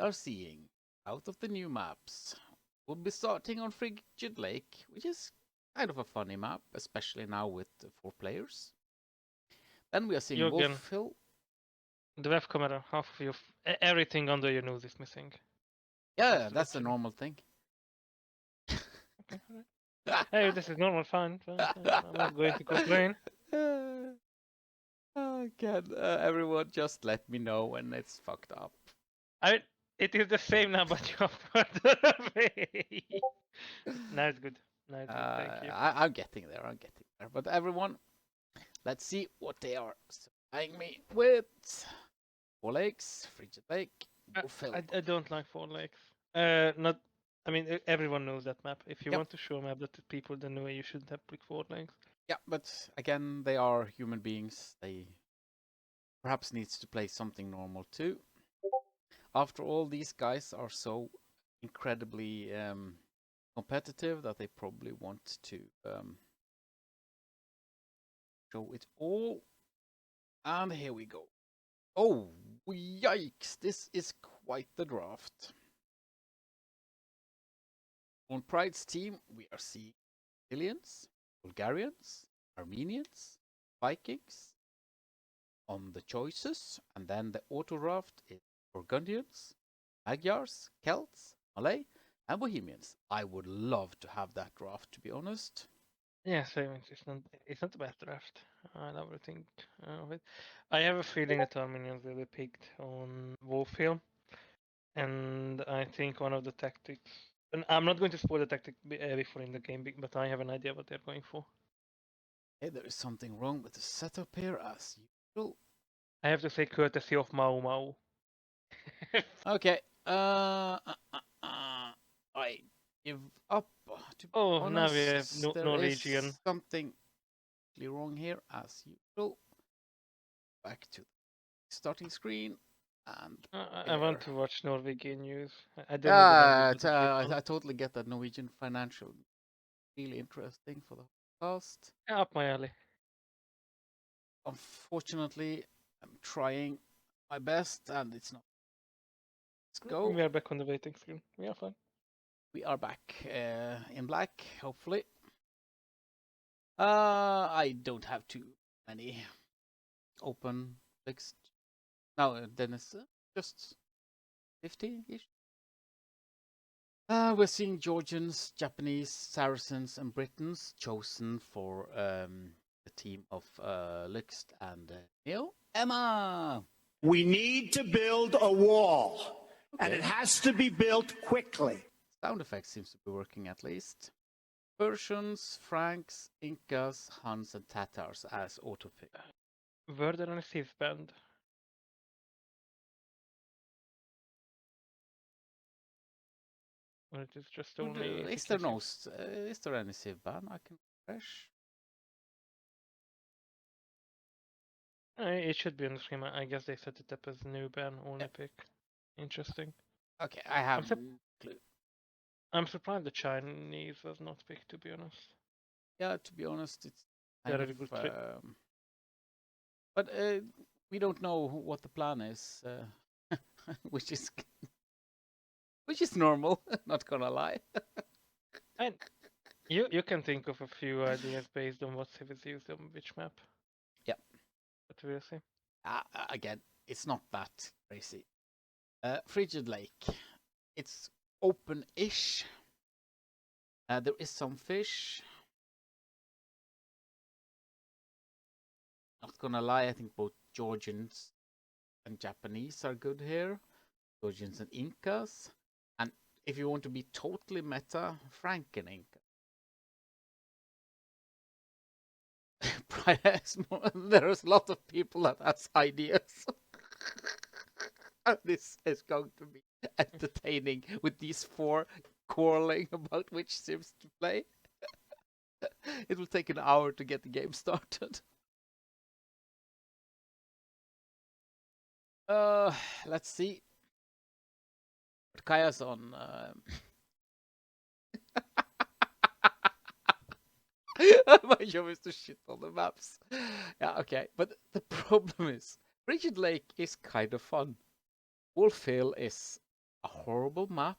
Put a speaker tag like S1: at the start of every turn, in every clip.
S1: are seeing out of the new maps, we'll be starting on Frigid Lake, which is kind of a funny map, especially now with 4 players. Then we are seeing
S2: Jürgen.
S1: Wolf Hill.
S2: The web camera, half of your everything under your nose is missing.
S1: Yeah, that's a normal thing.
S2: Okay, alright. Hey, this is normal, fine. I'm not going to complain.
S1: Can everyone just let me know when it's fucked up?
S2: It is the same now, but you're further away. Now it's good. Now it's good. Thank you.
S1: I'm getting there. I'm getting there. But everyone, let's see what they are supplying me with. 4 Lakes, Frigid Lake, Wolf Hill.
S2: I don't like 4 Lakes. Not. I mean, everyone knows that map. If you want to show a map that to people, then you should have pick 4 Lakes.
S1: Yeah, but again, they are human beings. They perhaps needs to play something normal too. After all, these guys are so incredibly competitive that they probably want to show it all. And here we go. Oh, yikes! This is quite the draft. On Pride's team, we are seeing Brazilians, Bulgarians, Armenians, Vikings on the choices, and then the auto draft is Burgundians, Magyars, Celts, Malay, and Bohemians. I would love to have that draft, to be honest.
S2: Yeah, same. It's not a bad draft. I love everything of it. I have a feeling that Armenians will be picked on Wolfhill, and I think one of the tactics. And I'm not going to spoil the tactic before in the game, but I have an idea what they're going for.
S1: Hey, there is something wrong with the setup here, as usual.
S2: I have to say courtesy of Mau Mau.
S1: Okay. I give up. To be honest,
S2: now we have
S1: there
S2: Norwegian.
S1: is something wrong here, as usual. Back to the starting screen, and
S2: I want to watch Norwegian news. I don't
S1: I totally get that. Norwegian financial, really interesting for the cast.
S2: Up my alley.
S1: Unfortunately, I'm trying my best, and it's not. Let's go.
S2: We are back on the waiting screen. We are fine.
S1: We are back in black, hopefully. I don't have too many open clicks. No, then it's just 50-ish. We're seeing Georgians, Japanese, Saracens, and Britons chosen for the team of Lixt and Neo. Emma!
S3: We need to build a wall, and it has to be built quickly.
S1: Sound effect seems to be working at least. Persians, Franks, Incas, Huns, and Tatars as autopick.
S2: Were there any Civ band? Or it is just only.
S1: Is there no? Is there any Civ ban? I can refresh.
S2: It should be on the screen. I guess they set it up as new ban only pick. Interesting.
S1: Okay, I have no clue.
S2: I'm surprised the Chinese was not picked, to be honest.
S1: Yeah, to be honest, it's
S2: kind of good
S1: but we don't know what the plan is, which is normal. Not gonna lie.
S2: And you can think of a few ideas based on what Civ is used on which map.
S1: Yeah,
S2: but we'll see.
S1: Again, it's not that crazy. Frigid Lake, it's open-ish. There is some fish. Not gonna lie, I think both Georgians and Japanese are good here. Georgians and Incas. And if you want to be totally meta, Frank and Inca. There's a lot of people that has ideas. This is going to be entertaining with these 4 quarreling about which Sims to play. It will take an hour to get the game started. Let's see. But Kaya's on. My job is to shit on the maps. Yeah, okay. But the problem is, Frigid Lake is kind of fun. Wolf Hill is a horrible map,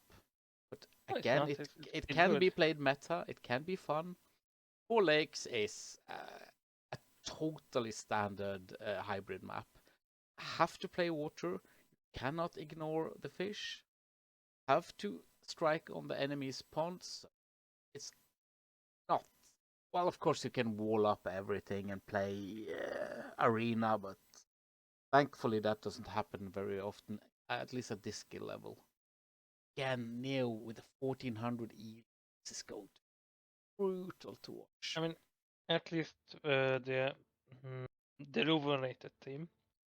S1: but
S2: No, it's
S1: again,
S2: not.
S1: it
S2: It's
S1: can
S2: good.
S1: be played meta. It can be fun. 4 Lakes is a totally standard hybrid map. Have to play water. Cannot ignore the fish. Have to strike on the enemy's ponds. It's not. Well, of course, you can wall up everything and play arena, but thankfully that doesn't happen very often, at least at this skill level. Again, Neo with a 1400 E. This is going to be brutal to watch.
S2: I mean, at least mm, the overrated team.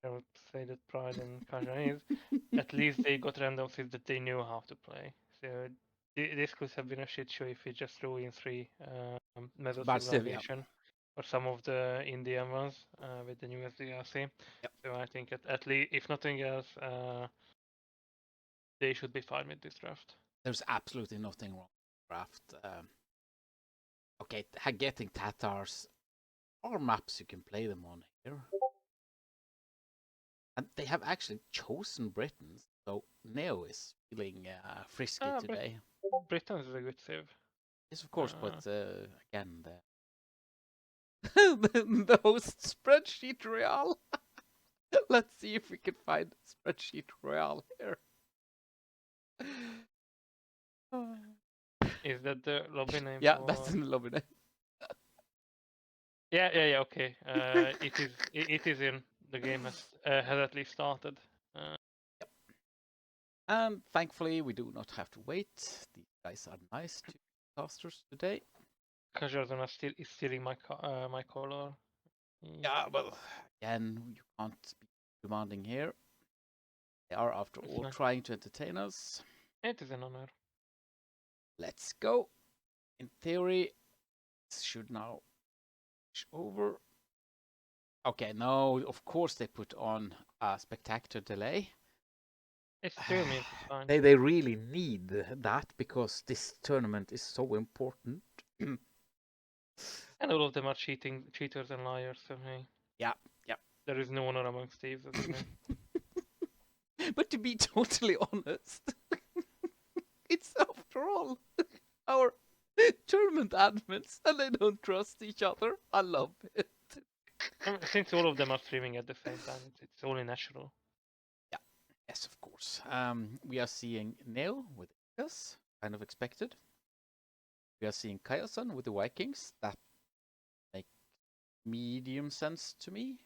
S2: I would say that Pride and Kajan is. At least they got random seeds that they knew how to play. So this could have been a shit show if we just threw in 3 Metal
S1: But still, yeah.
S2: Civilization or some of the Indian ones with the newest DLC.
S1: Yep.
S2: So I think at least, if nothing else, they should be fine with this draft.
S1: There's absolutely nothing wrong with the draft. Okay, getting Tatars or maps you can play them on here. And they have actually chosen Britons, so Neo is feeling frisky today.
S2: Britain is a good save.
S1: Yes, of course, but again, the host spreadsheet Royale. Let's see if we can find spreadsheet Royale here.
S2: Is that the lobby name?
S1: Yeah, that's in the lobby name.
S2: Yeah. Okay. It is in. The game has at least started.
S1: Yep. And thankfully, we do not have to wait. These guys are nice to casters today.
S2: Kajardana is stealing my my color.
S1: Yeah, well, again, you can't be demanding here. They are, after all, trying to entertain us.
S2: It is an honor.
S1: Let's go. In theory, this should now switch over. Okay, no, of course they put on a spectacular delay.
S2: It still means it's fine.
S1: They really need that because this tournament is so important.
S2: And all of them are cheaters and liars. So hey.
S1: Yeah.
S2: There is no honor amongst thieves, as you know.
S1: But to be totally honest, it's after all our tournament admins, and they don't trust each other. I love it.
S2: Since all of them are streaming at the same time, it's only natural.
S1: Yeah, yes, of course. We are seeing Neo with us, kind of expected. We are seeing Kayasan with the Vikings. That makes medium sense to me.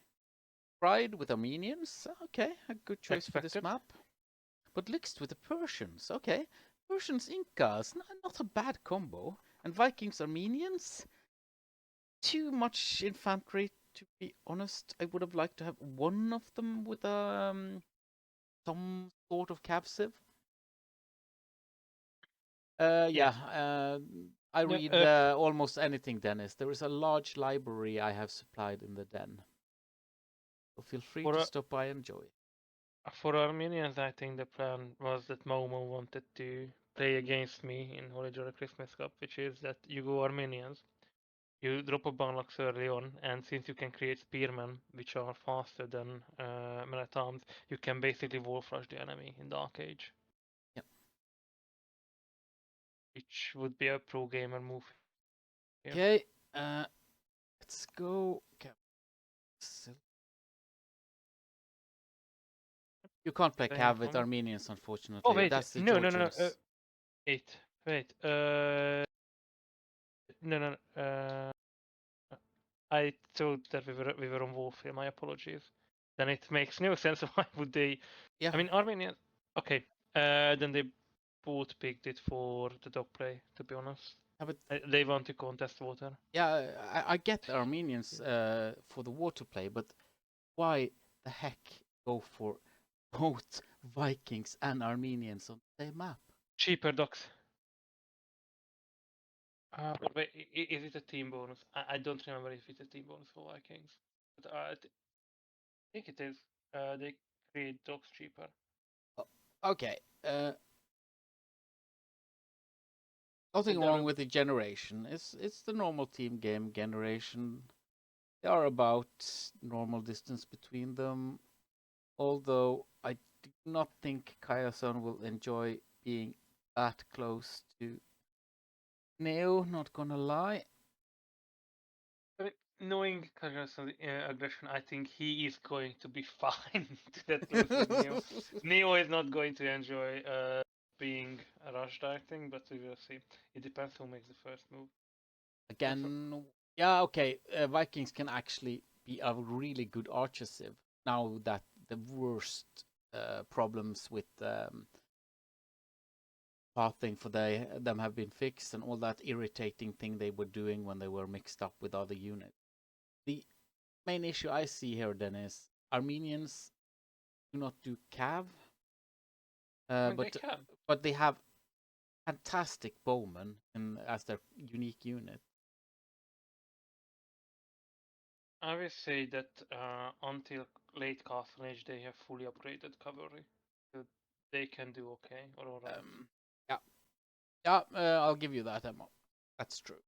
S1: Pride with Armenians. Okay, a good choice for this map. But Lixt with the Persians. Okay, Persians, Incas. Not a bad combo. And Vikings, Armenians. Too much infantry, to be honest. I would have liked to have one of them with some sort of cav civ. I read almost anything, Dennis. There is a large library I have supplied in the den. So feel free to stop by and enjoy.
S2: For Armenians, I think the plan was that Momo wanted to play against me in Holy Joy Christmas Cup, which is that you go Armenians, you drop a Banlocks early on, and since you can create spearmen, which are faster than men-at-arms, you can basically wolf rush the enemy in Dark Age.
S1: Yep.
S2: Which would be a pro gamer move.
S1: Here. Okay, let's go. You can't play cav with Armenians, unfortunately.
S2: Oh wait,
S1: that's the
S2: no. Wait. No. I thought that we were on Wolf. My apologies. Then it makes no sense. Why would they?
S1: Yeah.
S2: I mean, Armenian. Okay. Then they both picked it for the dog play. To be honest.
S1: Yeah, but
S2: they want to contest water.
S1: Yeah, I get the Armenians for the water play, but why the heck go for both Vikings and Armenians on the same map?
S2: Cheaper docks. Wait, is it a team bonus? I don't remember if it's a team bonus for Vikings, but I think it is. They create docks cheaper.
S1: Okay. Nothing wrong with the generation. It's the normal team game generation. They are about normal distance between them. Although I do not think Kayasan will enjoy being that close to Neo, not gonna lie.
S2: Knowing Kajira's aggression, I think he is going to be fine to that close with Neo. Neo is not going to enjoy being rushed, I think, but we will see. It depends who makes the first move.
S1: Again, yeah, okay. Vikings can actually be a really good archer civ now that the worst problems with pathing for them have been fixed and all that irritating thing they were doing when they were mixed up with other units. The main issue I see here then is Armenians do not do cav,
S2: I mean, they can.
S1: but they have fantastic bowmen as their unique unit.
S2: I will say that until late Castle Age, they have fully upgraded cavalry. So they can do okay or alright.
S1: Yeah, yeah, I'll give you that, Emma. That's true.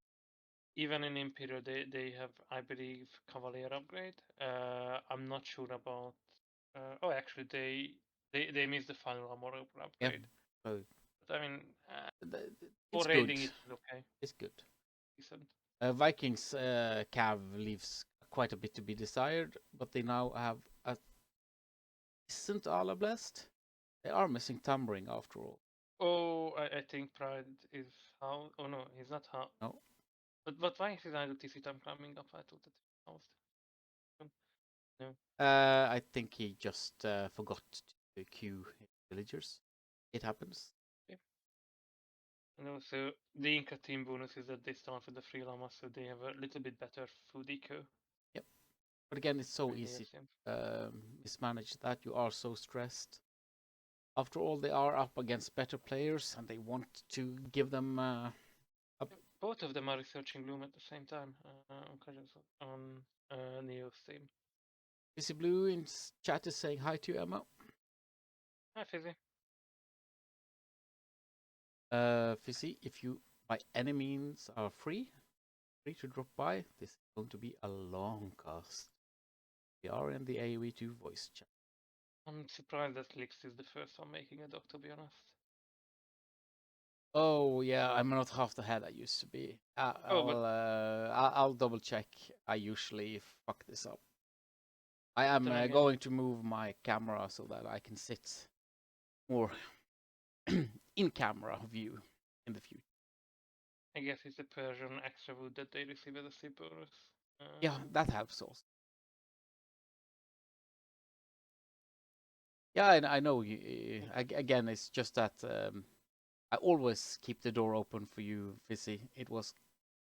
S2: Even in Imperial, they have, I believe, Cavalier upgrade. I'm not sure about. Oh, actually, they missed the final armor upgrade.
S1: Yeah,
S2: but I mean,
S1: it's
S2: for raiding,
S1: good.
S2: it's okay.
S1: It's good.
S2: Decent.
S1: Vikings cav leaves quite a bit to be desired, but they now have a decent Ala Blessed. They are missing Tambering after all.
S2: Oh, I think Pride is how. Oh no, he's not how.
S1: No.
S2: But why is his idle TC time coming up? I thought that he was. No.
S1: I think he just forgot to queue his villagers. It happens.
S2: Okay. And also, the Inca team bonus is that they start with the free llama, so they have a little bit better food eco.
S1: Yep. But again, it's so
S2: than the
S1: easy
S2: ASM.
S1: mismanage that. You are so stressed. After all, they are up against better players, and they want to give them.
S2: Both of them are researching Bloom at the same time on Neo's team.
S1: Fizzy Blue in chat is saying hi to you, Emma.
S2: Hi, Fizzy.
S1: Fizzy, if you by any means are free to drop by, this is going to be a long cast. We are in the AoE2 voice chat.
S2: I'm surprised that Lix is the first one making a doc, to be honest.
S1: Oh yeah, I'm not half the head I used to be. I'll double check. I usually fuck this up. I am going to move my camera so that I can sit more in camera view in the future.
S2: I guess it's the Persian extra wood that they receive as a sleep bonus.
S1: Yeah, that helps also. Yeah, I know. Again, it's just that I always keep the door open for you, Fizzy. It was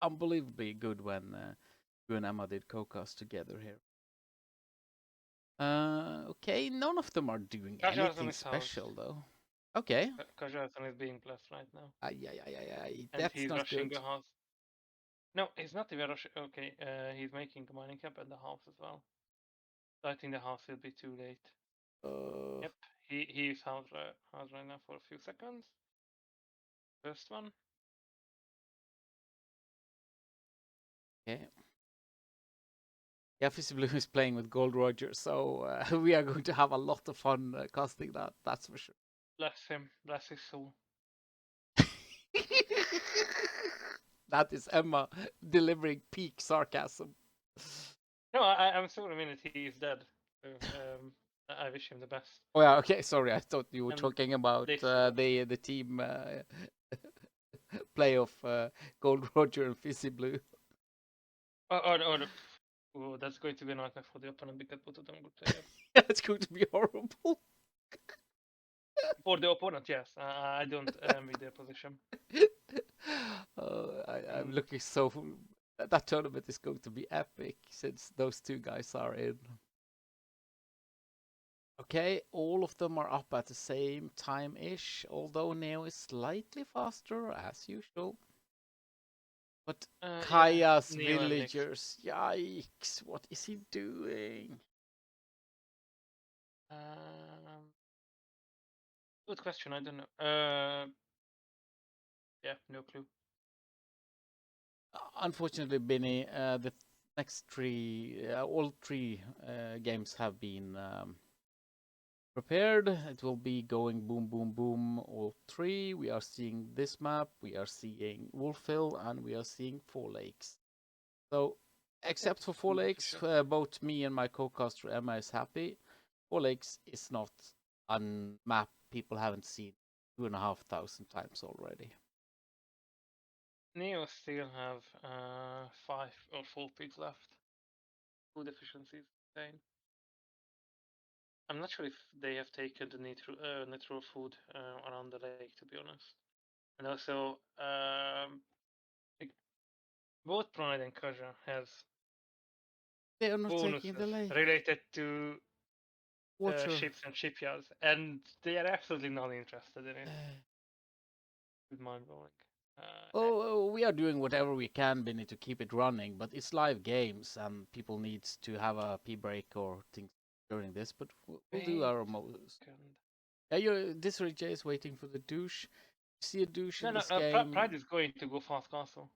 S1: unbelievably good when you and Emma did co-cast together here. Okay, none of them are doing anything special though. Okay.
S2: Kajarsan is being blessed right now.
S1: Yeah.
S2: And
S1: That's
S2: he's
S1: not
S2: rushing
S1: good.
S2: the house. No, he's not even rushing. Okay, he's making the mining camp and the house as well. So I think the house will be too late. Yep, he's house right now for a few seconds. First one.
S1: Okay. Yeah, Fizzy Blue is playing with Gold Roger, so we are going to have a lot of fun casting that. That's for sure.
S2: Bless him. Bless his soul.
S1: That is Emma delivering peak sarcasm.
S2: No, I'm sorry. I mean, he is dead. So, I wish him the best.
S1: Oh yeah, okay. Sorry, I thought you were talking about the team play of Gold Roger and Fizzy Blue.
S2: Oh, that's going to be a nightmare for the opponent because both of them good players.
S1: Yeah, it's going to be horrible.
S2: For the opponent, yes. I don't envy their position.
S1: I'm looking so. That tournament is going to be epic since those two guys are in. Okay, all of them are up at the same time-ish, although Neo is slightly faster, as usual. But Kaya's villagers, yikes, what is he doing?
S2: Good question, I don't know. Yeah, no clue.
S1: Unfortunately, Benny, the next all three games have been prepared. It will be going boom, boom, boom, all three. We are seeing this map, we are seeing Wolfhill, and we are seeing Four Lakes. So,
S2: Okay,
S1: except for Four
S2: food
S1: Lakes,
S2: efficient.
S1: both me and my co-caster Emma is happy. Four Lakes is not a map people haven't seen 2,500 times already.
S2: Neo still have 5 or 4 pigs left. Food efficiency is insane. I'm not sure if they have taken the natural food around the lake, to be honest. And also, like, both Pride and Kaja has
S1: They are not taking the
S2: bonuses
S1: lake.
S2: related to
S1: Water.
S2: ships and shipyards, and they are absolutely not interested in it. It's mind blowing.
S1: We are doing whatever we can, Benny, to keep it running, but it's live games and people needs to have a pee break or things during this, but we'll do
S2: Wait
S1: our
S2: a
S1: most.
S2: second.
S1: Yeah, this J is waiting for the douche. You see a douche
S2: No,
S1: in
S2: no,
S1: this game.
S2: Pride is going to go fast castle.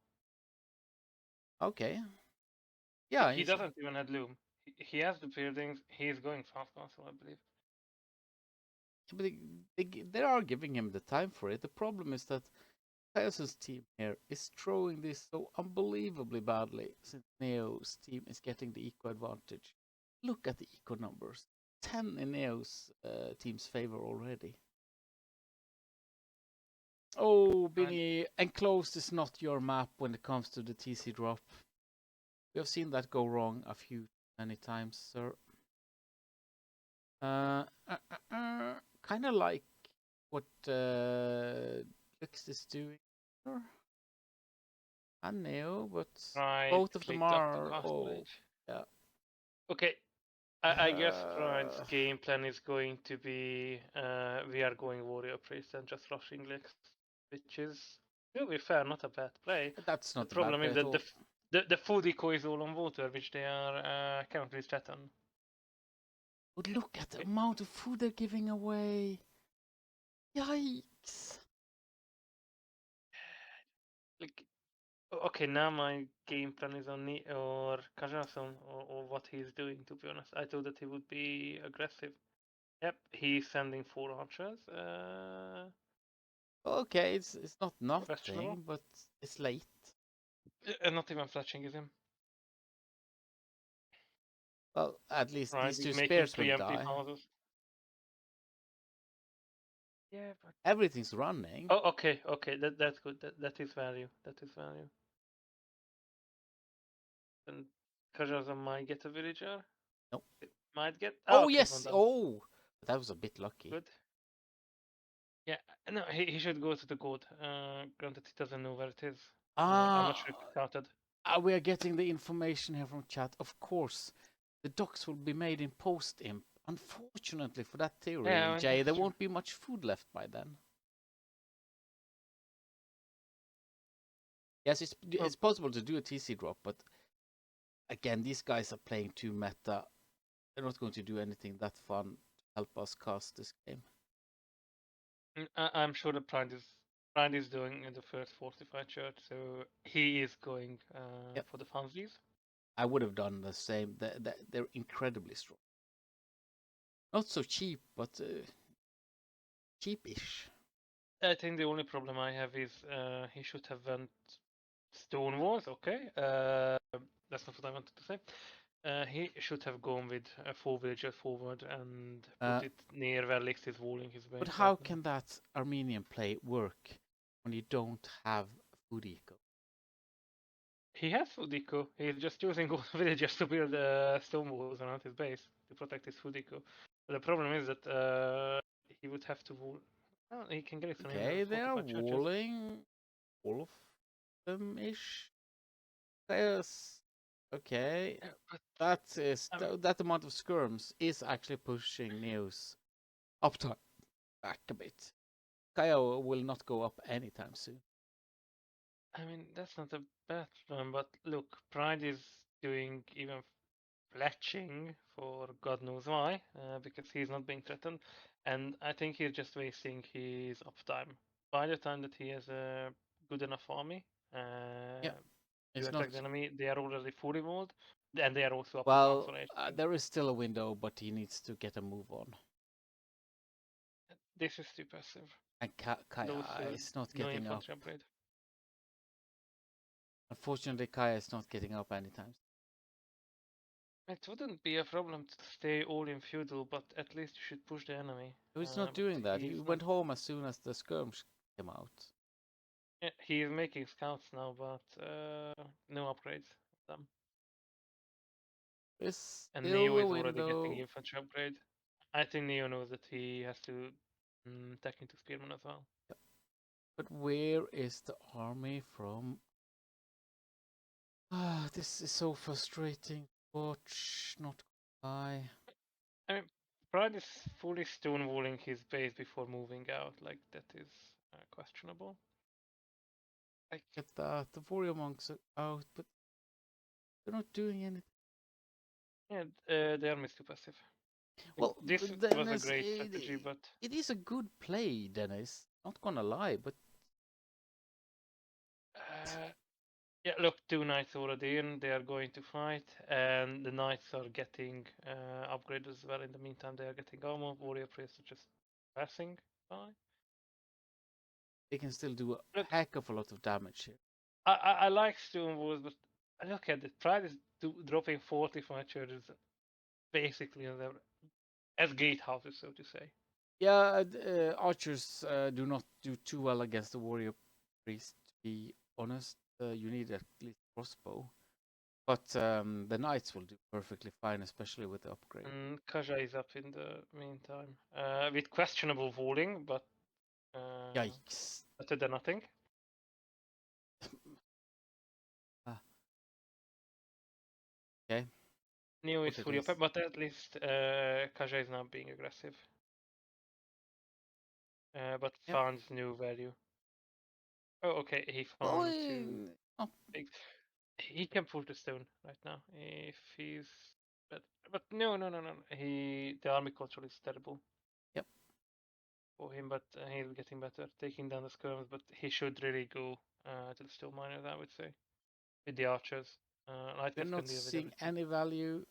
S1: Okay. Yeah,
S2: He doesn't even have loom. He has the buildings. He is going fast castle, I believe.
S1: but they are giving him the time for it. The problem is that Chaos's team here is throwing this so unbelievably badly since Neo's team is getting the eco advantage. Look at the eco numbers. 10 in Neo's team's favor already. Oh, Binny, enclosed is not your map when it comes to the TC drop. We have seen that go wrong many times, sir. Kind of like what Lux is doing, and Neo, but
S2: Pride
S1: both of them
S2: clicked up to
S1: are.
S2: castle
S1: Oh,
S2: age.
S1: yeah.
S2: Okay, I guess Pride's game plan is going to be we are going warrior priest and just rushing Lex, which is, to be fair, not a bad play.
S1: That's
S2: The
S1: not a bad
S2: problem
S1: play
S2: is
S1: at
S2: that
S1: all.
S2: the food eco is all on water, which they are currently threatened.
S1: But look at the
S2: Okay.
S1: amount of food they're giving away. Yikes.
S2: Like, okay, now my game plan is on or Kajason or what he's doing. To be honest, I thought that he would be aggressive. Yep, he's sending 4 archers.
S1: Okay, it's not
S2: Questionable.
S1: nothing, but it's late.
S2: And not even fletching is him.
S1: Well, at least
S2: Right,
S1: these two
S2: he's making
S1: spears will
S2: preemptive
S1: die.
S2: houses. Yeah, but
S1: Everything's running.
S2: oh, okay, that's good. That is value. That is value. And Kajaza might get a villager.
S1: Nope.
S2: It might get. Oh,
S1: Oh,
S2: okay, well
S1: yes.
S2: done.
S1: Oh, that was a bit lucky.
S2: Good. Yeah, no, he should go to the gold. Granted, he doesn't know where it is. I'm not sure if it started.
S1: We are getting the information here from chat. Of course, the docks will be made in post-imp. Unfortunately for that theory,
S2: Yeah, well,
S1: Jay,
S2: that's
S1: there
S2: true.
S1: won't be much food left by then. Yes, it's possible to do a TC drop, but again, these guys are playing too meta. They're not going to do anything that fun to help us cast this game.
S2: I'm sure the Pride is doing in the first fortified church, so he is going
S1: Yep.
S2: for the funsies.
S1: I would have done the same. They're incredibly strong. Not so cheap, but cheapish.
S2: I think the only problem I have is he should have went stone walls. Okay, that's not what I wanted to say. He should have gone with 4 villagers forward and put it near where Lix is walling his base.
S1: But how can that Armenian play work when you don't have food eco?
S2: He has food eco. He's just using all the villagers to build stone walls around his base to protect his food eco. But the problem is that he would have to wall. Well, he can get it from
S1: Okay,
S2: the
S1: they are
S2: 45 churches.
S1: walling all of them ish. Yes. Okay.
S2: But
S1: That amount of skirms is actually pushing Neos up back a bit. Kaya will not go up anytime soon.
S2: I mean, that's not a bad one, but look, Pride is doing even fletching for God knows why, because he's not being threatened, and I think he's just wasting his uptime. By the time that he has a good enough army to
S1: It's
S2: attack
S1: not.
S2: the enemy, they are already fully walled, and they are also up to
S1: Well,
S2: council age.
S1: there is still a window, but he needs to get a move on.
S2: this is too passive.
S1: And Kaya
S2: Those
S1: is not
S2: no
S1: getting up.
S2: infantry upgrade.
S1: Unfortunately, Kaya is not getting up anytime.
S2: It wouldn't be a problem to stay all in feudal, but at least you should push the enemy.
S1: So he's not
S2: But
S1: doing that. He
S2: he's
S1: went
S2: not.
S1: home as soon as the skirmish came out.
S2: Yeah, he is making scouts now, but no upgrades of them.
S1: It's
S2: And
S1: still
S2: Neo
S1: a
S2: is already getting
S1: window.
S2: infantry upgrade. I think Neo knows that he has to tech into spearman as well.
S1: But where is the army from? Ah, this is so frustrating. Watch, not lie.
S2: I mean, Pride is fully stonewalling his base before moving out. Like, that is questionable. Like,
S1: Get that. The warrior monks are out, but they're not doing anything.
S2: yeah, the army is too passive.
S1: Well,
S2: This was a
S1: Dennis,
S2: great strategy, but
S1: it is a good play, Dennis. Not gonna lie, but
S2: yeah, look, 2 knights already in. They are going to fight, and the knights are getting upgrades as well. In the meantime, they are getting armor. Warrior priests are just passing by.
S1: they can still do a
S2: Look,
S1: heck of a lot of damage here.
S2: I like stone walls, but look at it. Pride is dropping 45 charges, basically as gatehouses, so to say.
S1: Yeah, archers do not do too well against the warrior priest. To be honest, you need at least crossbow. But the knights will do perfectly fine, especially with the upgrade.
S2: And Kaja is up in the meantime, with questionable walling, but
S1: Yikes!
S2: better than nothing.
S1: Okay.
S2: Neo is
S1: What it
S2: fully
S1: is.
S2: up, but at least Kaja is now being aggressive. But
S1: Yep.
S2: found no value. Oh, okay, he
S1: Well,
S2: found two
S1: not
S2: big. He can pull the stone right now if he's. But no. The army control is terrible.
S1: Yep.
S2: For him, but he's getting better, taking down the skirms. But he should really go to the stone miners, I would say, with the archers.
S1: we're
S2: Lightcats can
S1: not
S2: deal with
S1: seeing
S2: everything.
S1: any value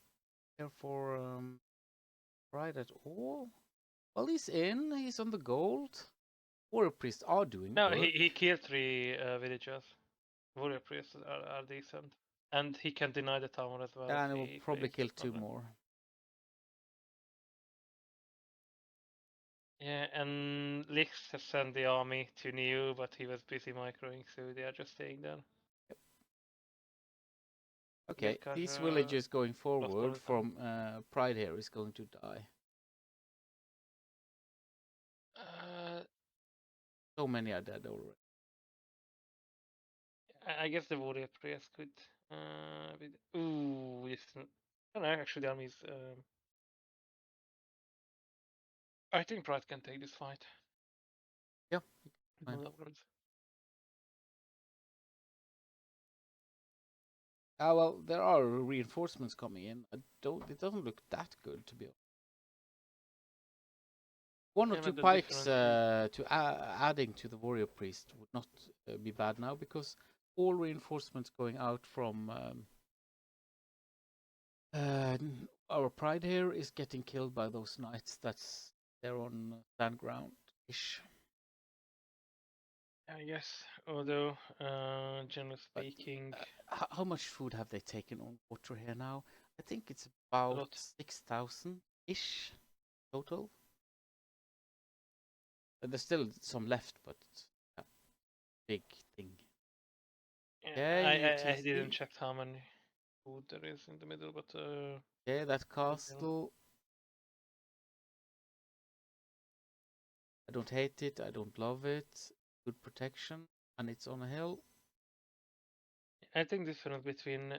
S1: here for Pride at all. Well, he's in. He's on the gold. Warrior priests are doing
S2: No,
S1: work.
S2: he killed 3 villagers. Warrior priests are decent, and he can deny the tower as well if
S1: And he will
S2: he
S1: probably
S2: fails
S1: kill
S2: from
S1: 2
S2: them.
S1: more.
S2: Yeah, and Lix has sent the army to Neo, but he was busy microing, so they are just staying there.
S1: Okay, these villagers going forward from Pride here is going to die. So many are dead already.
S2: I guess the warrior priest could. Ooh, yes. No, actually, the army is. I think Pride can take this fight.
S1: Yeah.
S2: No
S1: Fine.
S2: upgrades.
S1: Ah, well, there are reinforcements coming in. It doesn't look that good, to be honest. 1 or
S2: Yeah,
S1: 2
S2: but the
S1: pikes
S2: difference
S1: to adding to the warrior priest would not be bad now, because all reinforcements going out from our pride here is getting killed by those knights. That's they're on stand ground ish.
S2: yes, although generally
S1: But
S2: speaking,
S1: how much food have they taken on water here now? I think it's
S2: a
S1: about
S2: lot.
S1: 6,000 ish total. There's still some left, but yeah, big thing.
S2: Yeah,
S1: Okay,
S2: I didn't
S1: UTC.
S2: check how many food there is in the middle, but
S1: Okay, that castle. I don't hate it. I don't love it. Good protection, and it's on a hill.
S2: I think the difference between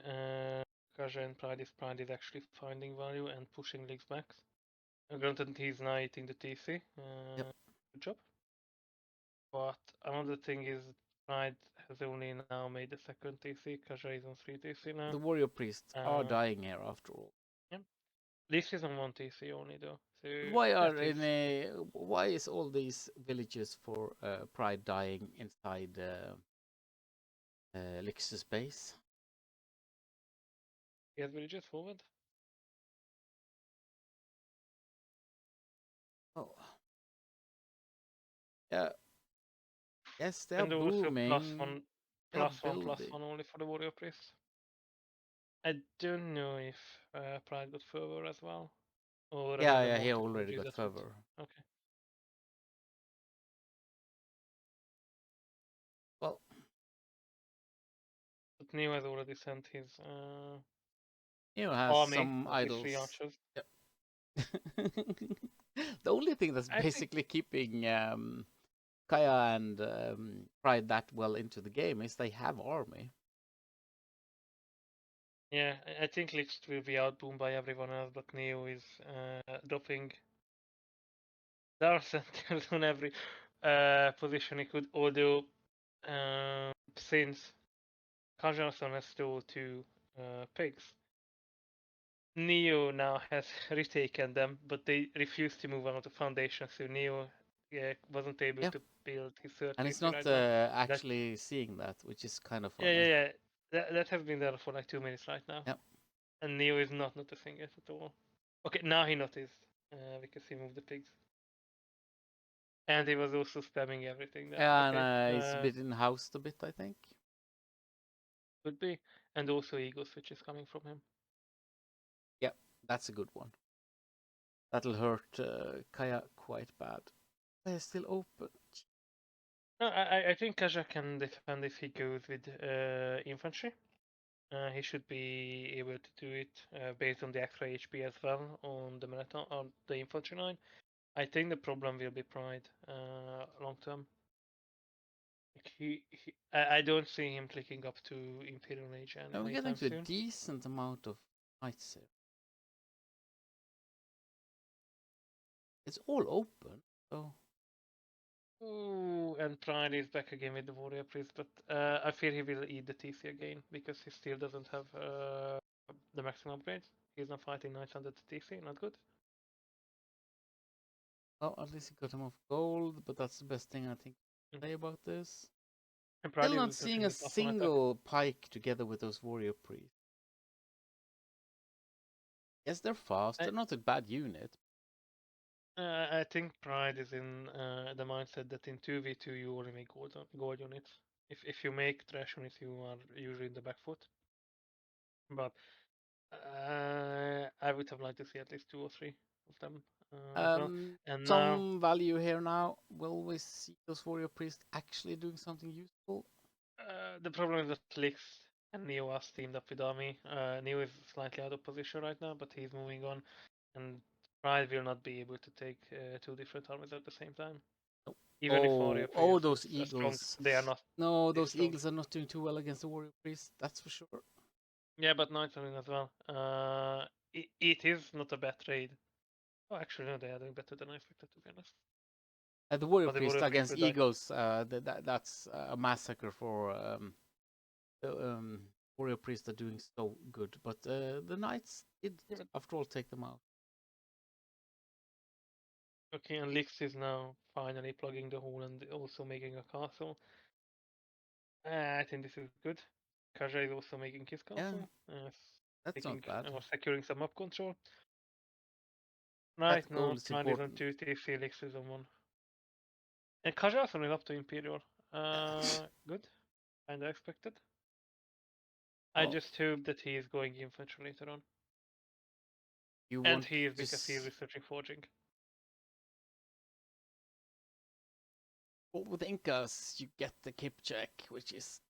S2: Kaja and Pride is actually finding value and pushing leagues back. Granted, he's now eating the TC.
S1: Yep.
S2: Good job. But another thing is Pride has only now made the second TC. Kaja is on 3 TC now.
S1: The warrior priests are dying here after all.
S2: Yeah. This is on 1 TC only though. So
S1: But why are
S2: that is
S1: why is all these villages for Pride dying inside Lix's base?
S2: he has villages forward.
S1: Oh, Yeah. Yes, they are
S2: And also
S1: booming. They are
S2: plus
S1: building.
S2: one only for the warrior priest. I don't know if Pride got further as well, or
S1: Yeah,
S2: another
S1: yeah, he
S2: multiple
S1: already
S2: G
S1: got
S2: that would.
S1: further.
S2: Okay.
S1: Well,
S2: But Neo has already sent his
S1: has
S2: army
S1: some
S2: of his three
S1: idols.
S2: archers.
S1: Yep. The only thing that's
S2: I think,
S1: basically keeping Kaya and Pride that well into the game is they have army.
S2: yeah, I think Lixt will be outboomed by everyone else, but Neo is dropping Dark Sentinels on every position he could. Although, since Kajason has stole two pigs, Neo now has retaken them, but they refused to move on to foundation, so Neo wasn't able
S1: Yeah,
S2: to build his third
S1: and it's
S2: TC
S1: not
S2: right now. That
S1: actually seeing that, which is kind of
S2: yeah,
S1: funny.
S2: that has been there for like 2 minutes right now,
S1: Yep.
S2: and Neo is not noticing it at all. Okay, now he noticed because he moved the pigs, and he was also spamming everything there.
S1: Yeah,
S2: Okay,
S1: and it's a bit in-housed a bit, I think.
S2: could be, and also ego switch is coming from him.
S1: Yeah, that's a good one. That'll hurt Kaya quite bad. They're still open.
S2: No, I think Kaja can defend if he goes with infantry. He should be able to do it based on the extra HP as well on the marathon on the infantry line. I think the problem will be Pride long term. Like I don't see him clicking up to Imperial Age
S1: We're getting
S2: anytime
S1: to a
S2: soon.
S1: decent amount of knights here. It's all open, so
S2: Ooh, and Pride is back again with the Warrior Priest, but I fear he will eat the TC again because he still doesn't have the maximum upgrades. He's not fighting knights under the TC, not good.
S1: well, at least he got him off gold, but that's the best thing I think to
S2: Mm.
S1: say about this.
S2: And Pride
S1: Still
S2: is
S1: not seeing
S2: researching
S1: a
S2: the plus one attack.
S1: single pike together with those warrior priests. Yes, they're fast.
S2: I,
S1: They're not a bad unit.
S2: I think Pride is in the mindset that in 2v2 you only make gold units. If you make trash units, you are usually in the back foot. But I would have liked to see at least 2 or 3 of them as well. And now
S1: Some value here now. Will we see those warrior priests actually doing something useful?
S2: the problem is that Lix and Neo are teamed up with Army. Neo is slightly out of position right now, but he's moving on, and Pride will not be able to take two different armies at the same time.
S1: Nope.
S2: Even if Warrior
S1: Oh,
S2: Priest
S1: those
S2: is strong,
S1: eagles.
S2: they are not
S1: No,
S2: this
S1: those
S2: strong.
S1: eagles are not doing too well against the warrior priest. That's for sure.
S2: Yeah, but Knights are in as well. It is not a bad trade. Oh, actually, no, they are doing better than I expected, to be honest.
S1: The warrior
S2: But the
S1: priest
S2: Warrior Priest
S1: against
S2: will die.
S1: eagles. That's a massacre for the warrior priests are doing so good. But the knights did,
S2: Yeah.
S1: after all, take them out.
S2: Okay, and Lix is now finally plugging the hole and also making a castle. I think this is good. Kaja is also making his
S1: Yeah,
S2: castle,
S1: that's
S2: taking
S1: not bad.
S2: or securing some map control.
S1: That
S2: Right now,
S1: goal is
S2: Pride is on
S1: important.
S2: 2, Felix is on 1. And Kaja is only up to Imperial. Good. Kinda expected. I
S1: Oh,
S2: just hope that he is going infantry later on.
S1: you
S2: And
S1: want
S2: he is
S1: to
S2: because he is researching forging.
S1: with Incas, you get the kip check, which is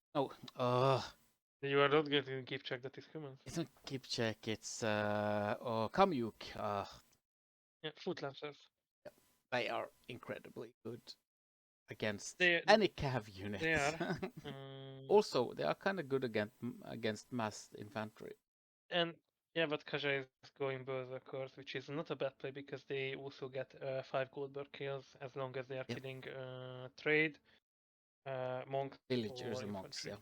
S2: You are not getting keep check that is humans.
S1: it's not kip check. It's Kamyuk.
S2: Yeah, foot lancers.
S1: They are incredibly good against
S2: They
S1: any cav unit.
S2: they are. Um,
S1: Also, they are kind of good against massed infantry.
S2: and yeah, but Kaja is going berserkers, which is not a bad play because they also get 5 gold kills as long as they are
S1: Yep.
S2: killing trade, monks,
S1: Villagers
S2: or
S1: and monks,
S2: infantry.
S1: yeah.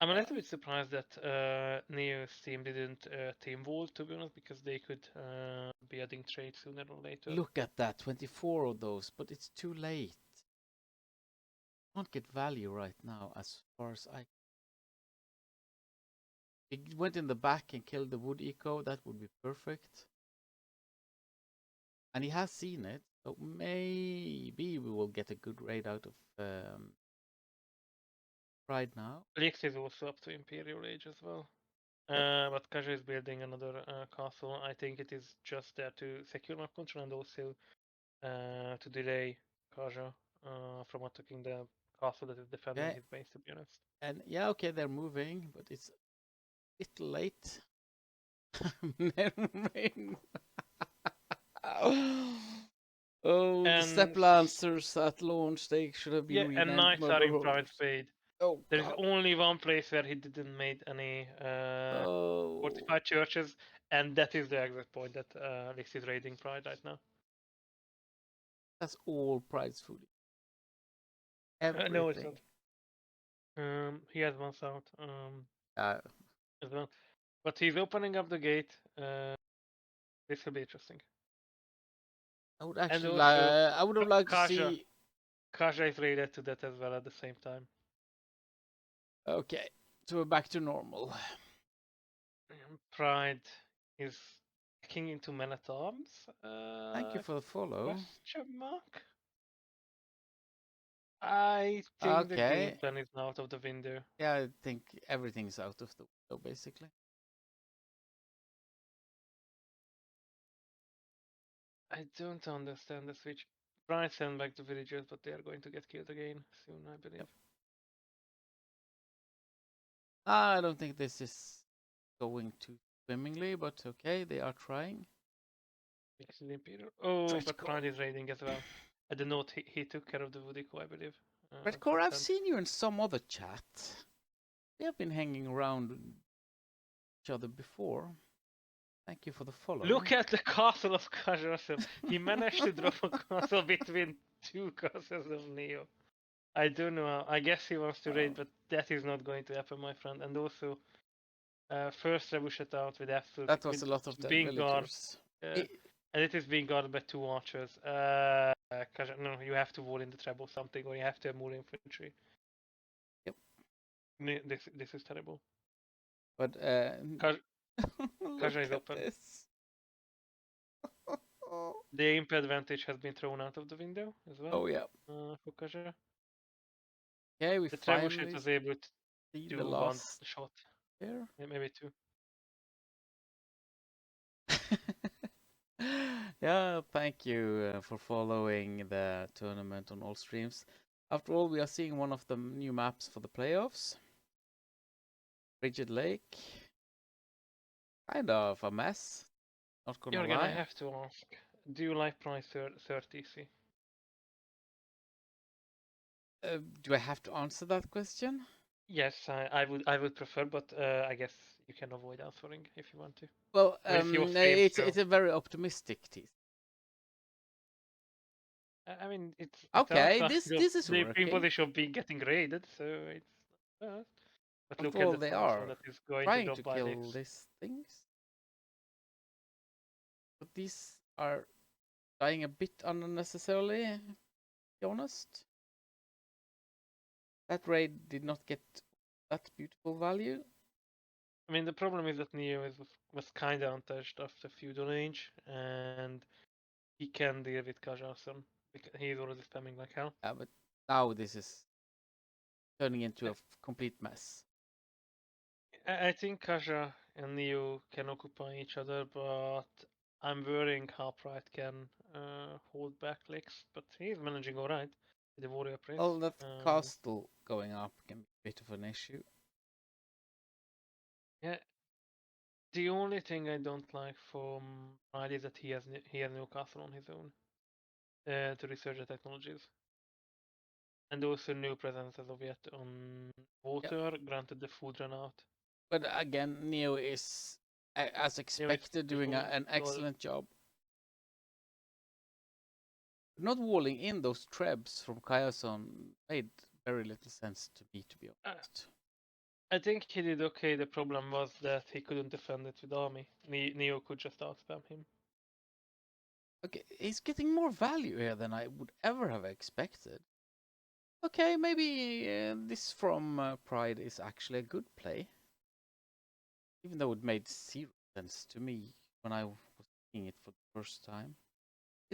S2: I'm a little bit surprised that Neo's team didn't team wall, to be honest, because they could be adding trade sooner or later.
S1: Look at that, 24 of those, but it's too late. Can't get value right now, as far as I. He went in the back and killed the wood eco. That would be perfect. And he has seen it. So maybe we will get a good raid out of Pride now.
S2: Lix is also up to Imperial Age as well.
S1: Yep.
S2: But Kaja is building another castle. I think it is just there to secure map control and also to delay Kaja from attacking the castle that is defending
S1: Okay.
S2: his base, to be honest.
S1: And yeah, okay, they're moving, but it's a bit late. Never mind. Oh, the step
S2: And
S1: lancers at launch, they should have been
S2: yeah, and
S1: renamed
S2: knights are
S1: murder
S2: in private
S1: holders.
S2: spade.
S1: Oh
S2: There is
S1: god.
S2: only one place where he didn't make any
S1: Oh,
S2: fortified churches, and that is the exact point that Lix is raiding Pride right now.
S1: that's all prize food.
S2: No, it's
S1: Everything.
S2: not. He has one south
S1: Uh,
S2: as well, but he's opening up the gate. This will be interesting.
S1: I would
S2: And
S1: actually,
S2: also,
S1: I would have liked to
S2: Kaja
S1: see.
S2: is raided to that as well at the same time.
S1: Okay, so we're back to normal.
S2: Pride is hacking into men at arms.
S1: Thank you for the follow.
S2: Question mark? I think the game
S1: Okay,
S2: plan is now out of the window.
S1: yeah, I think everything's out of the window basically.
S2: I don't understand the switch. Pride send back the villagers, but they are going to get killed again soon, I believe.
S1: Yep. I don't think this is going too swimmingly, but okay, they are trying.
S2: Mixed Imperial. Oh, but
S1: Redcore.
S2: Pride is raiding as well. At the note, he took care of the Woodico, I believe.
S1: Redcore, I've seen you in some other chat. We have been hanging around each other before. Thank you for the follow.
S2: Look at the castle of Kajasov. He managed to drop a castle between two castles of Neo. I don't know. I guess he wants to raid, but that is not going to happen, my friend. And also, first trebuchet out with absolute
S1: That was a lot of dead
S2: being guarded,
S1: villagers.
S2: and it is being guarded by two archers. No, you have to wall in the treble something, or you have to have more infantry.
S1: Yep.
S2: This is terrible.
S1: But
S2: Kaja
S1: look
S2: is
S1: at
S2: open.
S1: this.
S2: The imp advantage has been thrown out of the window as well.
S1: Oh yeah.
S2: For Kaja.
S1: Okay, we
S2: The
S1: finally
S2: trebuchet was able to
S1: see the
S2: do one
S1: last
S2: shot,
S1: here.
S2: maybe two.
S1: Yeah, thank you for following the tournament on all streams. After all, we are seeing one of the new maps for the playoffs. Rigid Lake. Kind of a mess. Not gonna
S2: Jörgen, I
S1: lie.
S2: have to ask, do you like Price 30C?
S1: Do I have to answer that question?
S2: Yes, I would prefer, but I guess you can avoid answering if you want to.
S1: Well,
S2: What is your stream
S1: it's a very optimistic tease.
S2: I mean, it's our
S1: Okay,
S2: kind
S1: this
S2: of
S1: is
S2: the
S1: working.
S2: position of being getting raided, so it's. But look
S1: After
S2: at
S1: all,
S2: the
S1: they
S2: first one
S1: are
S2: that is going to
S1: trying
S2: drop
S1: to
S2: by
S1: kill
S2: Lix.
S1: these things. But these are dying a bit unnecessarily, to be honest. That raid did not get that beautiful value.
S2: I mean, the problem is that Neo was kind of untouched after feudal age, and he can deal with Kajason because he's already spamming like hell.
S1: Yeah, but now this is turning into a complete mess.
S2: I think Kaja and Neo can occupy each other, but I'm worrying how Pride can hold back Lix. But he's managing alright with the Warrior Prince.
S1: Well, that castle going up can be a bit of an issue.
S2: Yeah. The only thing I don't like from Pride is that he has no castle on his own to research the technologies. And also no presence as of yet on water, granted the food ran out.
S1: But again, Neo is, as expected, doing an excellent job. Not walling in those trebs from Kayason made very little sense to me, to be honest.
S2: I think he did okay. The problem was that he couldn't defend it with army. Neo could just outspam him.
S1: Okay, he's getting more value here than I would ever have expected. Okay, maybe this from Pride is actually a good play. Even though it made zero sense to me when I was seeing it for the first time.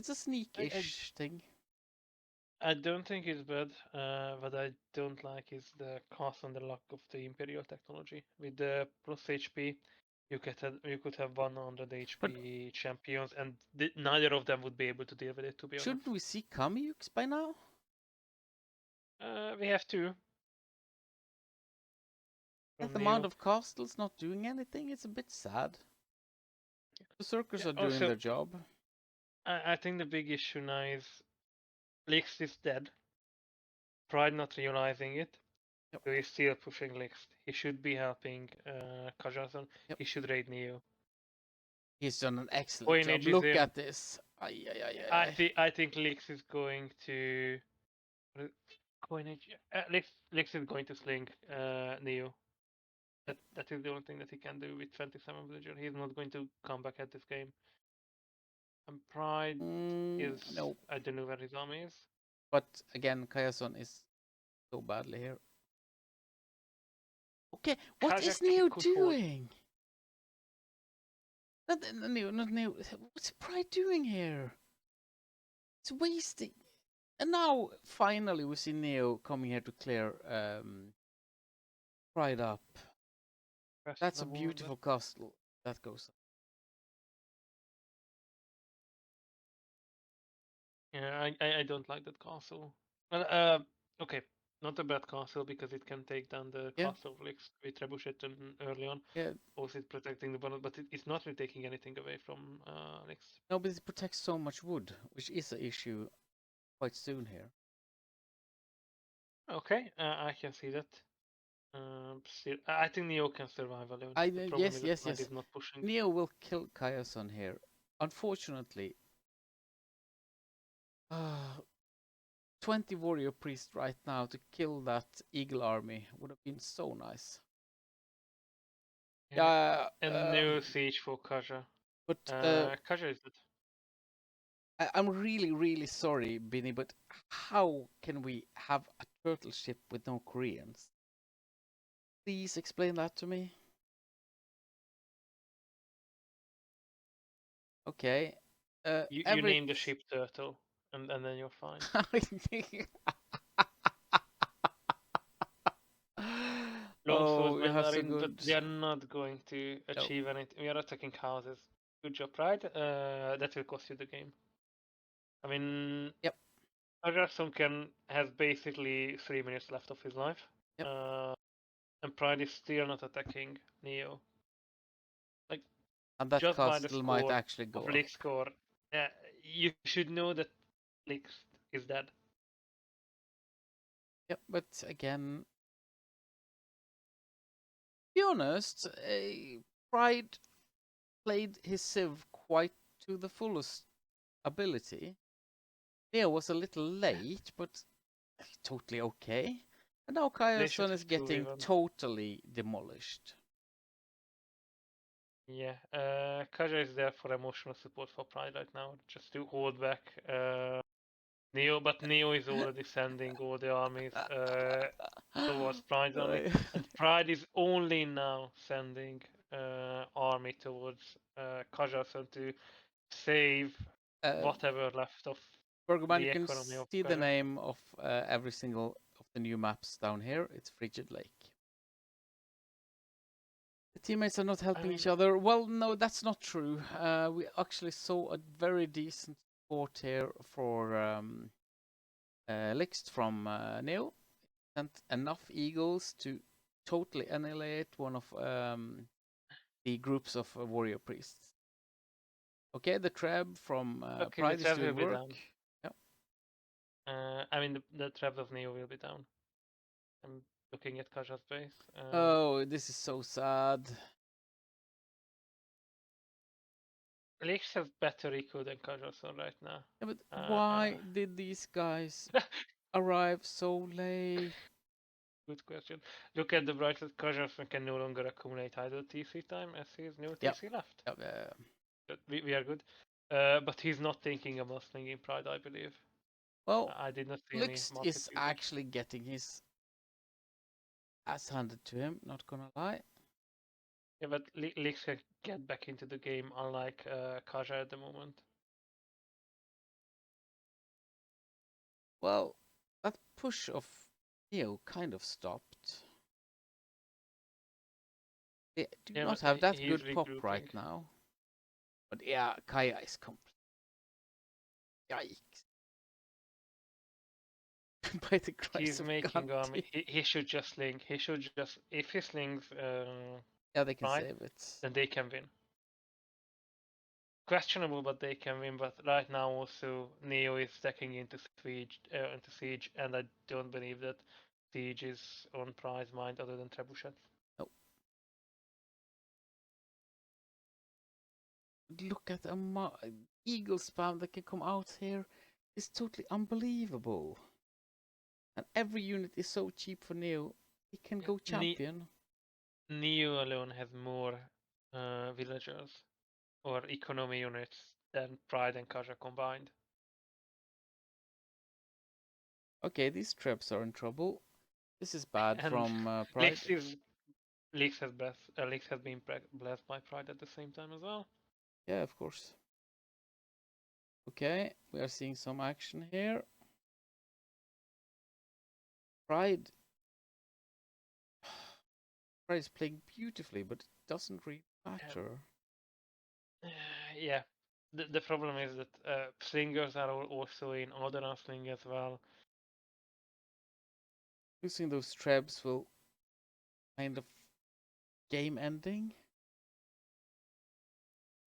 S1: It's a sneak-ish thing.
S2: I don't think it's bad. What I don't like is the cost and the lack of the Imperial technology. With the plus HP, you could have 100 HP champions, and neither of them would be able to deal with it. To be honest,
S1: Shouldn't we see Kamiyuks by now?
S2: we have two.
S1: And
S2: From
S1: the amount
S2: Neo.
S1: of castles not doing anything, it's a bit sad. The circus
S2: Yeah,
S1: are doing
S2: also,
S1: their job.
S2: I think the big issue now is Lix is dead. Pride not realizing it.
S1: Yep.
S2: So he's still pushing Lix. He should be helping Kajason.
S1: Yep.
S2: He should raid Neo.
S1: He's done an excellent job.
S2: Coinage is
S1: Look
S2: in.
S1: at this. Ay, ay, ay, ay.
S2: I think Lix is going to Coinage. Lix is going to sling Neo. That is the only thing that he can do with 27 villager. He's not going to come back at this game. And Pride is
S1: No.
S2: I don't know where his army is.
S1: But again, Kayason is so badly here. Okay, what is
S2: Kajak
S1: Neo
S2: could hold.
S1: doing? Not Neo. What's Pride doing here? It's wasting. And now, finally, we see Neo coming here to clear Pride up. That's a beautiful castle. That goes up.
S2: Yeah, I don't like that castle. Well, okay, not a bad castle because it can take down the
S1: Yeah.
S2: castle of Lix with Trebuchet early on.
S1: Yeah.
S2: Also, it's protecting the bonus, but it's not really taking anything away from Lix.
S1: No, but it protects so much wood, which is an issue quite soon here.
S2: Okay, I can see that. Still, I think Neo can survive alone. The problem
S1: Yes,
S2: is
S1: yes,
S2: that Pride
S1: yes.
S2: is not pushing.
S1: Neo will kill Kayason here. Unfortunately, 20 warrior priest right now to kill that eagle army would have been so nice.
S2: Yeah. And no siege for Kaja.
S1: But
S2: Kaja is dead.
S1: I'm really, really sorry, Binny, but how can we have a turtle ship with no Koreans? Please explain that to me. Okay.
S2: You name the ship Turtle, and then you're fine.
S1: Oh, you
S2: Longswordmen
S1: have
S2: are
S1: so
S2: in, but
S1: good.
S2: they are not going to achieve anything. We are attacking houses. Good job, Pride. That will cost you the game. I mean,
S1: Yep.
S2: Sunken has basically 3 minutes left of his life.
S1: Yep.
S2: And Pride is still not attacking Neo. Like,
S1: And that
S2: just by the
S1: castle might
S2: score
S1: actually
S2: of
S1: go up.
S2: League score, you should know that League is dead.
S1: Yep, but again, to be honest, Pride played his Civ quite to the fullest ability. Neo was a little late, but totally okay. And now Kayason is getting totally demolished.
S2: Yeah, Kaja is there for emotional support for Pride right now, just to hold back Neo, but Neo is already sending all the armies towards Pride's army, and Pride is only now sending army towards Kajason to save whatever left of
S1: Bergman,
S2: the
S1: you can
S2: economy of
S1: see the
S2: Kaja.
S1: name of every single of the new maps down here. It's Frigid Lake. The teammates are not helping each other. Well, no, that's not true. We actually saw a very decent support here for Lixt from Neo. Sent enough eagles to totally annihilate one of the groups of warrior priests. Okay, the Treb from Pride is doing work.
S2: Yep. I mean, the Treb of Neo will be down. I'm looking at Kaja's base.
S1: Oh, this is so sad.
S2: Leaks has better eco than Kajason right now.
S1: Yeah, but why did these guys arrive so late?
S2: Good question. Look at the brightest. Kajason can no longer accumulate idle TC time as he has no TC left. But we are good. But he's not thinking of muscling in Pride, I believe.
S1: Well,
S2: I did not see
S1: Lux is actually getting his ass handed to him, not gonna lie.
S2: Yeah, but Lix can get back into the game, unlike Kaja at the moment.
S1: Well, that push of Neo kind of stopped. They do
S2: Yeah,
S1: not
S2: but
S1: have that
S2: he's
S1: good pop right
S2: regrouping.
S1: now. But yeah, Kaya is complete. Yikes. By the grace
S2: He's
S1: of
S2: making
S1: Gandhi.
S2: he should just link. He should just if he slings
S1: Yeah, they can
S2: Pride,
S1: save it.
S2: then they can win. Questionable, but they can win. But right now also Neo is stacking into siege, and I don't believe that siege is on Pride's mind other than Trebuchet.
S1: No. Look at the eagle spam that can come out here. It's totally unbelievable. And every unit is so cheap for Neo. He can go champion.
S2: Neo alone has more villagers or economy units than Pride and Kaja combined.
S1: Okay, these traps are in trouble. This is bad
S2: And
S1: from Pride.
S2: Leaks has been blessed by Pride at the same time as well.
S1: Yeah, of course. Okay, we are seeing some action here. Pride. Pride is playing beautifully, but it doesn't really matter.
S2: Yeah. The problem is that slingers are also in Order Sling as well.
S1: Losing those trebs will kind of game ending.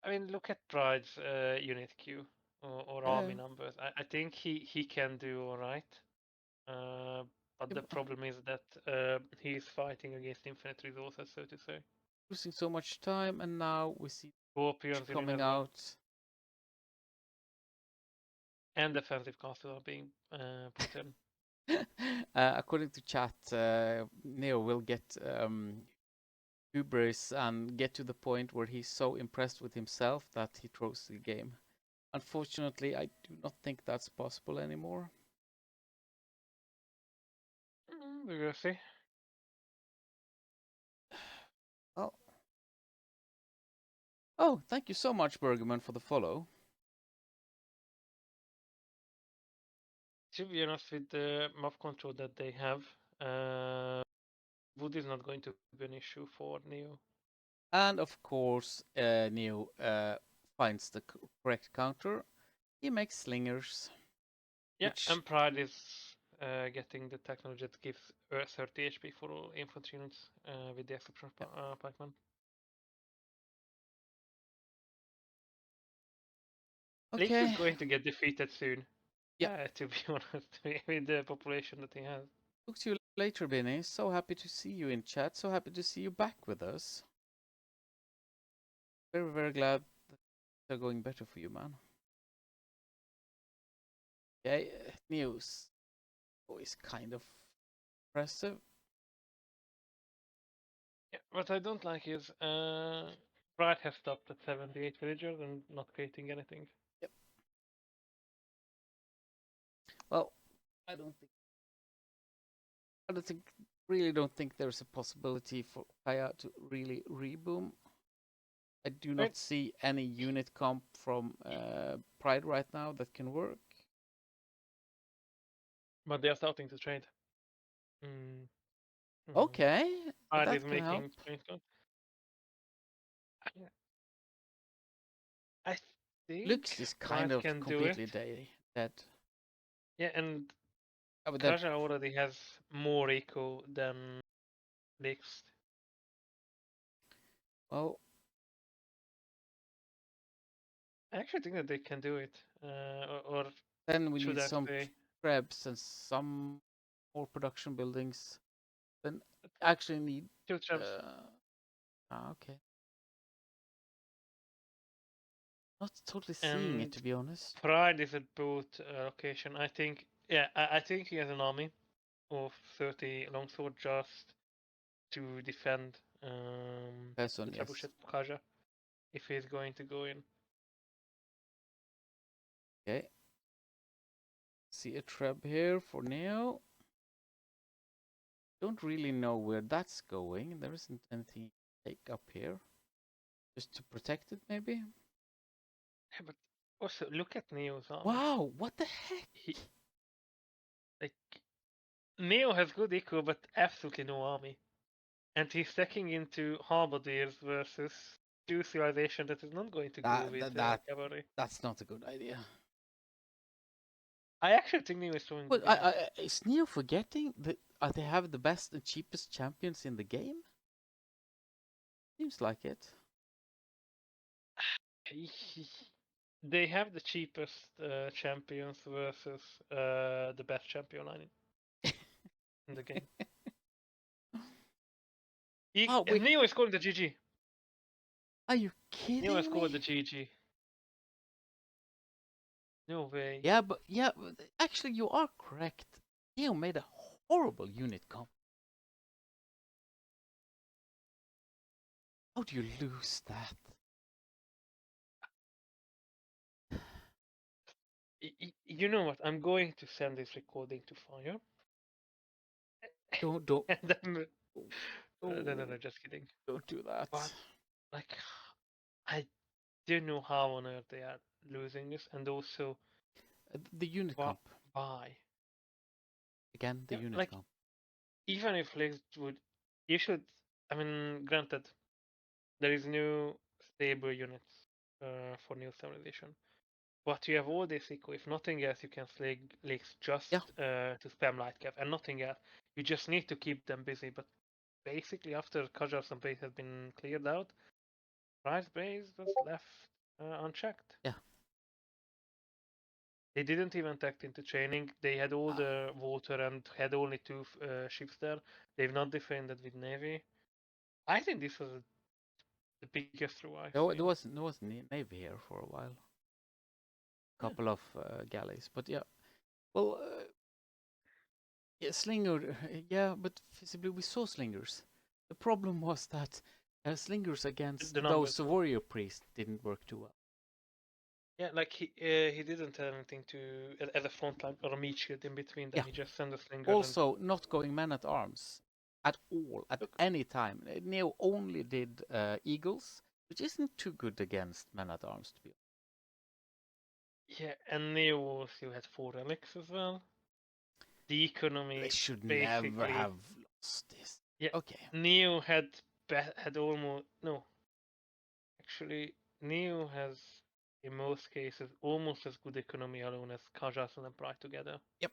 S2: I mean, look at Pride's unit queue or army numbers. I think he can do all right. But the problem is that he's fighting against infinite resources, so to say.
S1: Losing so much time, and now we see
S2: Scorpions in
S1: coming
S2: as well.
S1: out.
S2: And defensive castles are being put in.
S1: According to chat, Neo will get hubris and get to the point where he's so impressed with himself that he throws the game. Unfortunately, I do not think that's possible anymore.
S2: We will see.
S1: Oh. Oh, thank you so much, Bergman, for the follow.
S2: To be honest, with the map control that they have, wood is not going to be an issue for Neo.
S1: And of course, Neo finds the correct counter. He makes slingers.
S2: Yeah,
S1: Which...
S2: and Pride is getting the technology that gives 30 HP for all infantry units with the exception of pikeman.
S1: Okay.
S2: Leaks is going to get defeated soon.
S1: Yeah.
S2: To be honest, with the population that he has.
S1: Talk to you later, Benny. So happy to see you in chat. So happy to see you back with us. Very, very glad that they're going better for you, man. Okay, news. Always kind of impressive.
S2: Yeah, what I don't like is Pride has stopped at 78 villagers and not creating anything.
S1: Yep. Well, I don't think, really don't think there's a possibility for Kaya to really reboom. I do not see any unit comp from Pride right now that can work.
S2: But they are starting to trade. Mm.
S1: Okay,
S2: Pride
S1: that
S2: is
S1: can help.
S2: making screenshot. I think
S1: Looks is kind
S2: Pride
S1: of
S2: can do
S1: completely
S2: it.
S1: dead.
S2: Yeah, and
S1: That...
S2: Kaja already has more eco than Leaks.
S1: Well,
S2: I actually think that they can do it. Or
S1: then we
S2: should
S1: need
S2: I
S1: some
S2: say?
S1: trebs and some more production buildings. Then actually need...
S2: 2 traps.
S1: Okay. Not totally seeing it, to be honest.
S2: Pride is at both location. I think, yeah, I think he has an army of 30 longsword just to defend the
S1: Person, yes.
S2: trebuchet Kaja if he's going to go in.
S1: Okay. See a treb here for Neo. Don't really know where that's going. There isn't anything to take up here. Just to protect it, maybe?
S2: Yeah, but also look at Neo's army.
S1: Wow, what the heck?
S2: Like Neo has good eco, but absolutely no army, and he's taking into halberdiers versus two civilization that is not going to go with cavalry.
S1: That's not a good idea.
S2: I actually think Neo is throwing
S1: But
S2: good units.
S1: is Neo forgetting that they have the best and cheapest champions in the game? Seems like it.
S2: They have the cheapest champions versus the best champion line in the game. Neo is scoring the GG.
S1: Are you kidding
S2: Neo has
S1: me?
S2: scored the GG. No way.
S1: Yeah, but actually you are correct. Neo made a horrible unit comp. How do you lose that?
S2: You know what? I'm going to send this recording to Fire.
S1: Don't.
S2: And then, no, just kidding.
S1: Don't do that.
S2: But like, I don't know how on earth they are losing this, and also
S1: the unit comp.
S2: Why?
S1: Again, the unit
S2: like,
S1: comp.
S2: even if Lex would, you should. I mean, granted, there is no stable units for new civilization. But you have all this eco. If nothing else, you can slay Leaks just to spam light cap and nothing else. You just need to keep them busy. But basically, after Kajar's base has been cleared out, Price base was left unchecked.
S1: Yeah.
S2: They didn't even tech into training. They had all the water and had only two ships there. They've not defended with Navy. I think this was the biggest throw I've seen.
S1: There was Navy here for a while. Couple of galleys, but yeah. Well, yeah, Slinger, yeah, but visibly we saw Slingers. The problem was that Slingers against those warrior priests didn't work too well.
S2: Yeah, like he didn't have anything to as a front line or a meat shield in between them.
S1: Yeah.
S2: He just sent a slinger.
S1: Also, not going man at arms at all at any time. Neo only did eagles, which isn't too good against man at arms, to be honest.
S2: Yeah, and Neo also had 4 relics as well. The economy.
S1: They should
S2: basically,
S1: never have lost this.
S2: Yeah.
S1: Okay.
S2: Neo had almost no. Actually, Neo has in most cases almost as good economy alone as Kajas and Pride together.
S1: Yep.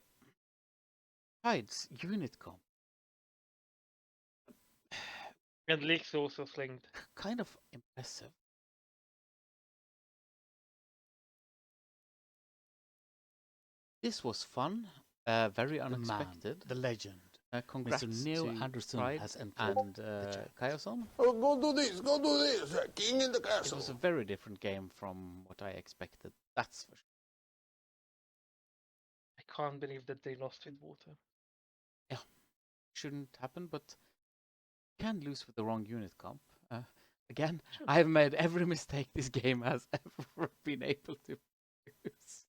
S1: Besides unit comp.
S2: And Leaks also slinged.
S1: Kind of impressive. This was fun. Very unexpected.
S3: The legend.
S1: Congrats
S3: Mr. Neil
S1: to
S3: Anderson
S1: Pride
S3: has entered
S1: and
S3: the chat.
S1: Kayason.
S4: Oh, go do this, king in the
S1: It
S4: castle.
S1: was a very different game from what I expected. That's for sure.
S2: I can't believe that they lost with water.
S1: Yeah, shouldn't happen, but can lose with the wrong unit comp. Again, sure. I've made every mistake this game has ever been able to use.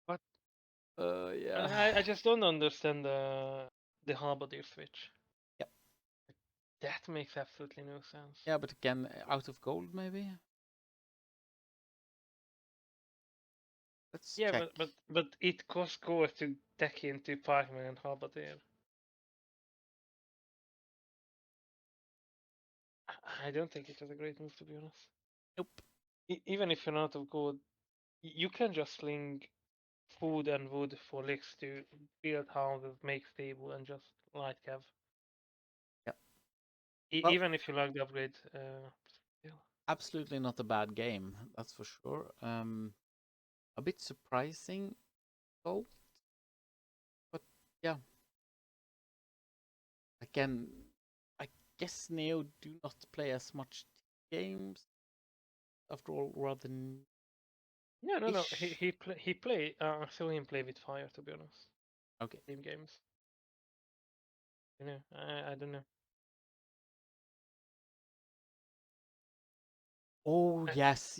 S2: But
S1: yeah,
S2: I just don't understand the halberdier switch.
S1: Yep.
S2: That makes absolutely no sense.
S1: Yeah, but again, out of gold maybe. Let's check.
S2: but it costs gold to deck into Parkman and halberdier. I don't think it was a great move, to be honest.
S1: Nope.
S2: Even if you're out of gold, you can just sling food and wood for licks to build houses, make stable, and just light cav.
S1: Yeah.
S2: Well, even if you like the upgrade, still.
S1: Absolutely not a bad game, that's for sure. A bit surprising, though. But yeah. Again, I guess Neo do not play as much games. After all, rather than
S2: No. He play. I saw him play with fire. To be honest.
S1: Okay.
S2: Team games. You know, I don't know.
S1: Oh yes,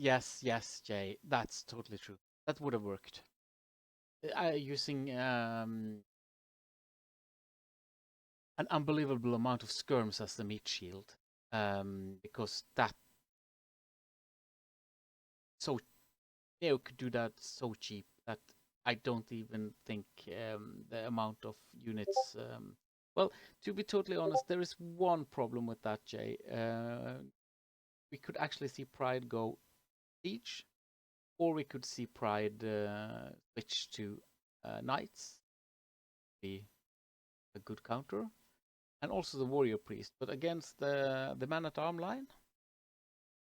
S1: Jay. That's totally true. That would have worked. Using an unbelievable amount of skirms as the meat shield, because that so Neo could do that so cheap that I don't even think the amount of units. Well, to be totally honest, there is one problem with that, Jay. We could actually see Pride go Siege, or we could see Pride switch to Knights, be a good counter, and also the Warrior Priest. But against the Man at Arm line,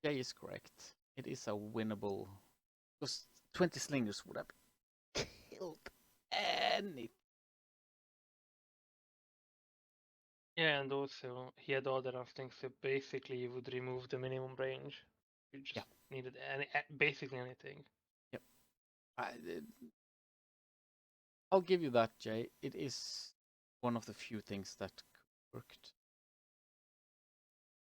S1: Jay is correct. It is a winnable, because 20 slingers would have killed anything.
S2: Yeah, and also he had other things. So basically, you would remove the minimum range. You just
S1: Yeah.
S2: needed basically anything.
S1: Yep. I'll give you that, Jay. It is one of the few things that worked.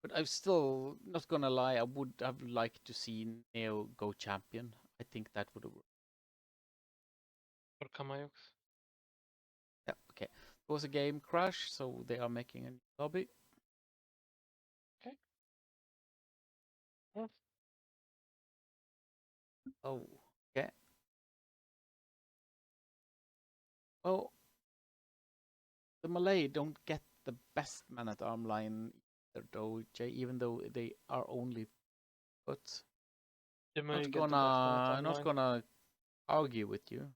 S1: But I'm still not gonna lie. I would have liked to see Neo go champion. I think that would have worked.
S2: Or Kamayux.
S1: Yeah. Okay. It was a game crash, so they are making a new lobby.
S2: Okay. Yeah.
S1: Oh. Okay. Well, the Malay don't get the best man at arm line either, though, Jay. Even though they are only put.
S2: The Malay
S1: Not
S2: get the best man at
S1: not
S2: online.
S1: gonna argue with you.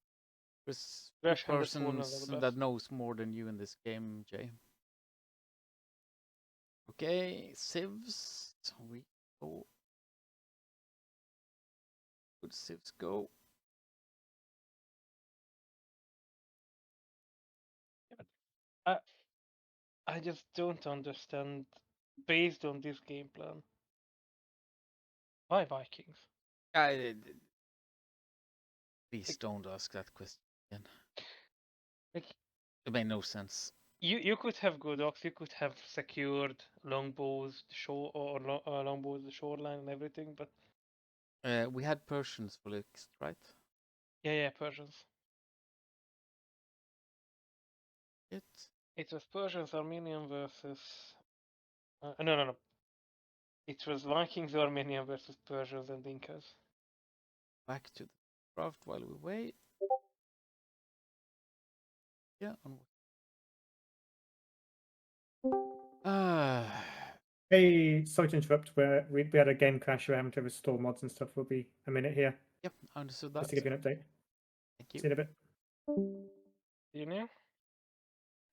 S1: There's few
S2: Gresham the Sworn are
S1: persons
S2: the
S1: that
S2: best.
S1: knows more than you in this game, Jay. Okay, civs. We go. Good civs go.
S2: I just don't understand, based on this game plan, why Vikings?
S1: Please
S2: Like-
S1: don't ask that question again.
S2: Like
S1: It made no sense.
S2: you could have good ox, you could have secured longbows, the shore or longbows, the shoreline and everything, but
S1: We had Persians for next, right?
S2: yeah, Persians.
S1: It
S2: It was Persians, Armenian versus no. It was Vikings, Armenian versus Persians and Incas.
S1: back to the draft while we wait. Yeah. Ah.
S5: Hey, sorry to interrupt. We had a game crash. We're having to restore mods and stuff. We'll be a minute here
S1: Yep, I understood
S5: just
S1: that.
S5: to give you an update.
S1: Thank you.
S5: See you in a bit.
S2: You know?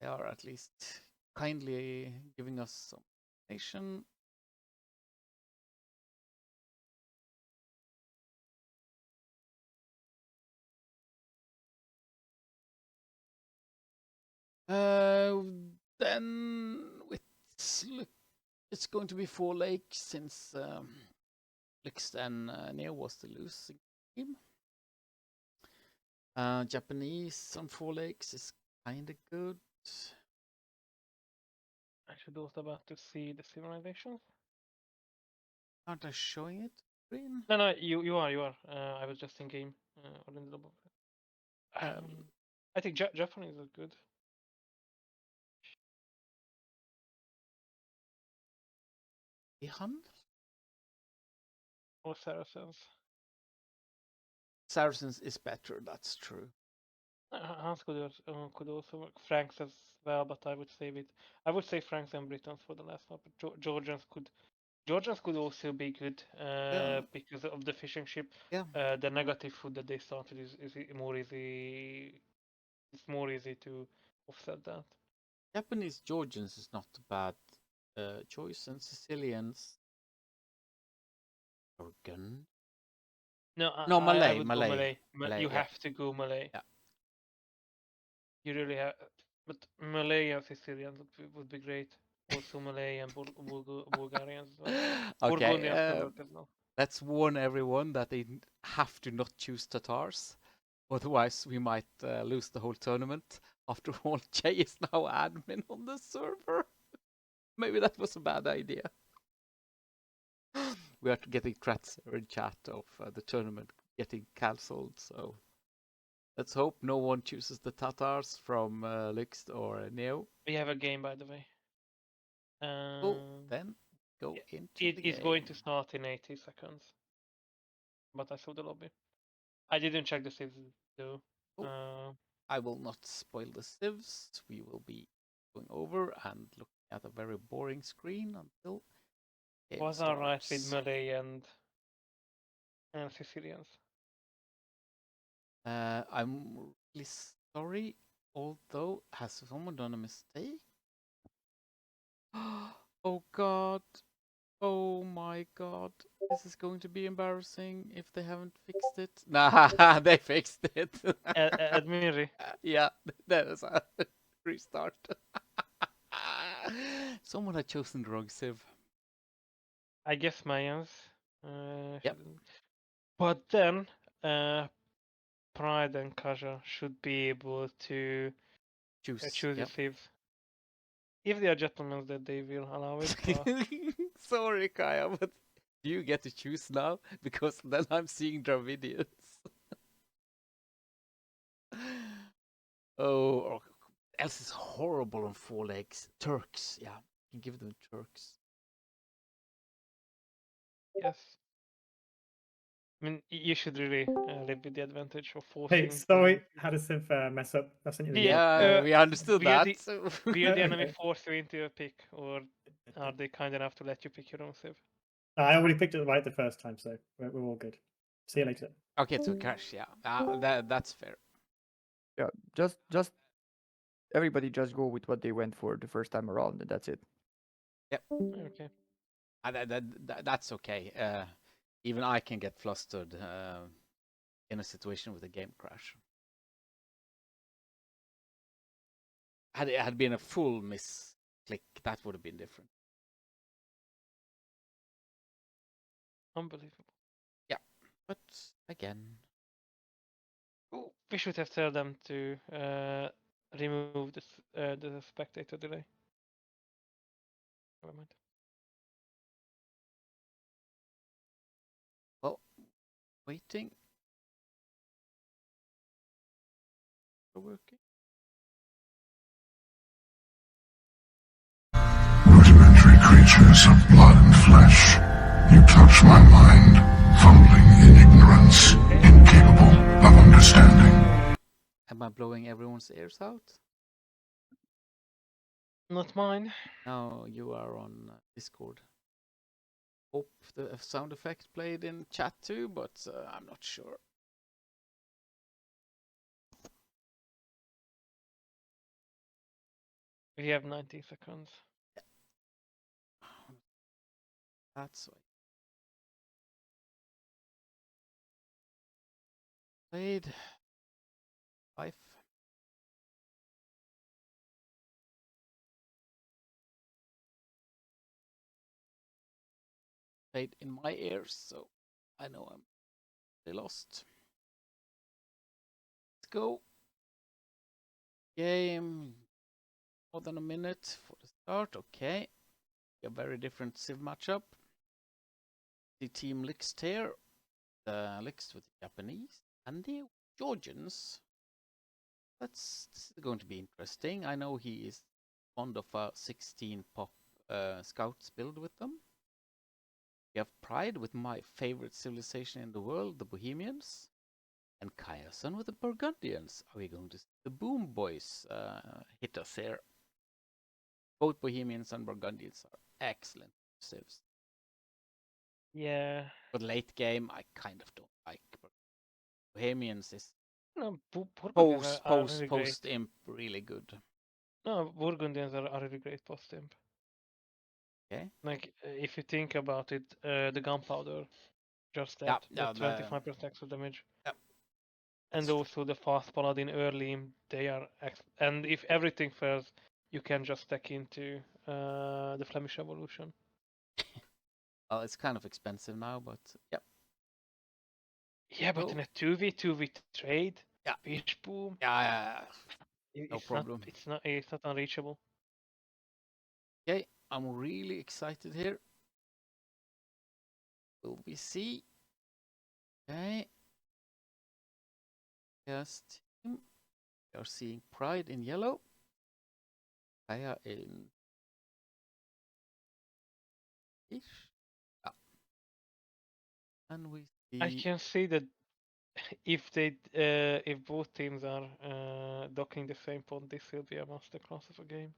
S1: They are at least kindly giving us some information. Then it's going to be 4 lakes since Lix and Neo was the losing team. Japanese on 4 lakes is kind of good.
S2: I should also about to see the civilizations.
S1: Aren't I showing it? Green?
S2: No, you are. I was just in game or in the double. I think Japanese is good.
S1: Ihan?
S2: Or Saracens.
S1: Saracens is better, that's true.
S2: Hans could also work. Franks as well, but I would save it. I would say Franks and Britons for the last one, but Georgians could also be good because of the fishing ship.
S1: Yeah.
S2: The negative food that they started is more easy. It's more easy to offset that.
S1: Japanese Georgians is not a bad choice, and Sicilians are gun.
S2: No,
S1: Malay,
S2: I would go
S1: Malay.
S2: You
S1: Yeah.
S2: have to go Malay.
S1: Yeah.
S2: You really have, but Malay and Sicilian would be great. Also Malay and Bulgarians as well.
S1: Okay,
S2: Burgundians could work as well.
S1: let's warn everyone that they have to not choose Tatars. Otherwise, we might lose the whole tournament. After all, Jay is now admin on the server. Maybe that was a bad idea. We are getting threats in chat of the tournament getting cancelled, so let's hope no one chooses the Tatars from Lixt or Neo.
S2: We have a game, by the way.
S1: Then go into
S2: it
S1: the game.
S2: is going to start in 80 seconds. But I saw the lobby. I didn't check the saves though.
S1: I will not spoil the civs. We will be going over and looking at a very boring screen until game
S2: was alright with
S1: starts.
S2: Malay and Sicilians.
S1: I'm really sorry, although has someone done a mistake? Oh god. Oh my god. This is going to be embarrassing if they haven't fixed it. Nah, they fixed it.
S2: Admiri.
S1: Yeah, that is a restart. Someone had chosen the wrong civ.
S2: I guess Mayans.
S1: Yep.
S2: But then, Pride and Kaja should be able to
S1: Choose.
S2: choose the
S1: Yep.
S2: civs. If they are gentlemen, that they will allow it. But
S1: Sorry, Kaya, but do you get to choose now? Because then I'm seeing Dravidians. Oh, else is horrible on 4 legs. Turks, yeah. You can give them Turks.
S2: yes. I mean, you should really live with the advantage of
S5: Hey,
S2: forcing.
S5: sorry, had a civ mess up. I sent you the
S1: Yeah, we understood
S2: will
S1: that.
S2: Will the enemy
S5: Okay.
S2: force you into a pick, or are they kind enough to let you pick your own civ?
S5: I already picked it right the first time, so we're all good. See you later.
S1: Okay, to crash, yeah. That's fair.
S6: Yeah, just everybody just go with what they went for the first time around, and that's it.
S2: Okay.
S1: That's okay. Even I can get flustered in a situation with a game crash. Had it had been a full miss click, that would have been different.
S2: Unbelievable.
S1: Yeah, but again,
S2: Ooh, we should have told them to remove the spectator delay. Never mind.
S1: well, waiting for working.
S4: Rudimentary creatures of blood and flesh, you touch my mind, fumbling in ignorance, incapable of understanding.
S1: Am I blowing everyone's ears out?
S2: Not mine.
S1: Now you are on Discord. Hope the sound effect played in chat too, but I'm not sure.
S2: We have 90 seconds.
S1: That's why. Played. 5. Played in my ears, so I know I'm really lost. Let's go. Game. More than a minute for the start. Okay. A very different Civ matchup. The team Lixt here. The Lixt with the Japanese and the Georgians. This is going to be interesting. I know he is fond of a 16 pop scouts build with them. We have Pride with my favorite civilization in the world, the Bohemians. And Kayasan with the Burgundians. Are we going to see the Boom Boys hit us here? Both Bohemians and Burgundians are excellent civs.
S2: Yeah.
S1: But late game, I kind of don't like. Bohemians is
S2: No, Burgundians are really great.
S1: post imp really good.
S2: No, Burgundians are really great post imp.
S1: Okay.
S2: Like, if you think about it, the gunpowder, just that,
S1: Yeah,
S2: the 25% extra damage.
S1: Yeah.
S2: And also the fast paladin early, they are and if everything fails, you can just stack into the Flemish Revolution.
S1: Well, it's kind of expensive now, but yeah.
S2: Yeah, but in a 2v2v trade,
S1: Yeah.
S2: fish boom.
S1: Yeah, no problem.
S2: It's not unreachable.
S1: Okay, I'm really excited here. Will we see? Okay. Yes, team. We are seeing Pride in yellow. Kaya in ish. Yeah. And we see.
S2: I can see that if both teams are docking the same point, this will be a masterclass of a game.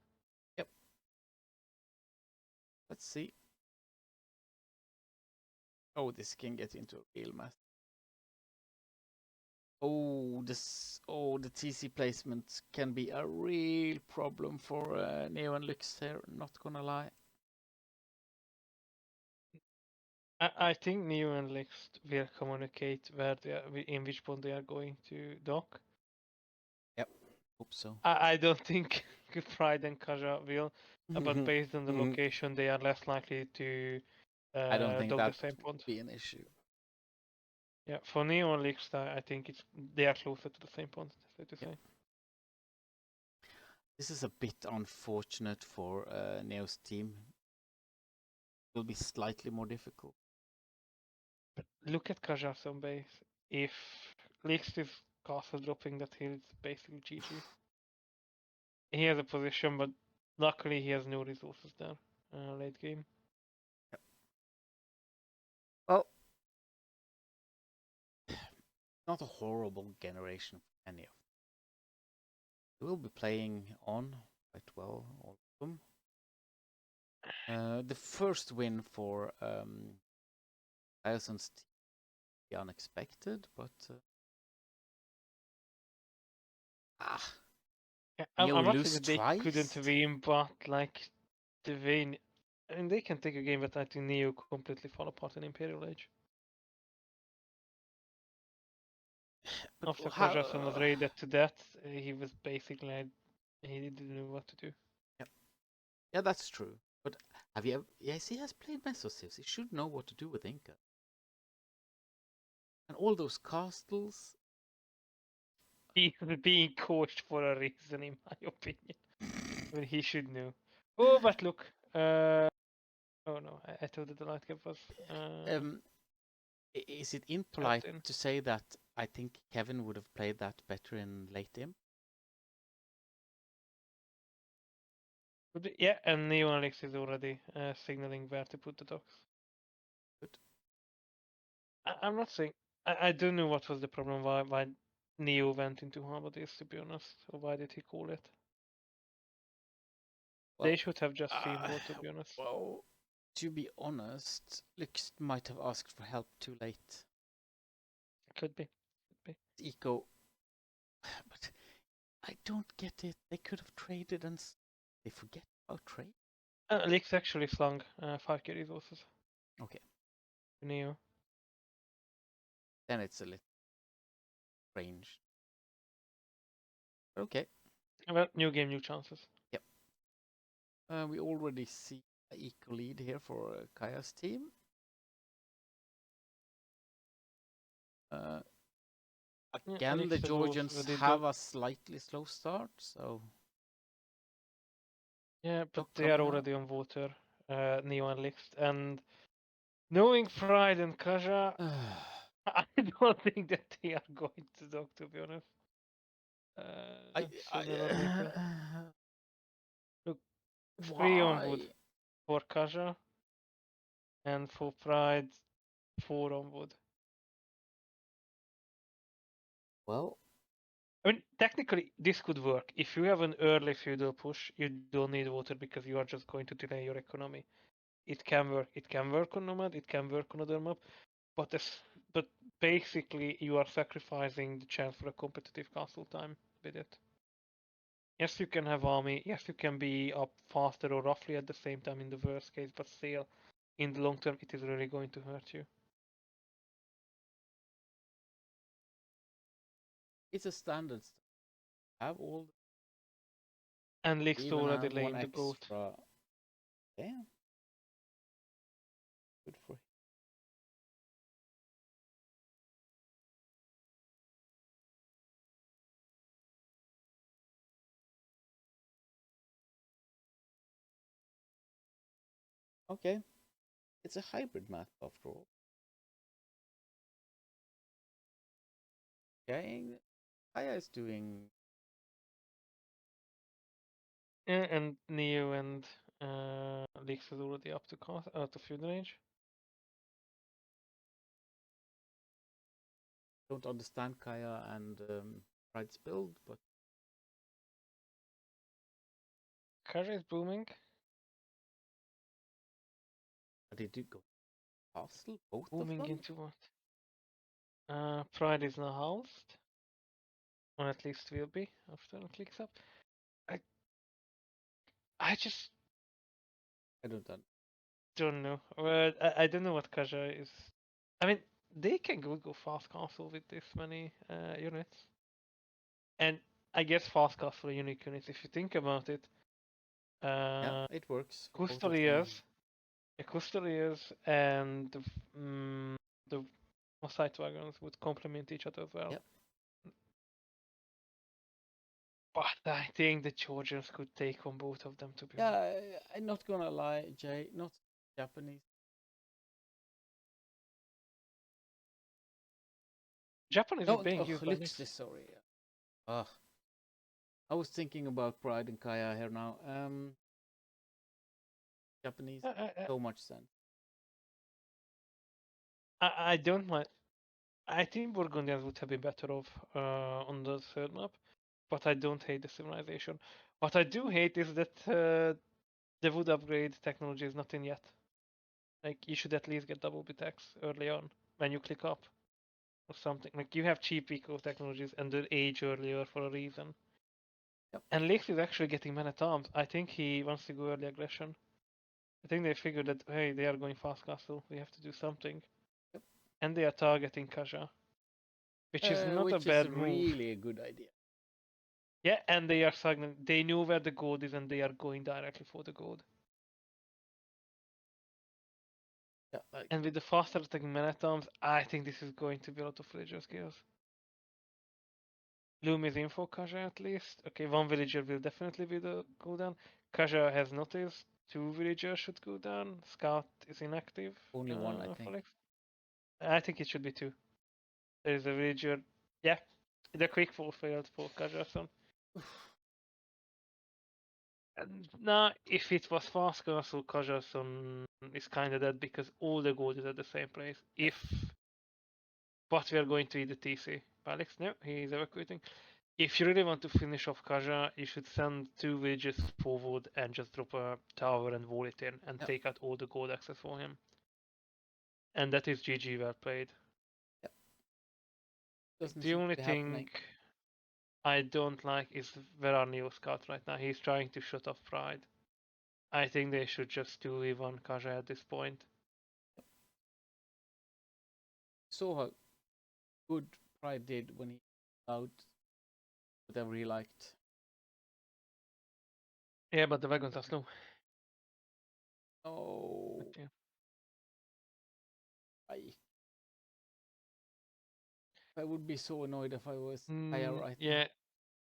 S1: Yep. Let's see. Oh, this can get into a real mess. Oh, the TC placement can be a real problem for Neo and Lux here, not gonna lie.
S2: I think Neo and Lix will communicate where they are, in which point they are going to dock.
S1: Yep, hope so.
S2: I don't think Pride and Kaja will, but based on the location, they are less likely to
S1: I don't think
S2: dock
S1: that
S2: the same
S1: would
S2: point.
S1: be an issue.
S2: Yeah, for Neo and Lix, I think they are closer to the same point, so to say.
S1: This is a bit unfortunate for Neo's team. It will be slightly more difficult.
S2: But look at Kaja's on base. If Lix is castle dropping that hill, it's basically GG. He has a position, but luckily he has no resources there late game.
S6: Well,
S1: Not a horrible generation for any of them. They will be playing on quite well, all of them. The first win for Ioson's team be unexpected, but
S2: Yeah,
S1: Neo
S2: I'm not
S1: lose
S2: saying that they couldn't
S1: twice.
S2: win, but like the win, I mean, they can take a game, but I think Neo completely fall apart in Imperial Age.
S1: But
S2: After
S1: how?
S2: Kajason was raided to death, he was basically he didn't know what to do.
S1: Yeah, that's true. But have you ever? Yes, he has played Mesosivs. He should know what to do with Inca. And all those castles.
S2: He was being coached for a reason, in my opinion. I mean, he should know. Oh, but look. Oh no, I thought that the light cap was.
S1: Is it
S2: Trapped
S1: impolite
S2: in.
S1: to say that I think Kevin would have played that better in late imp?
S2: Yeah, and Neo Alex is already signaling where to put the docks.
S1: Good.
S2: I'm not saying. I don't know what was the problem. Why Neo went into Harbor this, to be honest, or why did he call it? They
S1: Well,
S2: should have just seen what, to be honest.
S1: well, to be honest, Lux might have asked for help too late.
S2: Could be.
S1: Eco, but I don't get it. They could have traded and they forget about trade.
S2: Lix actually flung 5k resources.
S1: Okay.
S2: To Neo.
S1: Then it's a little strange. Okay.
S2: Well, new game, new chances.
S1: Yep. We already see an eco lead here for Kaya's team. Again, the Georgians have a slightly slow start, so.
S2: Yeah, but
S1: Dock
S2: they are
S1: coming up.
S2: already on water, Neo and Lix, and knowing Pride and Kaja, I don't think that they are going to dock, to be honest. Sooner or later. Look, 3 on wood
S1: Why?
S2: for Kaja, and for Pride, 4 on wood.
S1: Well,
S2: I mean, technically, this could work. If you have an early feudal push, you don't need water because you are just going to delay your economy. It can work. It can work on Nomad. It can work on other map. But basically, you are sacrificing the chance for a competitive castle time with it. Yes, you can have army. Yes, you can be up faster or roughly at the same time in the worst case, but still, in the long term, it is really going to hurt you.
S1: it's a standard. Have all.
S2: And Lix
S1: Even
S2: already
S1: have one
S2: laying the goat.
S1: extra. Damn. Good for him. Okay. It's a hybrid map after all. Okay. Kaya is doing.
S2: Yeah, and Neo and Lix is already up to feudal age.
S1: don't understand Kaya and Pride's build, but
S2: Kaja is booming.
S1: did you go castle? Both
S2: Booming
S1: of them?
S2: into what? Pride is now housed. Or at least will be after it clicks up. I just
S1: I don't know.
S2: don't know. I don't know what Kaja is. I mean, they can go fast castle with this many units. And I guess fast castle are unique units if you think about it.
S1: Yeah, it works for both of them.
S2: Custodians and the Site Wagons would complement each other as well.
S1: Yep.
S2: But I think the Georgians could take on both of them, to be
S1: Yeah,
S2: honest.
S1: I'm not gonna lie, Jay. Not Japanese.
S2: Japanese
S1: No,
S2: is being used by
S1: Lux, sorry. I was thinking about Pride and Kaya here now. Japanese, so much sense.
S2: I don't mind. I think Burgundians would have been better off on the third map, but I don't hate the civilization. What I do hate is that the wood upgrade technology is not in yet. Like, you should at least get double BTX early on when you click up or something. Like, you have cheap eco technologies and they age earlier for a reason.
S1: Yep.
S2: And Lex is actually getting men at arms. I think he wants to go early aggression. I think they figured that, hey, they are going fast castle. We have to do something.
S1: Yep.
S2: And they are targeting Kaja, which is not a
S1: Which
S2: bad
S1: is
S2: move.
S1: really a good idea.
S2: Yeah, and they are signaling. They know where the gold is, and they are going directly for the gold.
S1: Yeah,
S2: And with the faster attacking men at arms, I think this is going to be a lot of villager skills. Loom is in for Kaja at least. Okay, one villager will definitely be the go down. Kaja has noticed 2 villagers should go down. Scout is inactive.
S1: only one, I think.
S2: Alex. I think it should be 2. There is a villager. Yeah, the quick fall failed for Kaja. And now, if it was fast castle, Kajason is kind of dead because all the gold is at the same place. But we are going to eat the TC. Alex, no, he is evacuating. If you really want to finish off Kaja, you should send 2 villages forward and just drop a tower and wall it in and take out all the gold access for him. And that is GG well played. The only thing I don't like is where are Neo Scout right now. He's trying to shut off Pride. I think they should just 2v1 Kaja at this point.
S1: Saw how good Pride did when he out whatever he liked.
S2: Yeah, but the wagons are slow.
S1: Oh,
S2: Yeah.
S1: I would be so annoyed if I was Kaya right now.
S2: Yeah.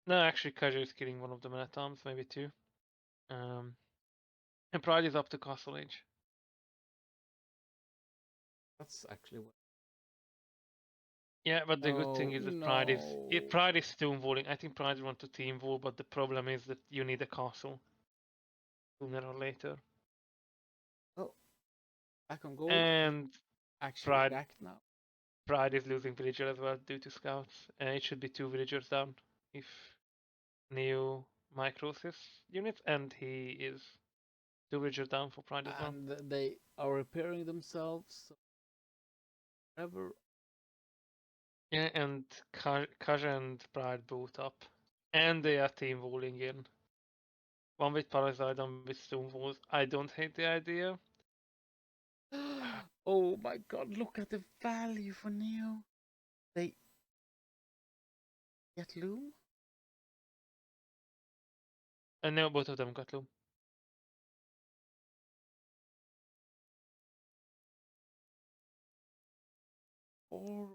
S2: No, actually, Kaja is killing one of the men at arms, maybe 2. And Pride is up to Castle Age.
S1: That's actually what.
S2: Yeah, but the good thing is that Pride is stonewalling. I think Pride want to team wall, but the problem is that you need a castle sooner or later.
S1: Oh, back on gold.
S2: And
S1: Actually, back now.
S2: Pride is losing villager as well due to scouts. It should be 2 villagers down if Neo micros his units, and he is 2 villagers down for Pride as well.
S1: And they are repairing themselves. Forever.
S2: Yeah, and Kaja and Pride both up. And they are team walling in. One with Parasite, one with Stone Walls. I don't hate the idea.
S1: Oh my god, look at the value for Neo. They get Loom?
S2: And now both of them got Loom.
S1: Or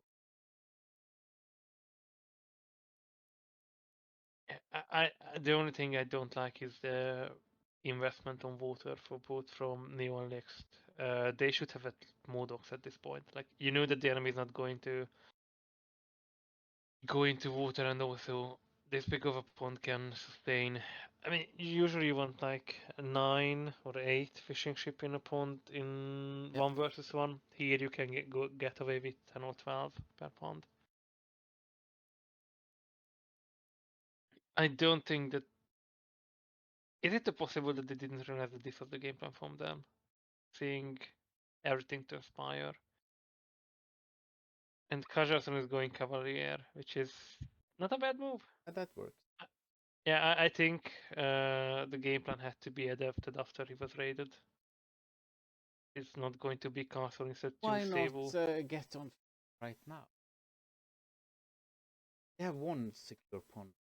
S2: the only thing I don't like is the investment on water for both from Neo and Next. They should have more docks at this point. Like, you know that the enemy is not going to go into water, and also this big of a pond can sustain. I mean, usually you want like a 9 or 8 fishing ship in a pond in 1 versus 1. Here you can get away with 10 or 12 per pond. I don't think that. Is it possible that they didn't realize that this was the game plan from them? Seeing everything transpire. And Kajarson is going Cavalier, which is not a bad move.
S1: That works.
S2: Yeah, I think the game plan had to be adapted after he was raided. It's not going to be castle instead
S1: Why
S2: to
S1: not
S2: save.
S1: get on right now? They have one secure pawn.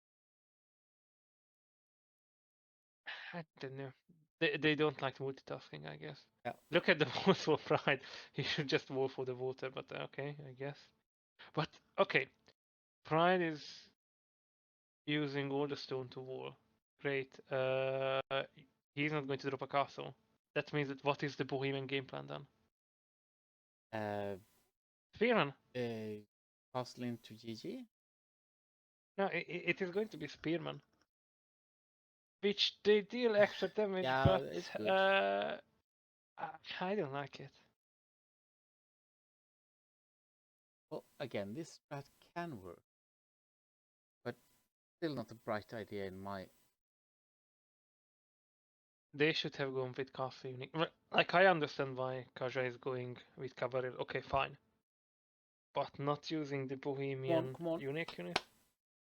S2: I don't know. They don't like multitasking, I guess.
S1: Yeah.
S2: Look at the vote for Pride. He should just vote for the voter, but okay, I guess. But okay, Pride is using all the stone to wall. Great. He's not going to drop a castle. That means that what is the Bohemian game plan then? Spearman.
S1: Castle into GG.
S2: No, it is going to be Spearman. Which they deal extra damage,
S1: Yeah,
S2: but
S1: it's good.
S2: I don't like it.
S1: Well, again, this strat can work, but still not a bright idea in my.
S2: They should have gone with Castle Unique. Like, I understand why Kaja is going with Cavalry. Okay, fine. But not using the Bohemian
S1: Come on.
S2: Unique unit?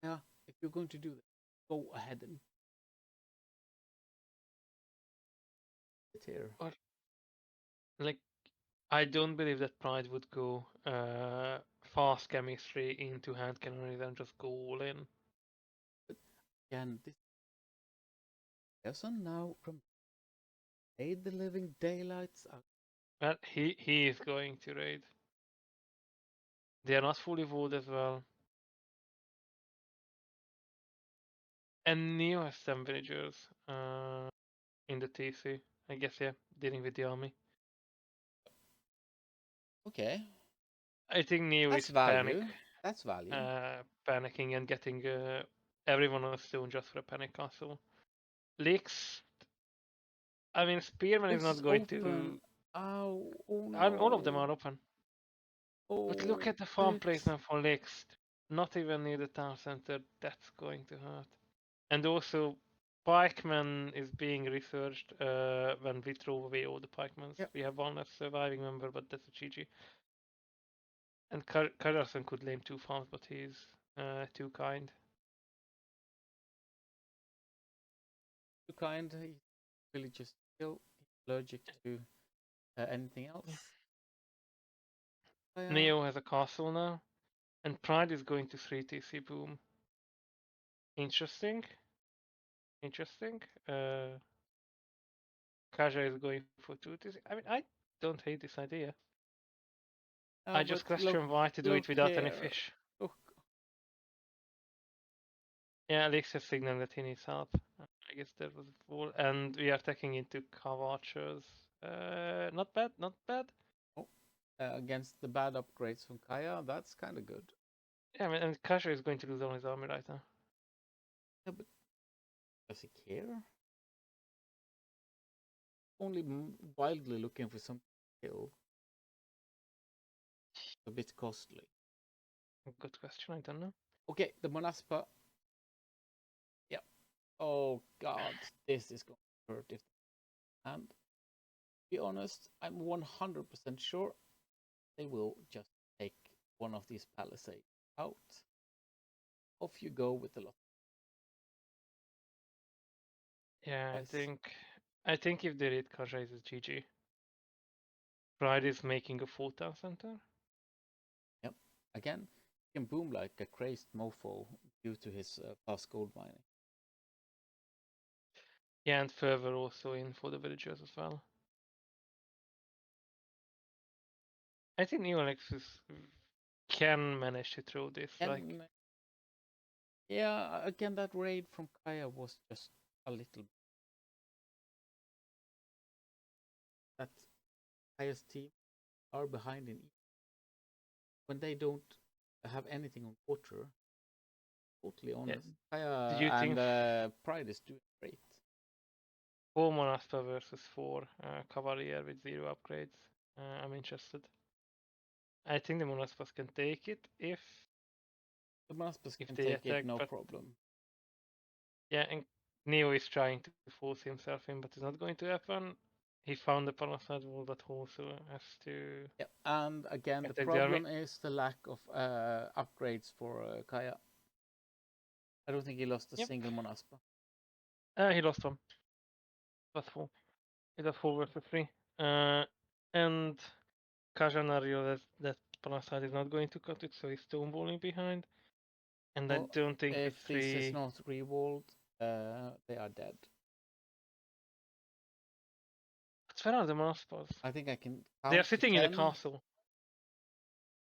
S1: Yeah, if you're going to do that, go ahead and here.
S2: Or, like, I don't believe that Pride would go fast chemistry into hand cannon and just go all in.
S1: Again, this person now from Raid the Living Daylights out.
S2: Well, he is going to raid. They are not fully walled as well. And Neo has some villagers in the TC. I guess, yeah, dealing with the army.
S1: Okay.
S2: I think Neo
S1: That's
S2: is
S1: value. That's value.
S2: panicking and getting everyone on stone just for a panic castle. Leaks. I mean, Spearman is not going
S1: open.
S2: to.
S1: Oh no.
S2: All of them are open. But look
S1: Oh,
S2: at the farm
S1: Leaks.
S2: placement for Leaks. Not even near the town center. That's going to hurt. And also, Pikeman is being researched when we throw away all the Pikemans.
S1: Yep.
S2: We have one less surviving member, but that's a GG. And Carlson could lame 2 farms, but he's too kind.
S1: Too kind. He's really just still allergic to anything else.
S2: Neo has a castle now, and Pride is going to 3 TC boom. Interesting. Interesting. Kaja is going for 2 TC. I mean, I don't hate this idea. I just question why to do it without any fish.
S1: Look.
S2: Yeah, Alex has signaled that he needs help. I guess that was a fool. And we are attacking into Cav Archers. Not bad, not bad.
S1: Oh, against the bad upgrades from Kaya, that's kind of good.
S2: Yeah, I mean, and Kaja is going to lose all his army right now.
S1: Yeah, but does he care? Only wildly looking for some kill. A bit costly.
S2: Good question, I don't know.
S1: Okay, the Monaspa. Yep. Oh god, this is going to hurt if. And to be honest, I'm 100% sure they will just take one of these palisades out. Off you go with the lot.
S2: Yeah,
S1: Nice.
S2: I think if they read Kaja is GG. Pride is making a full town center.
S1: Yep. Again, he can boom like a crazed mofo due to his fast gold mining.
S2: Yeah, and further also in for the villagers as well. I think Neo Alexis can manage to throw this. Like,
S1: yeah, again, that raid from Kaya was just a little. That Kaya's team are behind in when they don't have anything on water. Totally honest, Kaya
S2: do you think
S1: and Pride is doing great.
S2: 4 Monaspa versus 4 Cavalier with 0 upgrades? I'm interested. I think the Monaspas can take it if
S1: The Maspas can
S2: they
S1: take
S2: attack,
S1: it, no
S2: but
S1: problem.
S2: Yeah, and Neo is trying to force himself in, but it's not going to happen. He found the parasite wall that also has to
S1: Yeah, and again, the
S2: attack the army.
S1: problem is the lack of upgrades for Kaya. I don't think he lost a
S2: Yep.
S1: single Monaspa.
S2: He lost one. That's 4. It was 4 versus 3. And Kajanario, that parasite is not going to cut it, so he's stonewalling behind. And I
S1: Well,
S2: don't think
S1: if
S2: it's
S1: this is
S2: really.
S1: not rewalled, they are dead.
S2: But where are the Monaspas?
S1: I think I can
S2: They are
S1: count to
S2: sitting in the
S1: 10.
S2: castle.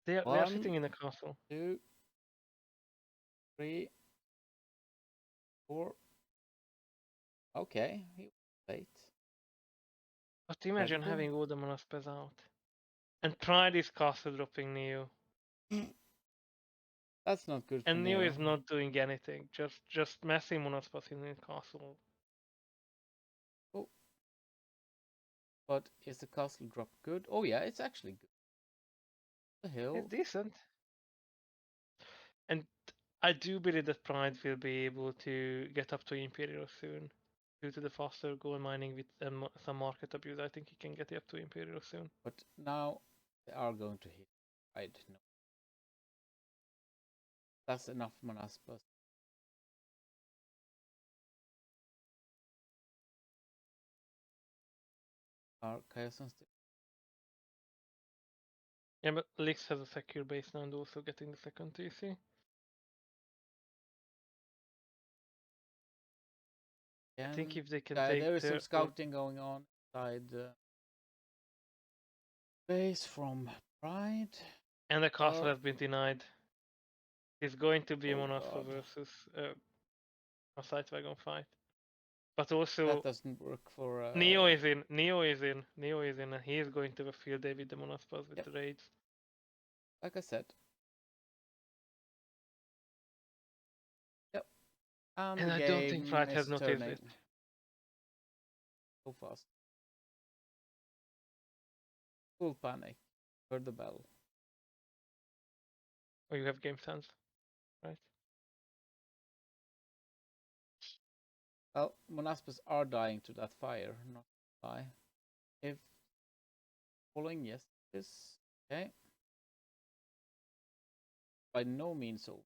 S2: They are
S1: 1,
S2: sitting in the castle.
S1: 2, 3, 4. Okay, he was late.
S2: But imagine
S1: Incredible.
S2: having all the Monaspas out. And try this castle dropping Neo.
S1: That's not good for
S2: And Neo
S1: Neo.
S2: is not doing anything. Just massing Monaspas in the castle.
S1: Oh. But is the castle drop good? Oh yeah, it's actually good. The hill.
S2: It's decent. And I do believe that Pride will be able to get up to Imperial soon. Due to the faster gold mining with some market abuse, I think he can get up to Imperial soon.
S1: But now they are going to hit. I don't know. That's enough Manaspas. Are Kayasan still?
S2: Yeah, but Lix has a secure base now and also getting the second TC. I think if they can take
S1: There is some
S2: their
S1: scouting going on inside the base from Pride.
S2: and the castle has been denied. It's going to be a
S1: Oh
S2: Monaspa
S1: god.
S2: versus a Sight Wagon fight. But also
S1: That doesn't work for
S2: Neo is in, and he is going to a field day with the Monaspas with
S1: Yep.
S2: the raids.
S1: Like I said. Yep.
S2: And
S1: the
S2: I don't think Pride
S1: game
S2: has
S1: is
S2: noticed
S1: turning
S2: it.
S1: so fast. Full panic. Heard the bell.
S2: Or you have game sense, right?
S1: Well, Monaspas are dying to that fire, not die. If falling, yes, this okay. By no means so.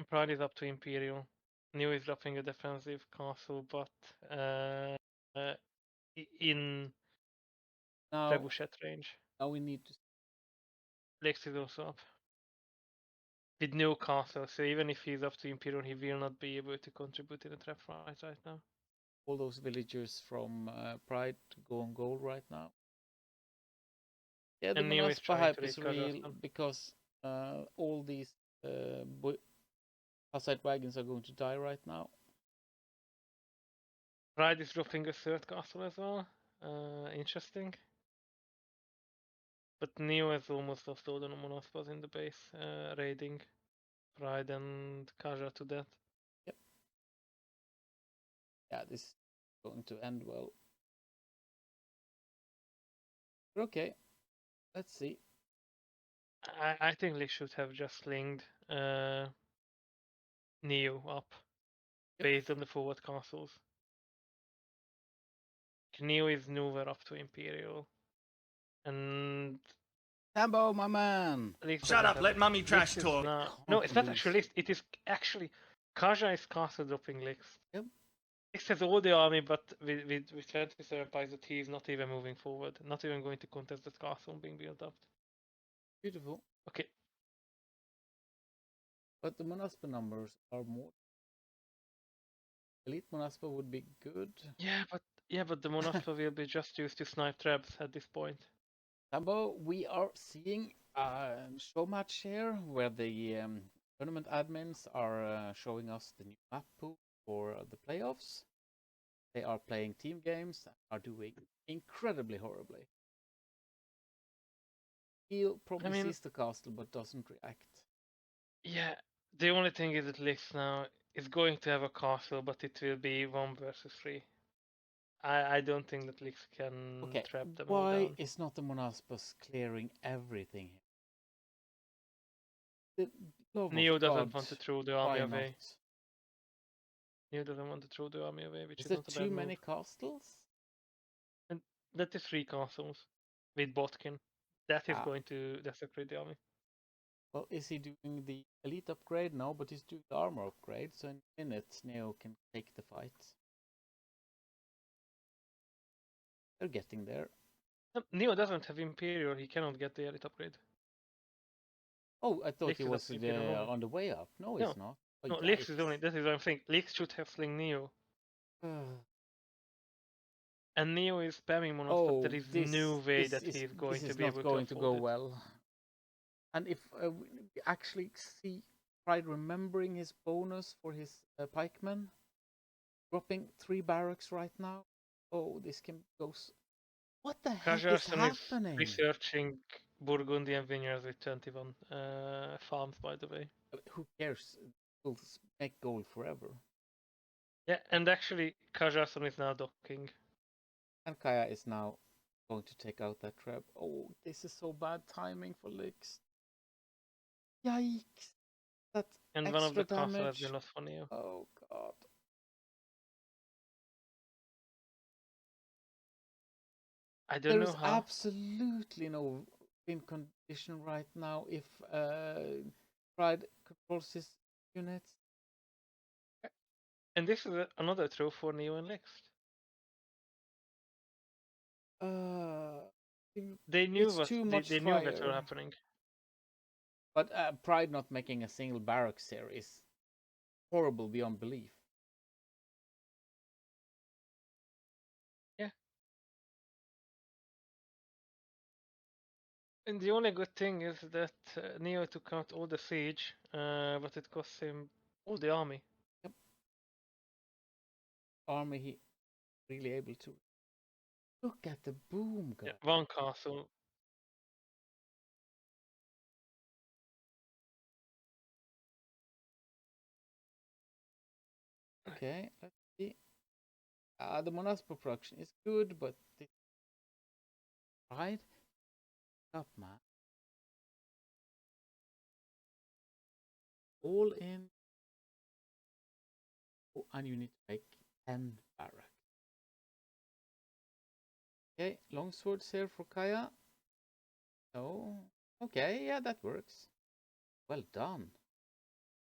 S2: Pride is up to Imperial. Neo is dropping a defensive castle, but uh, in
S1: Now,
S2: Trebuchet range.
S1: now we need to.
S2: Lex is also up. With no castle, so even if he's up to Imperial, he will not be able to contribute in the trap fight right now.
S1: All those villagers from Pride to go on goal right now. Yeah, the
S2: And Neo is
S1: Monaspa
S2: trying
S1: hype
S2: to
S1: is
S2: read
S1: real
S2: Kazakhstan.
S1: because all these Hussite wagons are going to die right now.
S2: Pride is dropping a third castle as well. Interesting. But Neo has almost lost all the Monaspas in the base, raiding Pride and Kaja to death.
S1: Yep. Yeah, this is going to end well. Okay, let's see.
S2: I think they should have just slinged Neo up based on the forward castles. Neo is nowhere up to Imperial. And
S1: Tambo, my man!
S3: Shut up, let mummy trash
S2: Lix
S3: talk.
S2: No, it's not
S1: lose.
S2: actually Lix. It is actually Kaja is castle dropping Lix.
S1: Yep.
S2: Lix has all the army, but with 27 pies that he is not even moving forward, not even going to contest that castle being built up.
S1: Beautiful.
S2: Okay.
S1: But the Monaspa numbers are more. Elite Monaspa would be good.
S2: Yeah, but the Monaspa will be just used to snipe traps at this point.
S1: Tambo, we are seeing a Showmatch here where the tournament admins are showing us the new map pool for the playoffs. They are playing team games and are doing incredibly horribly. He probably sees the castle but doesn't react.
S2: Yeah, the only thing is that Lix now is going to have a castle, but it will be 1 versus 3. I don't think that Lix can trap them all
S1: Why
S2: down.
S1: is not the Monaspas clearing everything here? The love
S2: Neo
S1: of
S2: doesn't
S1: God,
S2: want to throw the army
S1: why
S2: away.
S1: not?
S2: Neo doesn't want to throw the army away, which
S1: Is
S2: is
S1: there
S2: not a
S1: too
S2: bad
S1: many
S2: move.
S1: castles?
S2: And that is 3 castles with Botkin. That is
S1: Ah.
S2: going to desecrate the army.
S1: Well, is he doing the elite upgrade? No, but he's doing the armor upgrade, so in a minute Neo can take the fight. They're getting there.
S2: Neo doesn't have Imperial, he cannot get the elite upgrade.
S1: Oh, I thought
S2: Lix
S1: he
S2: is
S1: was
S2: up Imperial only.
S1: on the way up. No,
S2: No,
S1: he's not. Oh,
S2: no, Lix is only,
S1: yikes.
S2: that is what I'm saying. Lix should have Sling Neo. And Neo is spamming Monos, but
S1: Oh,
S2: there is no way that
S1: this
S2: he's going to
S1: is
S2: be
S1: not
S2: able to
S1: going to go
S2: afford it.
S1: well. And if we actually see Pride remembering his bonus for his pikemen, dropping 3 barracks right now. Oh, this can go. What the heck is
S2: Kajarson is
S1: happening?
S2: researching Burgundian vineyards with 21 farms, by the way.
S1: Who cares? We'll make gold forever.
S2: Yeah, and actually, Kajarson is now docking.
S1: And Kaya is now going to take out that trap. Oh, this is so bad timing for Lix. Yikes! That
S2: And
S1: extra
S2: one of the castles has
S1: damage.
S2: been lost for Neo.
S1: Oh god.
S2: I don't
S1: There
S2: know
S1: is
S2: how.
S1: absolutely no win condition right now if Pride controls his units.
S2: And this is another throw for Neo and Lix. They knew
S1: It's too much
S2: they knew that were
S1: fire.
S2: happening.
S1: But Pride not making a single barracks here is horrible beyond belief.
S2: Yeah. And the only good thing is that Neo took out all the siege, but it cost him all the army.
S1: Yep. Army he really able to. Look at the boom, guy.
S2: Yeah, one castle.
S1: Okay, let's see. The Monaspo production is good, but the Pride up, man. All in. Oh, and you need to make 10 barracks. Okay, longswords here for Kaya. Oh, okay, yeah, that works. Well done.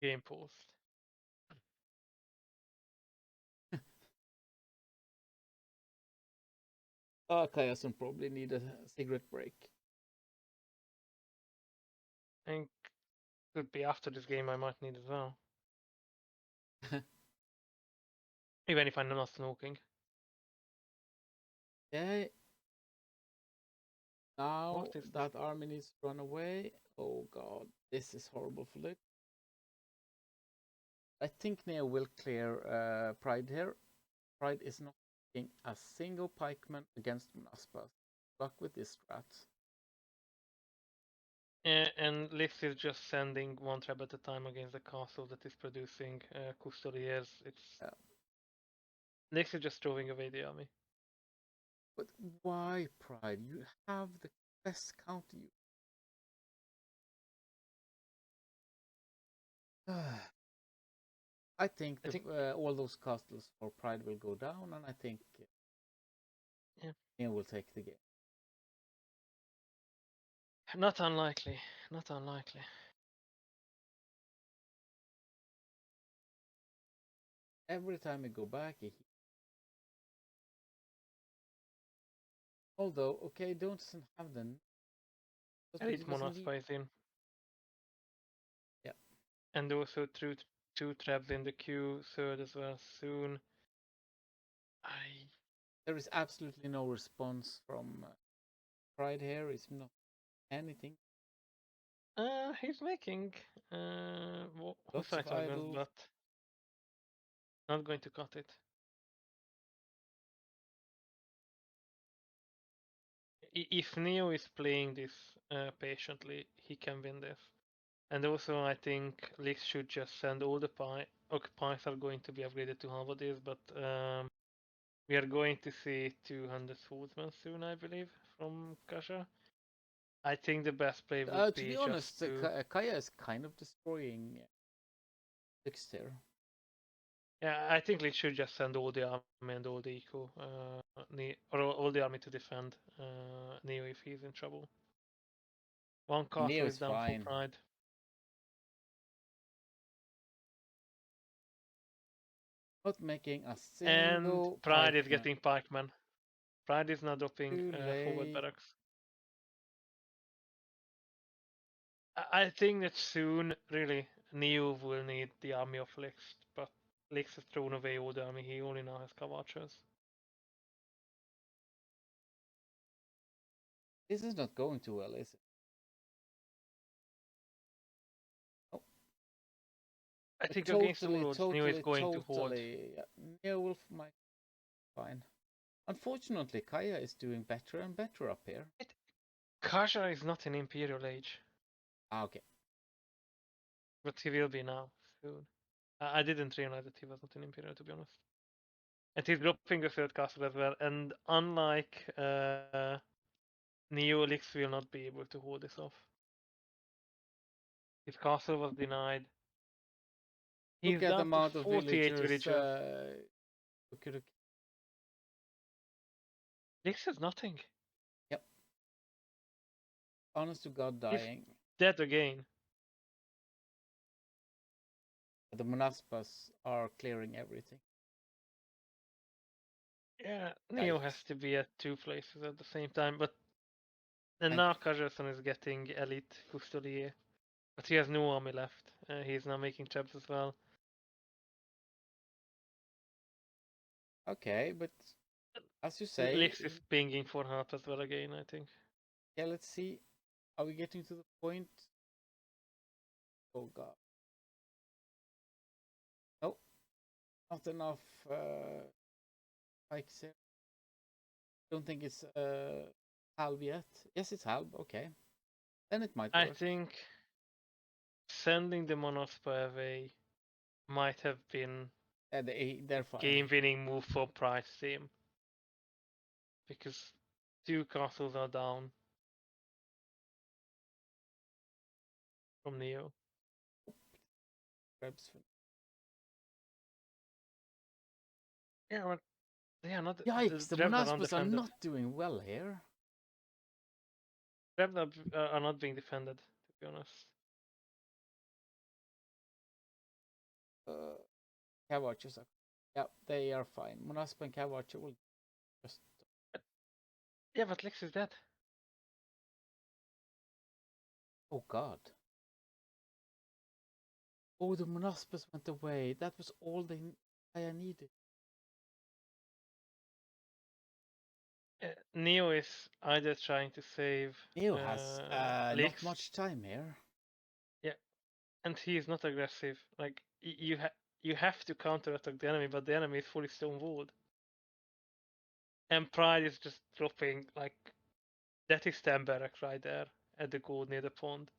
S2: Game paused.
S1: Kayason probably need a cigarette break.
S2: I think could be after this game I might need as well. Even if I'm not smoking.
S1: Okay. Now
S2: What is
S1: that army needs to run away. Oh god, this is horrible for Luke. I think Neo will clear Pride here. Pride is not taking a single pikeman against Munaspas. Luck with this strat.
S2: And Lix is just sending one trap at a time against the castle that is producing custodiers. It's Lix is just throwing away the army.
S1: But why Pride? You have the best counter. I think, all those castles for Pride will go down, and I think Neo will take the game.
S2: Not unlikely. Not unlikely.
S1: Every time we go back, although, okay, don't have them.
S2: Elite Monaspa is in.
S1: Yeah.
S2: And also two traps in the queue, third as well soon.
S1: There is absolutely no response from Pride here. It's not anything.
S2: He's making
S1: Lots of idle.
S2: but not going to cut it. If Neo is playing this patiently, he can win this. And also, I think Lix should just send all the occupiers are going to be upgraded to halberdiers, but we are going to see 200 swordsmen soon, I believe, from Kasha. I think the best play would
S1: To
S2: be
S1: be honest, Kaya is kind of destroying Lix here.
S2: Yeah, I think Lich should just send all the army and all the eco, or all the army to defend Neo if he's in trouble. One castle
S1: Neo
S2: is
S1: is
S2: down for
S1: fine.
S2: Pride.
S1: Not making a
S2: And
S1: single
S2: Pride is
S1: pikeman.
S2: getting pikemen. Pride is now dropping
S1: Too
S2: forward
S1: late.
S2: barracks. I think that soon, really, Neo will need the army of Lix, but Lix has thrown away all the army. He only now has Cavachers.
S1: This is not going too well, is it? Oh,
S2: I think against Warlords, Neo is going to hold.
S1: Yeah. Neo might be fine. Unfortunately, Kaya is doing better and better up here.
S2: Kaja is not in Imperial Age,
S1: Ah, okay.
S2: but he will be now soon. I didn't realize that he was not in Imperial, to be honest. And he's dropping a third castle as well. And unlike Neo, Lix will not be able to hold this off. His castle was denied. He's
S1: Look at the
S2: down to
S1: amount of
S2: 48
S1: villagers.
S2: villagers.
S1: Okay.
S2: Lix has nothing.
S1: Yep. Honest to God,
S2: He's
S1: dying.
S2: dead again.
S1: The Monaspas are clearing everything.
S2: Yeah, Neo
S1: Yikes.
S2: has to be at two places at the same time. But and now Kajason is getting elite Custodier. But he has no army left. He's now making traps as well.
S1: Okay, but as you say,
S2: Lix is pinging for help as well again, I think.
S1: yeah, let's see. Are we getting to the point? Oh god. Nope. Not enough pikes here. Don't think it's halb yet. Yes, it's halb. Okay. Then it might work.
S2: I think sending the Monospa away might have been
S1: Yeah, they're fine.
S2: game-winning move for Pride's team. Because two castles are down from Neo.
S1: Grabs.
S2: Yeah, but they are not.
S1: Yikes, the
S2: Rebs are
S1: Monaspas are
S2: undefended.
S1: not doing well here.
S2: Rebs are not being defended, to be honest.
S1: Cavachers are. Yeah, they are fine. Monaspa and Cavacher will just.
S2: Yeah, but Lex is dead.
S1: Oh god. Oh, the Monaspas went away. That was all I needed.
S2: Neo is either trying to save
S1: Neo has not
S2: Lex,
S1: much time here.
S2: yeah, and he is not aggressive. Like you have to counterattack the enemy, but the enemy is fully stonewalled. And Pride is just dropping like that is 10 barracks right there at the gold near the pond.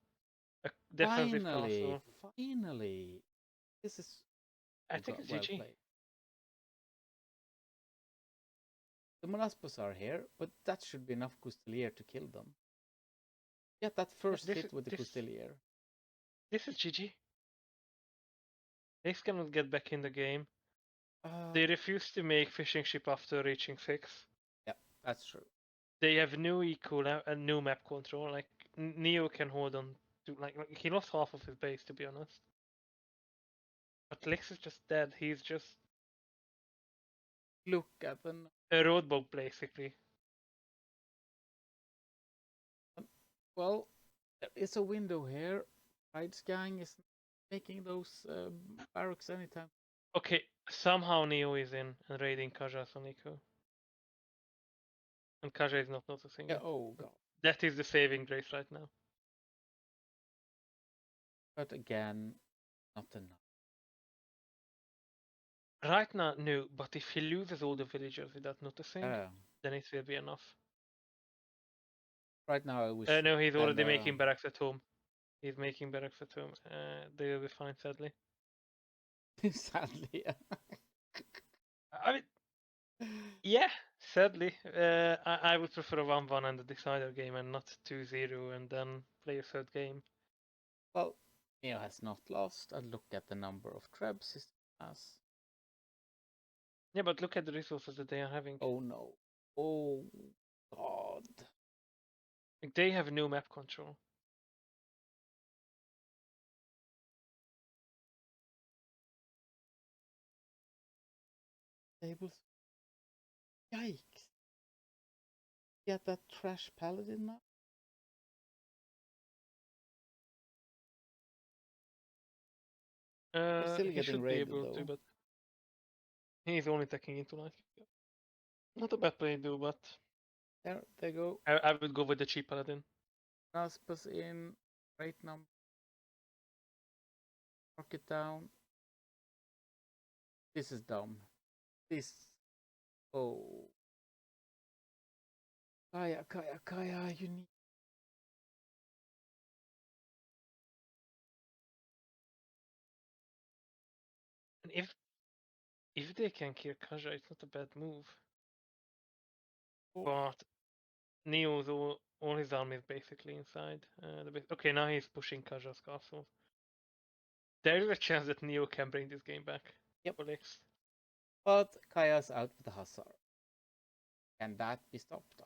S2: A defensive castle.
S1: Finally. This is
S2: I think it's
S1: well
S2: GG.
S1: played. The Monaspas are here, but that should be enough Custelier to kill them. Get that first hit with the Custelier.
S2: This is GG. They cannot get back in the game. They refuse to make fishing ship after reaching 6.
S1: Yeah, that's true.
S2: They have no eco and no map control. Like Neo can hold on to like he lost half of his base, to be honest. But Lex is just dead. He's just
S1: Look at them.
S2: a roadblock basically.
S1: Well, there is a window here. Pride's gang is making those barracks anytime.
S2: Okay, somehow Neo is in and raiding Kaja Soniko. And Kaja is not noticing it.
S1: Oh god.
S2: That is the saving grace right now.
S1: But again, not enough.
S2: Right now, no, but if he loses all the villagers without noticing, then it will be enough.
S1: Right now, I wish.
S2: No, he's already making barracks at home. He's making barracks at home. They will be fine, sadly.
S1: Sadly,
S2: I mean, yeah, sadly. I would prefer a 1-1 and a decider game and not 2-0 and then play a third game.
S1: Well, Neo has not lost. And look at the number of trebs he has.
S2: Yeah, but look at the resources that they are having.
S1: Oh no. Oh god.
S2: Like, they have no map control.
S1: Tables. Yikes. Get that trash paladin now? They're still
S2: He
S1: getting
S2: should be
S1: raided
S2: able to,
S1: though.
S2: but he's only taking into life. Not a bad play, though, but
S1: There they go.
S2: I would go with the cheap paladin.
S1: Naspers in. Right number. Mark it down. This is dumb. This. Oh. Kaya, you need.
S2: And if they can kill Kaja, it's not a bad move.
S1: Oh.
S2: But Neo's all his army is basically inside the base. Okay, now he's pushing Kaja's castle. There is a chance that Neo can bring this game back.
S1: Yep.
S2: For Lex.
S1: But Kaya's out with the Hussar. Can that be stopped?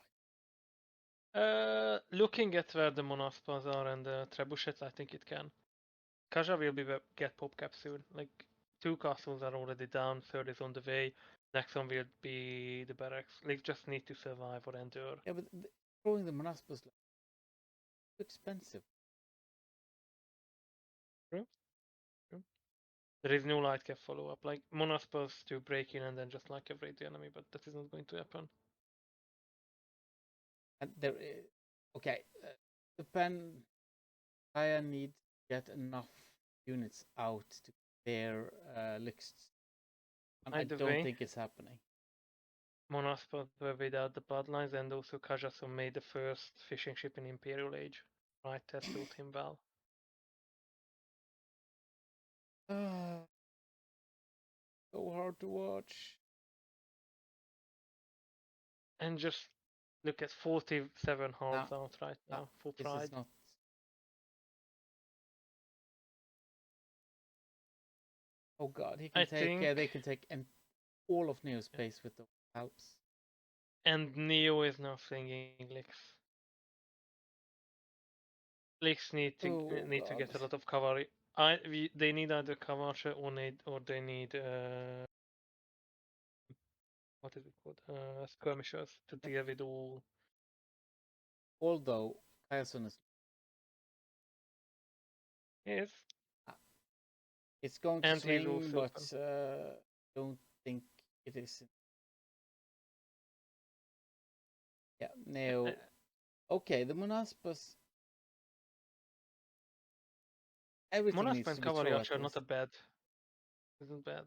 S2: Looking at where the Monaspas are and the Trebuchets, I think it can. Kaja will get pop cap soon. Like 2 castles are already down, 3rd is on the way. Next one will be the barracks. Like just need to survive or endure.
S1: Yeah, but throwing the Monaspus too expensive.
S2: True. True. There is no light cap follow up. Like Monaspas to break in and then just like raid the enemy, but that is not going to happen.
S1: And there is, okay, depend. Kaya needs to get enough units out to clear lists. And I
S2: Either
S1: don't
S2: way,
S1: think it's happening.
S2: Monaspas were without the bloodlines, and also Kajaso made the first fishing ship in Imperial Age. Right, that suit him well.
S1: So hard to watch.
S2: And just look at 47 halves
S1: No,
S2: out right
S1: no,
S2: now for
S1: this
S2: Pride.
S1: is not. Oh god, he can
S2: I
S1: take.
S2: think,
S1: They can take all of Neo's space with the helps.
S2: and Neo is now flinging Lix. Lix need to
S1: God.
S2: get a lot of cover. They need either Kavacha or they need what is it called? Skirmishers to deal with all.
S1: Although Kayasun is.
S2: Yes,
S1: It's going to
S2: and he's
S1: swing,
S2: also
S1: but don't think it is. Yeah, Neo. Okay, the Monaspas. Everything needs
S2: Monaspa
S1: to
S2: and
S1: be
S2: Cavalry
S1: thrown at
S2: Archer are
S1: this.
S2: not a bad. Isn't bad.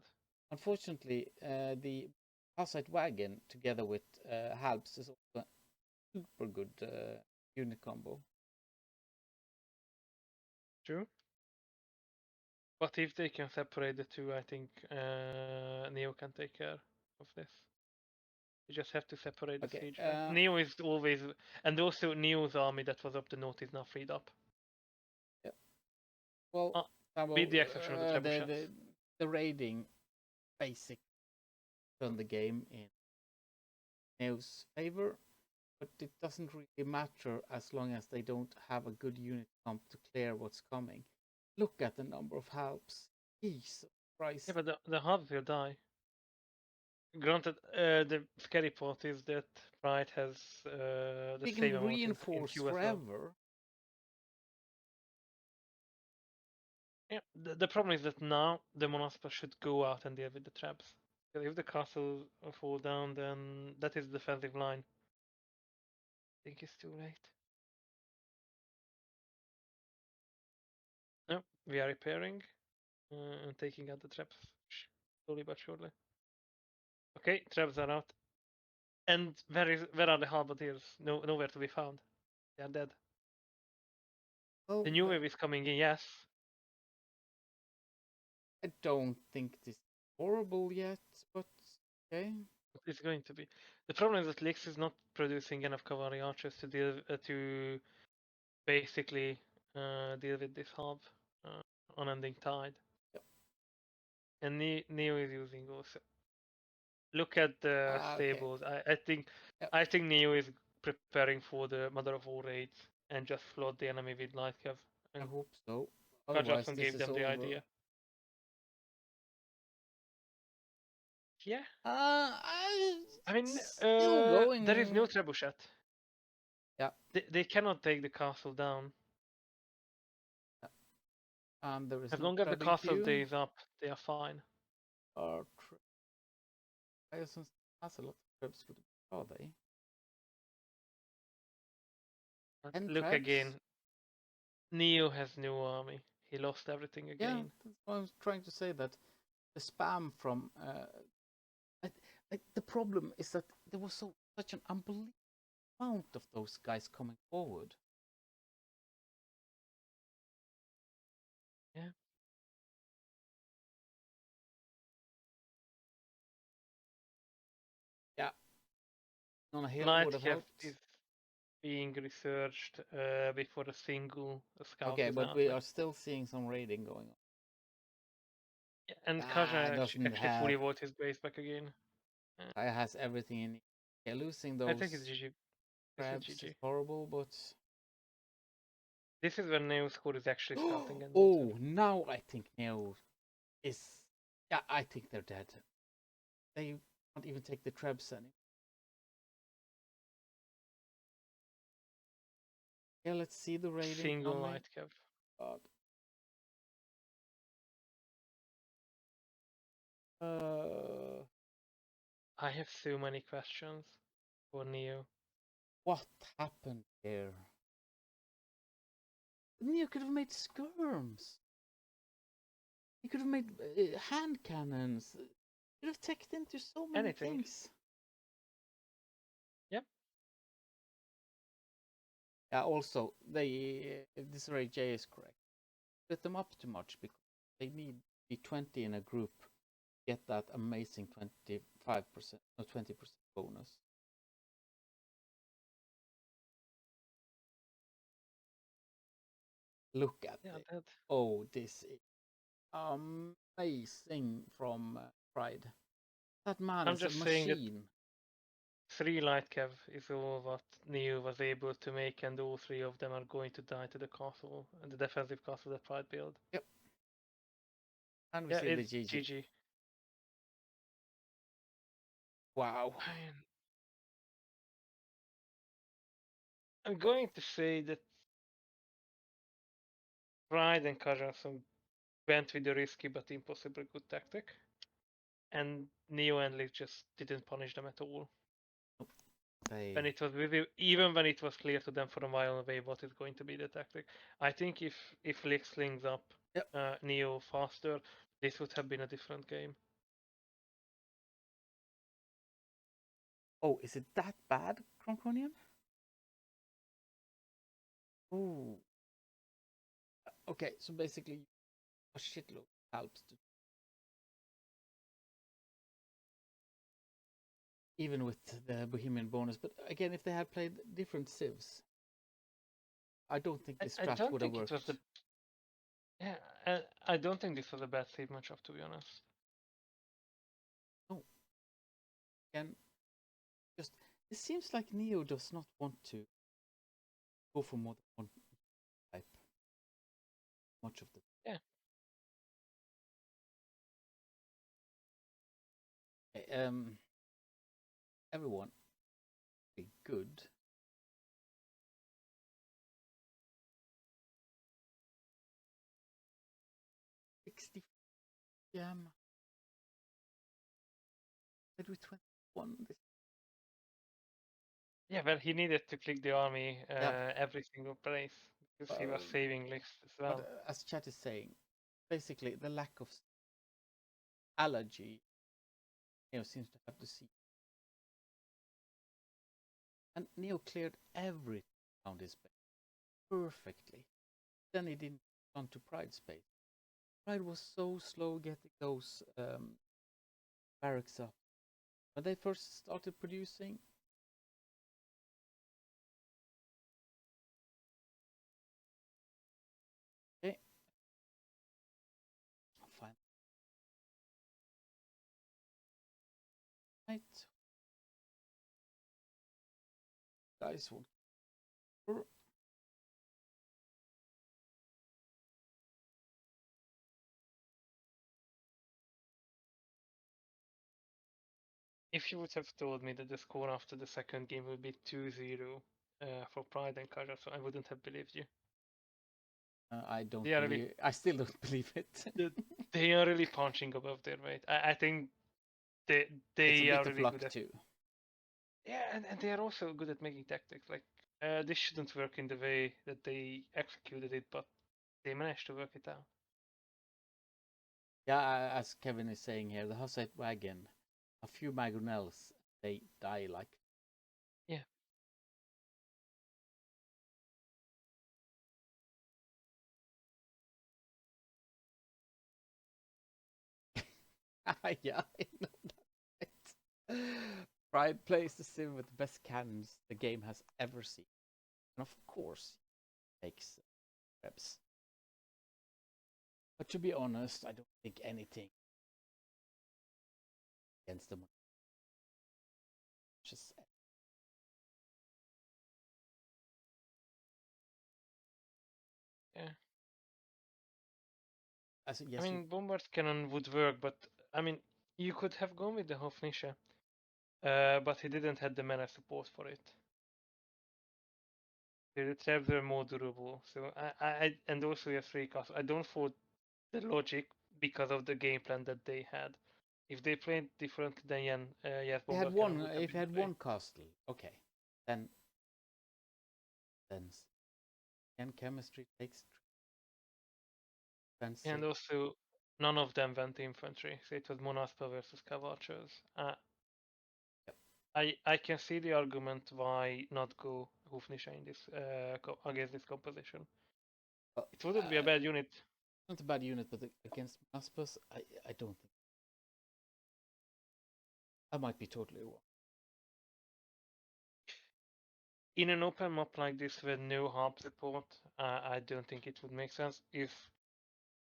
S1: Unfortunately, the Hussite Wagon together with Halbs is also a super good unit combo.
S2: True. But if they can separate the two, I think Neo can take care of this. You just have to separate the
S1: Okay,
S2: siege. Neo is always, and also Neo's army that was up the north is now freed up.
S1: Yeah. Well,
S2: with the exception of the trebuchets.
S1: the raiding basic turned the game in Neo's favor, but it doesn't really matter as long as they don't have a good unit comp to clear what's coming. Look at the number of helps. Jesus Christ.
S2: Yeah, but the hubs will die. Granted, the scary part is that Pride has the
S1: They
S2: same
S1: can
S2: amount in
S1: reinforce
S2: queue as well.
S1: forever.
S2: Yeah, the problem is that now the Monaspa should go out and deal with the traps. Because if the castle fall down, then that is the defensive line. I think it's too late. No, we are repairing and taking out the traps slowly but surely. Okay, traps are out. And where are the halberdiers? Nowhere to be found. They are dead.
S1: Well,
S2: The new wave is coming in, yes.
S1: I don't think this is horrible yet, but okay.
S2: It's going to be. The problem is that Lix is not producing enough cavalry archers to deal to basically deal with this half unending tide.
S1: Yep.
S2: And Neo is using also. look at the
S1: Okay.
S2: stables. I think
S1: Yep.
S2: I think Neo is preparing for the Mother of All raids and just flood the enemy with Lightcav.
S1: I
S2: And
S1: hope so.
S2: Kajason
S1: Otherwise, this
S2: gave
S1: is
S2: them the
S1: over.
S2: idea. Yeah. I mean,
S1: still going.
S2: there is no trebuchet.
S1: Yeah.
S2: They cannot take the castle down.
S1: And there is
S2: As
S1: no
S2: long as the
S1: crab in
S2: castle
S1: queue.
S2: stays up, they are fine.
S1: Ryerson has a lot of crabs for the are they?
S2: But
S1: And
S2: look
S1: crabs?
S2: again. Neo has no army. He lost everything
S1: Yeah,
S2: again.
S1: that's what I was trying to say. That the spam from the problem is that there was such an unbelievable amount of those guys coming forward.
S2: Yeah.
S1: Yeah. On a hill would have
S2: Lightcav
S1: helped.
S2: is being researched before a single scout
S1: Okay,
S2: is
S1: but
S2: out.
S1: we are still seeing some raiding going on.
S2: Yeah, and
S1: Ah,
S2: Kaja
S1: doesn't
S2: actually
S1: have.
S2: fully voted his base back again.
S1: I has everything in it. Yeah, losing
S2: I think it's
S1: those
S2: GG. This is
S1: crabs is
S2: GG.
S1: horrible, but
S2: This is when Neo score is actually starting. And
S1: oh, now I think Neo is. Yeah, I think they're dead. They can't even take the trebs anymore. Yeah, let's see the raiding
S2: single
S1: coming.
S2: Lightcav.
S1: God.
S2: I have so many questions for Neo.
S1: What happened here? Neo could have made skirms. He could have made hand cannons. He could have teched into so many
S2: Anything.
S1: things.
S2: Yep.
S1: Yeah, also, this Ray J is correct. Split them up too much because they need to be 20 in a group to get that amazing 25% or 20% bonus. Look at it.
S2: That.
S1: Oh, this is amazing from Pride. That man
S2: I'm
S1: is a
S2: just saying that
S1: machine.
S2: 3 Lightcav is all what Neo was able to make, and all 3 of them are going to die to the castle, and the defensive castle that Pride build.
S1: Yep. And we
S2: Yeah,
S1: see the
S2: it's
S1: GG.
S2: GG.
S1: Wow.
S2: I'm going to say that Pride and Kajason went with the risky but impossible good tactic, and Neo and Lich just didn't punish them at all. When it was even when it was clear to them from a mile away what is going to be the tactic. I think if Lich slings up Neo faster, this would have been a different game.
S1: Oh, is it that bad, Cronconian? Oh. Okay, so basically, a shitload helps to. Even with the Bohemian bonus, but again, if they had played different civs, I don't think this strat would have worked.
S2: I don't think this was a bad save matchup, to be honest.
S1: No. Again, just it seems like Neo does not want to go for more than one type. Much of the everyone be good. Yeah, with 21.
S2: Yeah, well, he needed to click the army every single place because he was saving lists as well.
S1: But as chat is saying, basically the lack of allergy, Neo seems to have to see. And Neo cleared everything around his base perfectly. Then he didn't come to Pride space. Pride was so slow getting those barracks up. When they first started producing, okay, fine. Right. Guys, will
S2: If you would have told me that the score after the second game would be 2-0 for Pride and Kaja, so I wouldn't have believed you.
S1: I don't
S2: They are
S1: believe.
S2: really,
S1: I still don't believe it.
S2: they are really punching above their weight. I think they
S1: It's a
S2: are
S1: bit of
S2: really
S1: luck
S2: good at
S1: too.
S2: yeah, and they are also good at making tactics. Like this shouldn't work in the way that they executed it, but they managed to work it out.
S1: Yeah, as Kevin is saying here, the Hussite wagon, a few Magonels, they die like.
S2: Yeah.
S1: Yeah, I know that. Pride plays the sim with the best cannons the game has ever seen. And of course, takes reps. But to be honest, I don't think anything against them. Just
S2: Yeah.
S1: as yes,
S2: I mean, Bombard Cannon would work, but I mean, you could have gone with the Hofnische, but he didn't have the mana support for it. The traps were more durable, so and also your 3 cost. I don't fault the logic because of the game plan that they had. If they played differently, then yes,
S1: he had
S2: Bombard Cannon
S1: one.
S2: would have
S1: If he
S2: been
S1: had
S2: the play.
S1: one castle, okay, then and chemistry takes expensive.
S2: And also, none of them went infantry, so it was Monaspa versus Cavalchers. I can see the argument why not go Hufnische in this against this composition. It wouldn't be a bad unit.
S1: Not a bad unit, but against Maspas, I don't think. I might be totally wrong.
S2: In an open map like this with no harp support, I don't think it would make sense. If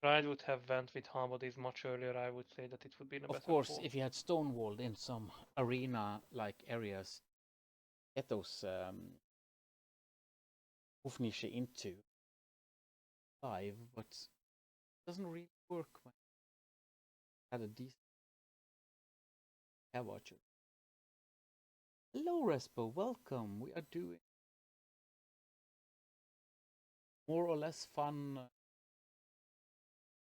S2: Pride would have went with harp bodies much earlier, I would say that it would be in a
S1: Of
S2: better
S1: course,
S2: form.
S1: if you had stonewalled in some arena-like areas, get those Hufnische into 5, but it doesn't really work when you had a decent Cavalcher. Hello, Respo, welcome. We are doing more or less fun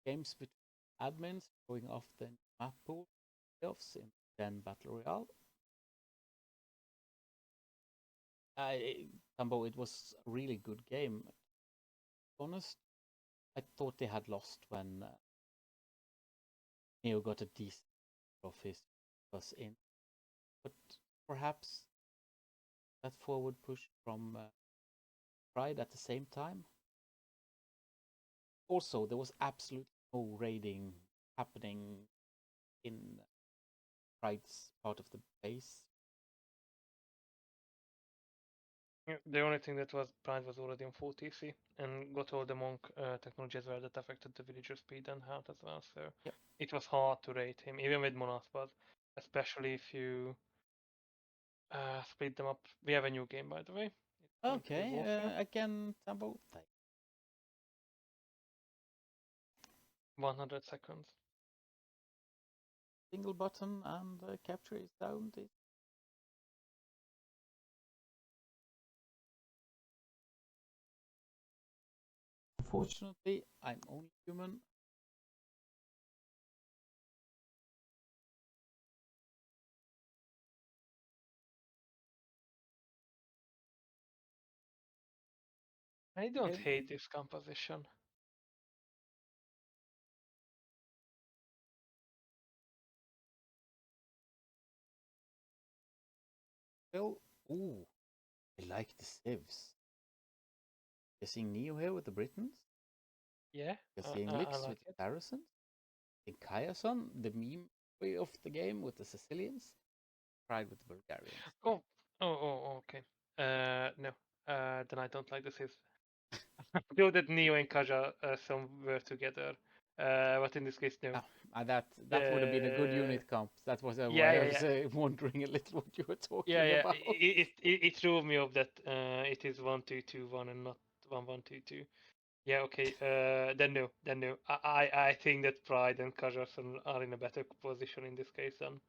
S1: games between admins going off the map pool playoffs in Den Battle Royale. Tambo, it was a really good game. To be honest, I thought they had lost when Neo got a decent of his was in, but perhaps that forward push from Pride at the same time. Also, there was absolutely no raiding happening in Pride's part of the base.
S2: The only thing that was Pride was already in 4TC and got all the monk technology as well that affected the villager speed and health as well. So
S1: yep.
S2: It was hard to rate him, even with Monaspad, especially if you split them up. We have a new game, by the way.
S1: Okay, again, Tambo.
S2: 100 seconds.
S1: Single button and capture is down. Unfortunately, I'm only human.
S2: I don't hate this composition.
S1: Well, ooh, I like the civs. You're seeing Neo here with the Britons.
S2: Yeah,
S1: You're seeing
S2: I
S1: Lix
S2: like
S1: with the
S2: it.
S1: Saracens. In Kayason, the meme way of the game with the Sicilians. Pride with the Bulgarians.
S2: Okay. No. Then I don't like the Civs. I feel that Neo and Kaja somewhere together But in this case, no.
S1: That would have been a good unit comp. That was why
S2: yeah,
S1: I was wondering a little what you were talking
S2: Yeah,
S1: about.
S2: it threw me off that it is 1-2-2-1 and not 1-1-2-2. Yeah, okay. Then no. I think that Pride and Kazakhstan are in a better position in this case. Then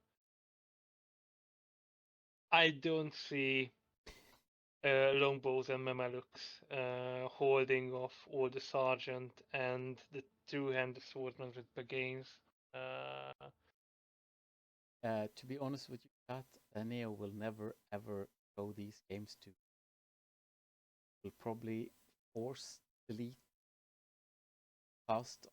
S2: I don't see longbows and Mamelukes holding off all the sergeant and the two-handed swordsmen with Bagains.
S1: To be honest with you, that Neo will never ever show these games to. Will probably force delete cast.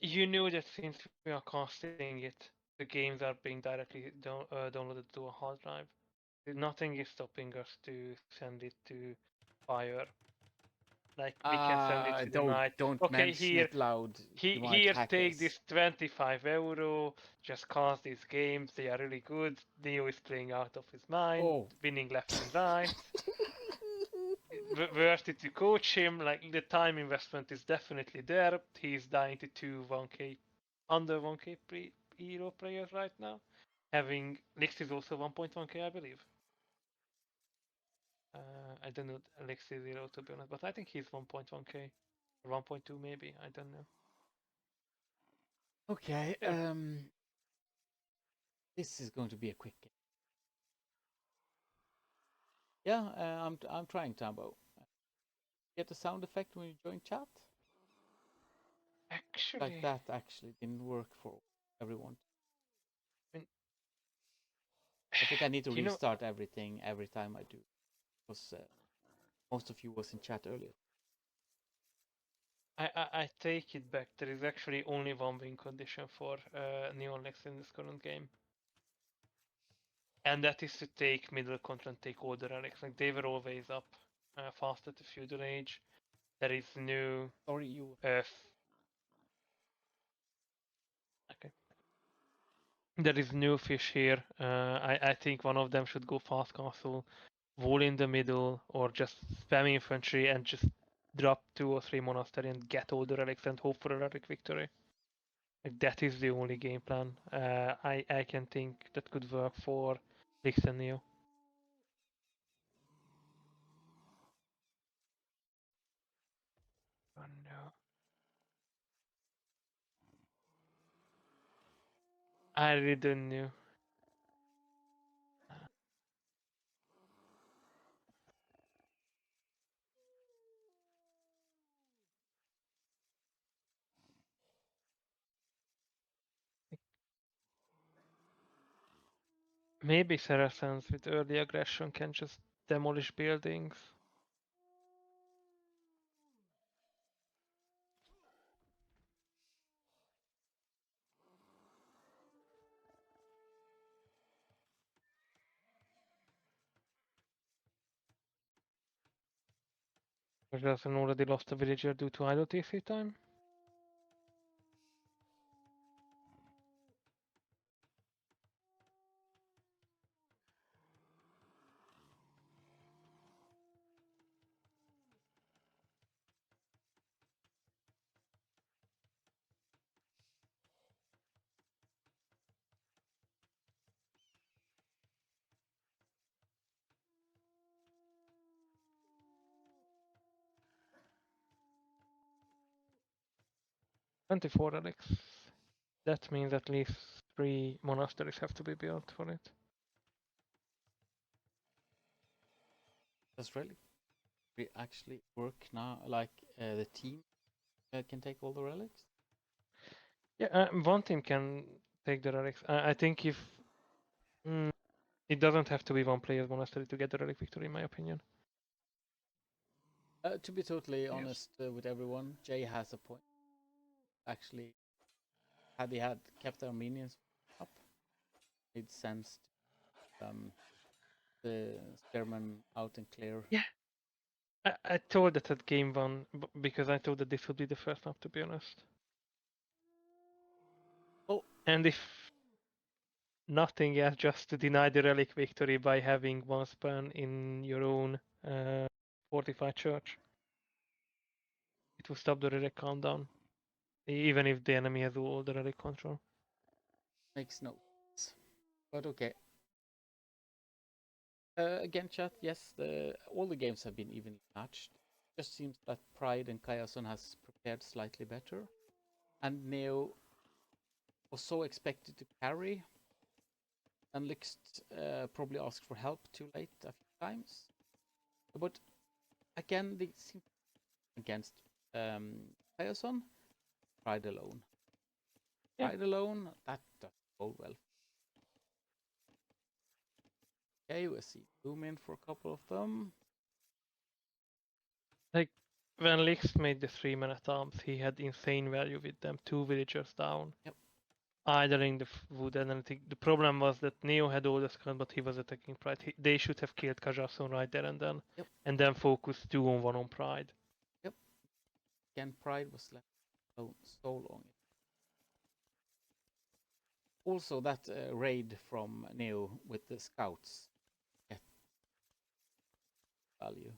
S2: You know that since we are casting it, the games are being directly downloaded to a hard drive. Nothing is stopping us to send it to Fire. Like we can send it to the night.
S1: Don't
S2: Okay,
S1: mention it loud. You might
S2: here,
S1: hack
S2: take
S1: us.
S2: this 25 euro. Just cast these games. They are really good. Neo is playing out of his mind, winning left and right. Worth it to coach him. Like the time investment is definitely there. He's dying to two 1k under 1k hero players right now. Having Lix is also 1.1k, I believe. I don't know Lix is zero to be honest, but I think he's 1.1k or 1.2 maybe. I don't know.
S1: Okay.
S2: Yeah.
S1: This is going to be a quick game. Yeah, I'm trying Tambo. Get a sound effect when you join chat.
S2: Actually,
S1: Like that actually didn't work for everyone. I think I need to restart everything every time I do, because most of you was in chat earlier.
S2: I take it back. There is actually only one win condition for Neon Lex in this current game. And that is to take middle control and take all the relics. Like they were always up faster to feudal age. There is no.
S1: Sorry, you.
S2: Okay. There is no fish here. I think one of them should go fast castle, wall in the middle, or just spam infantry and just drop 2 or 3 monastery and get all the relics and hope for a relic victory. Like that is the only game plan I can think that could work for Lix and Neo. Oh no. I really don't know. Maybe Saracens with early aggression can just demolish buildings. Saracen already lost a villager due to idle TC time. "24 relics. That means at least 3 monasteries have to be built for it.
S1: Does really actually work now? Like the team can take all the relics?
S2: Yeah, one team can take the relics. I think if it doesn't have to be one player's monastery to get the relic victory, in my opinion.
S1: To be totally honest with everyone, Jay has a point. Actually, had he had kept the Armenians up, made sense to the German out and clear.
S2: Yeah. I thought that at game 1 because I thought that this would be the first map, to be honest.
S1: Oh.
S2: And if nothing else, just to deny the relic victory by having one span in your own fortified church. It will stop the relic countdown. even if the enemy has all the relic control.
S1: Makes no sense. But okay. Again, chat. Yes, all the games have been evenly matched. Just seems that Pride and Kayason has prepared slightly better, and Neo was so expected to carry, and Lixt probably asked for help too late a few times. But again, they seem against Kayason, Pride alone.
S2: Yeah.
S1: Pride alone, that doesn't go well. Okay, we'll see. Zoom in for a couple of them.
S2: Like when Lix made the 3 minute arms, he had insane value with them, 2 villagers down.
S1: Yep.
S2: Idling the wood and anything. The problem was that Neo had all the scans, but he was attacking Pride. They should have killed Kajason right there and then.
S1: Yep.
S2: And then focus 2-on-1 on Pride.
S1: Yep. Again, Pride was left alone so long. Also, that raid from Neo with the scouts get value.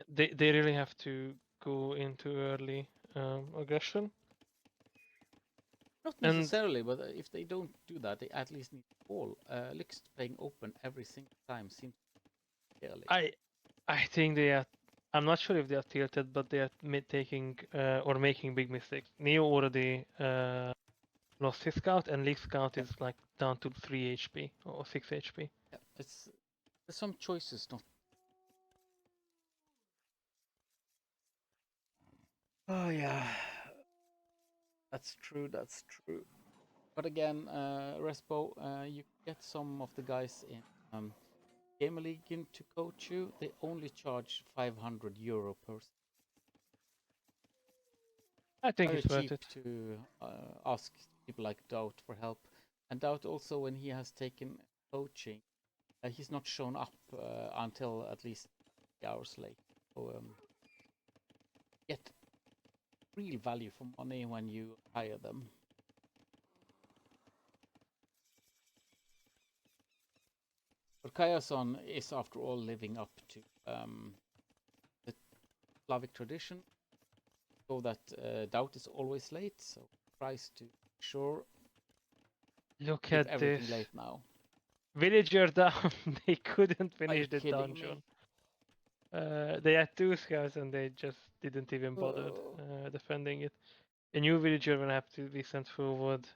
S2: They really have to go into early aggression.
S1: Not
S2: And-
S1: necessarily, but if they don't do that, they at least need to call. Lixt playing open every single time seems fairly.
S2: I think they are. I'm not sure if they are tilted, but they are taking or making big mistakes. Neo already lost his scout, and League scout is like down to 3 HP or 6 HP.
S1: Yeah, there's some choices not. Oh yeah, that's true. That's true. But again, Respo, you get some of the guys in Gamer League in to coach you. They only charge €500 per.
S2: I think
S1: Very
S2: it's worth
S1: cheap
S2: it.
S1: to ask people like Doubt for help. And Doubt also, when he has taken coaching, he's not shown up until at least 3 hours late. So get real value for money when you hire them. But Kayason is, after all, living up to the Slavic tradition, so that Doubt is always late. So tries to sure
S2: Look
S1: keep
S2: at
S1: everything
S2: this.
S1: late now.
S2: Villager down. They couldn't
S1: Are you
S2: finish the
S1: kidding
S2: dungeon.
S1: me?
S2: They had 2 scouts and they just didn't even bother defending it. A new villager will have to be sent forward.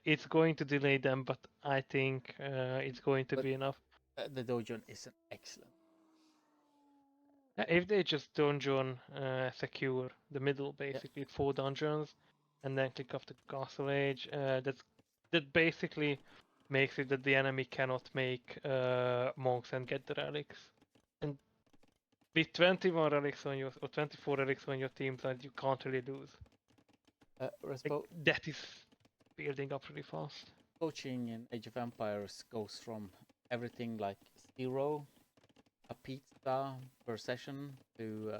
S2: It's going to delay them, but I think it's going to be enough.
S1: The dungeon is an excellent.
S2: If they just dungeon secure the middle, basically 4 dungeons, and then click off the castle age, that basically makes it that the enemy cannot make monks and get the relics. And with 21 relics on your or 24 relics on your team side, you can't really lose.
S1: Respo,
S2: That is building up really fast.
S1: coaching in Age of Empires goes from everything like 0, a pizza per session, to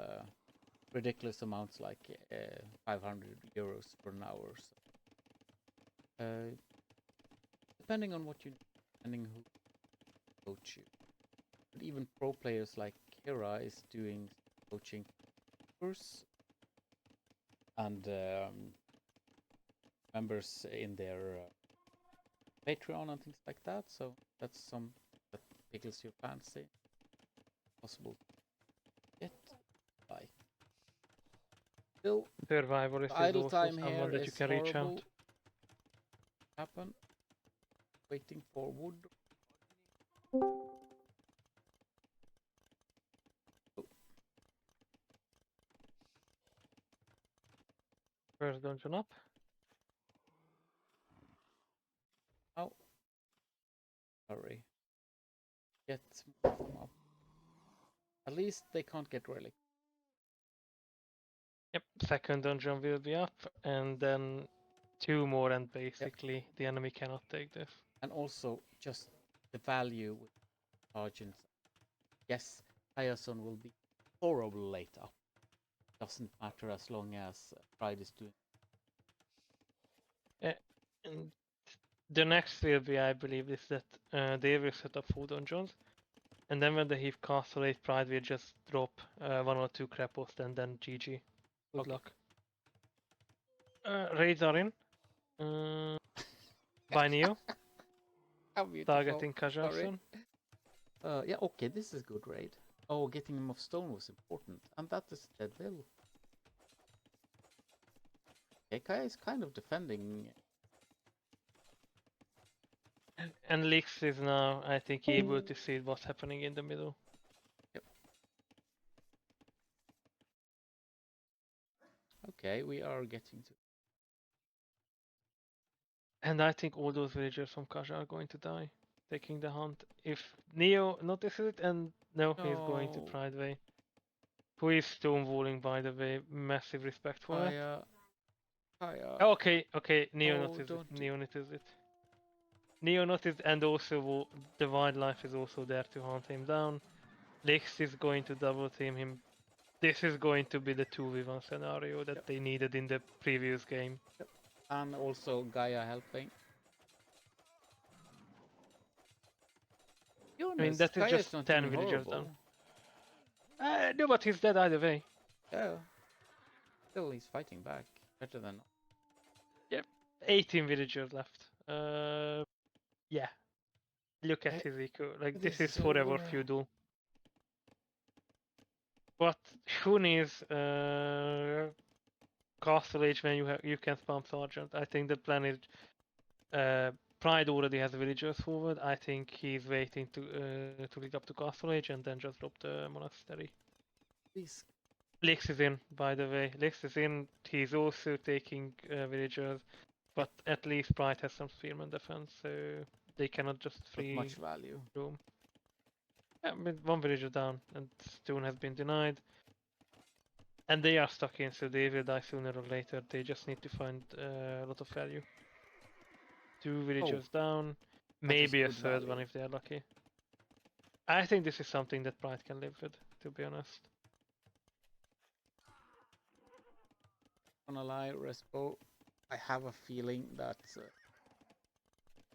S1: ridiculous amounts like €500 per an hour. So, depending on what you need, depending who coach you. But even pro players like Kira is doing coaching course, and members in their Patreon and things like that. So that's some that tickles your fancy. Possible to get by. Still,
S2: Survivalist is
S1: idle
S2: also
S1: time
S2: someone
S1: here
S2: that you
S1: is
S2: can reach
S1: horrible.
S2: out.
S1: Happen. Waiting for wood.
S2: First dungeon up.
S1: Oh, hurry. Get more of them up. At least they can't get relic.
S2: Yep, second dungeon will be up, and then 2 more, and basically the enemy cannot take this.
S1: And also just the value with sergeants. Yes, Hyason will be horrible late up. Doesn't matter as long as Pride is doing.
S2: And the next will be, I believe, is that they will set up 4 dungeons, and then when they have Castle 8 Pride will just drop 1 or 2 Krepos, and then GG. Good
S1: Okay.
S2: luck. Raids are in. By Neo,
S1: How beautiful.
S2: targeting
S1: Sorry.
S2: Kajarson.
S1: Yeah, okay, this is good raid. Oh, getting him off stone was important. And that is Deadville. Okay, Kaya is kind of defending.
S2: And Lix is now, I think, able to see what's happening in the middle.
S1: Okay, we are getting to.
S2: And I think all those villagers from Kaja are going to die, taking the hunt. If Neo notices it, and no, he's going to
S1: No.
S2: Pride Way. Who is stonewalling, by the way. Massive respect for that.
S1: Kaya. Kaya.
S2: Okay, Neo
S1: Oh,
S2: noticed it.
S1: don't do-
S2: Neo noticed it. Neo noticed, and also the wildlife is also there to hunt him down. Lix is going to double team him. This is going to be the 2v1 scenario that they needed in the previous game.
S1: And also Gaia helping. Be honest,
S2: I mean, that is
S1: Gaia is
S2: just
S1: not
S2: 10
S1: doing
S2: villagers
S1: horrible.
S2: down. No, but he's dead either way.
S1: Yeah. Still, he's fighting back. Better than.
S2: Yep. 18 villagers left. Yeah. Look at his eco. Like, this is forever
S1: over.
S2: feudal. But who needs Castle Age when you can spam Sergeant? I think the plan is Pride already has villagers forward. I think he's waiting to lead up to Castle Age and then just drop the monastery.
S1: Please.
S2: Lix is in, by the way. Lix is in. He's also taking villagers, but at least Pride has some spearman defense, so they cannot just
S1: Not
S2: free
S1: much value.
S2: room. Yeah, with one villager down, and Stone has been denied. And they are stuck in, so they will die sooner or later. They just need to find a lot of value. 2 villagers down, maybe a
S1: good
S2: third one
S1: value.
S2: if they are lucky. I think this is something that Pride can live with, to be honest.
S1: Gonna lie, Respo, I have a feeling that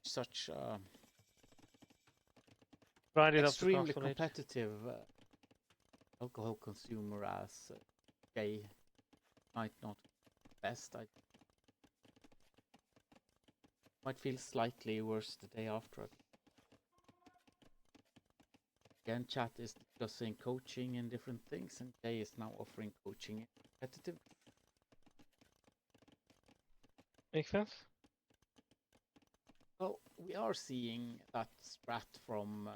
S1: such
S2: Pride is up to
S1: extremely
S2: Castle Age.
S1: competitive alcohol consumer as Gay might not be best. I might feel slightly worse the day after. Again, chat is discussing coaching and different things, and Jay is now offering coaching in competitive.
S2: Makes sense?
S1: Well, we are seeing that sprat from.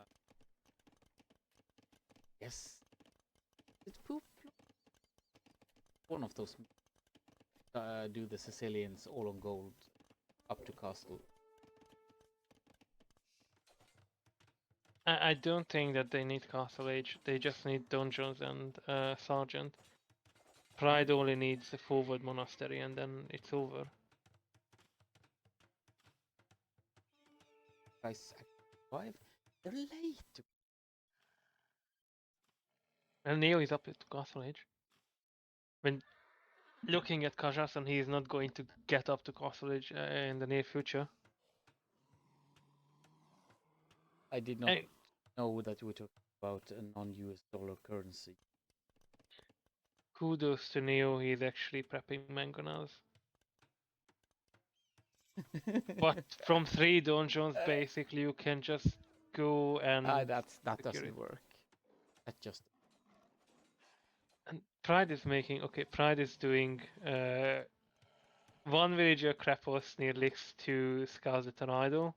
S1: Yes. Did Poop? One of those. Do the Sicilians all on gold up to castle.
S2: I don't think that they need Castle Age. They just need Dungeons and Sergeant. Pride only needs a forward monastery and then it's over.
S1: Guys, 5. They're late.
S2: And Neo is up to Castle Age. When looking at Kajasan, he is not going to get up to Castle Age in the near future.
S1: I did not know that we talked about a non-US dollar currency.
S2: Kudos to Neo, he's actually prepping mangonels. But from 3 dungeons, basically, you can just go and.
S1: That doesn't work. That just.
S2: And Pride is making. Okay, Pride is doing. 1 villager Krapos near Lix to scout the tornado.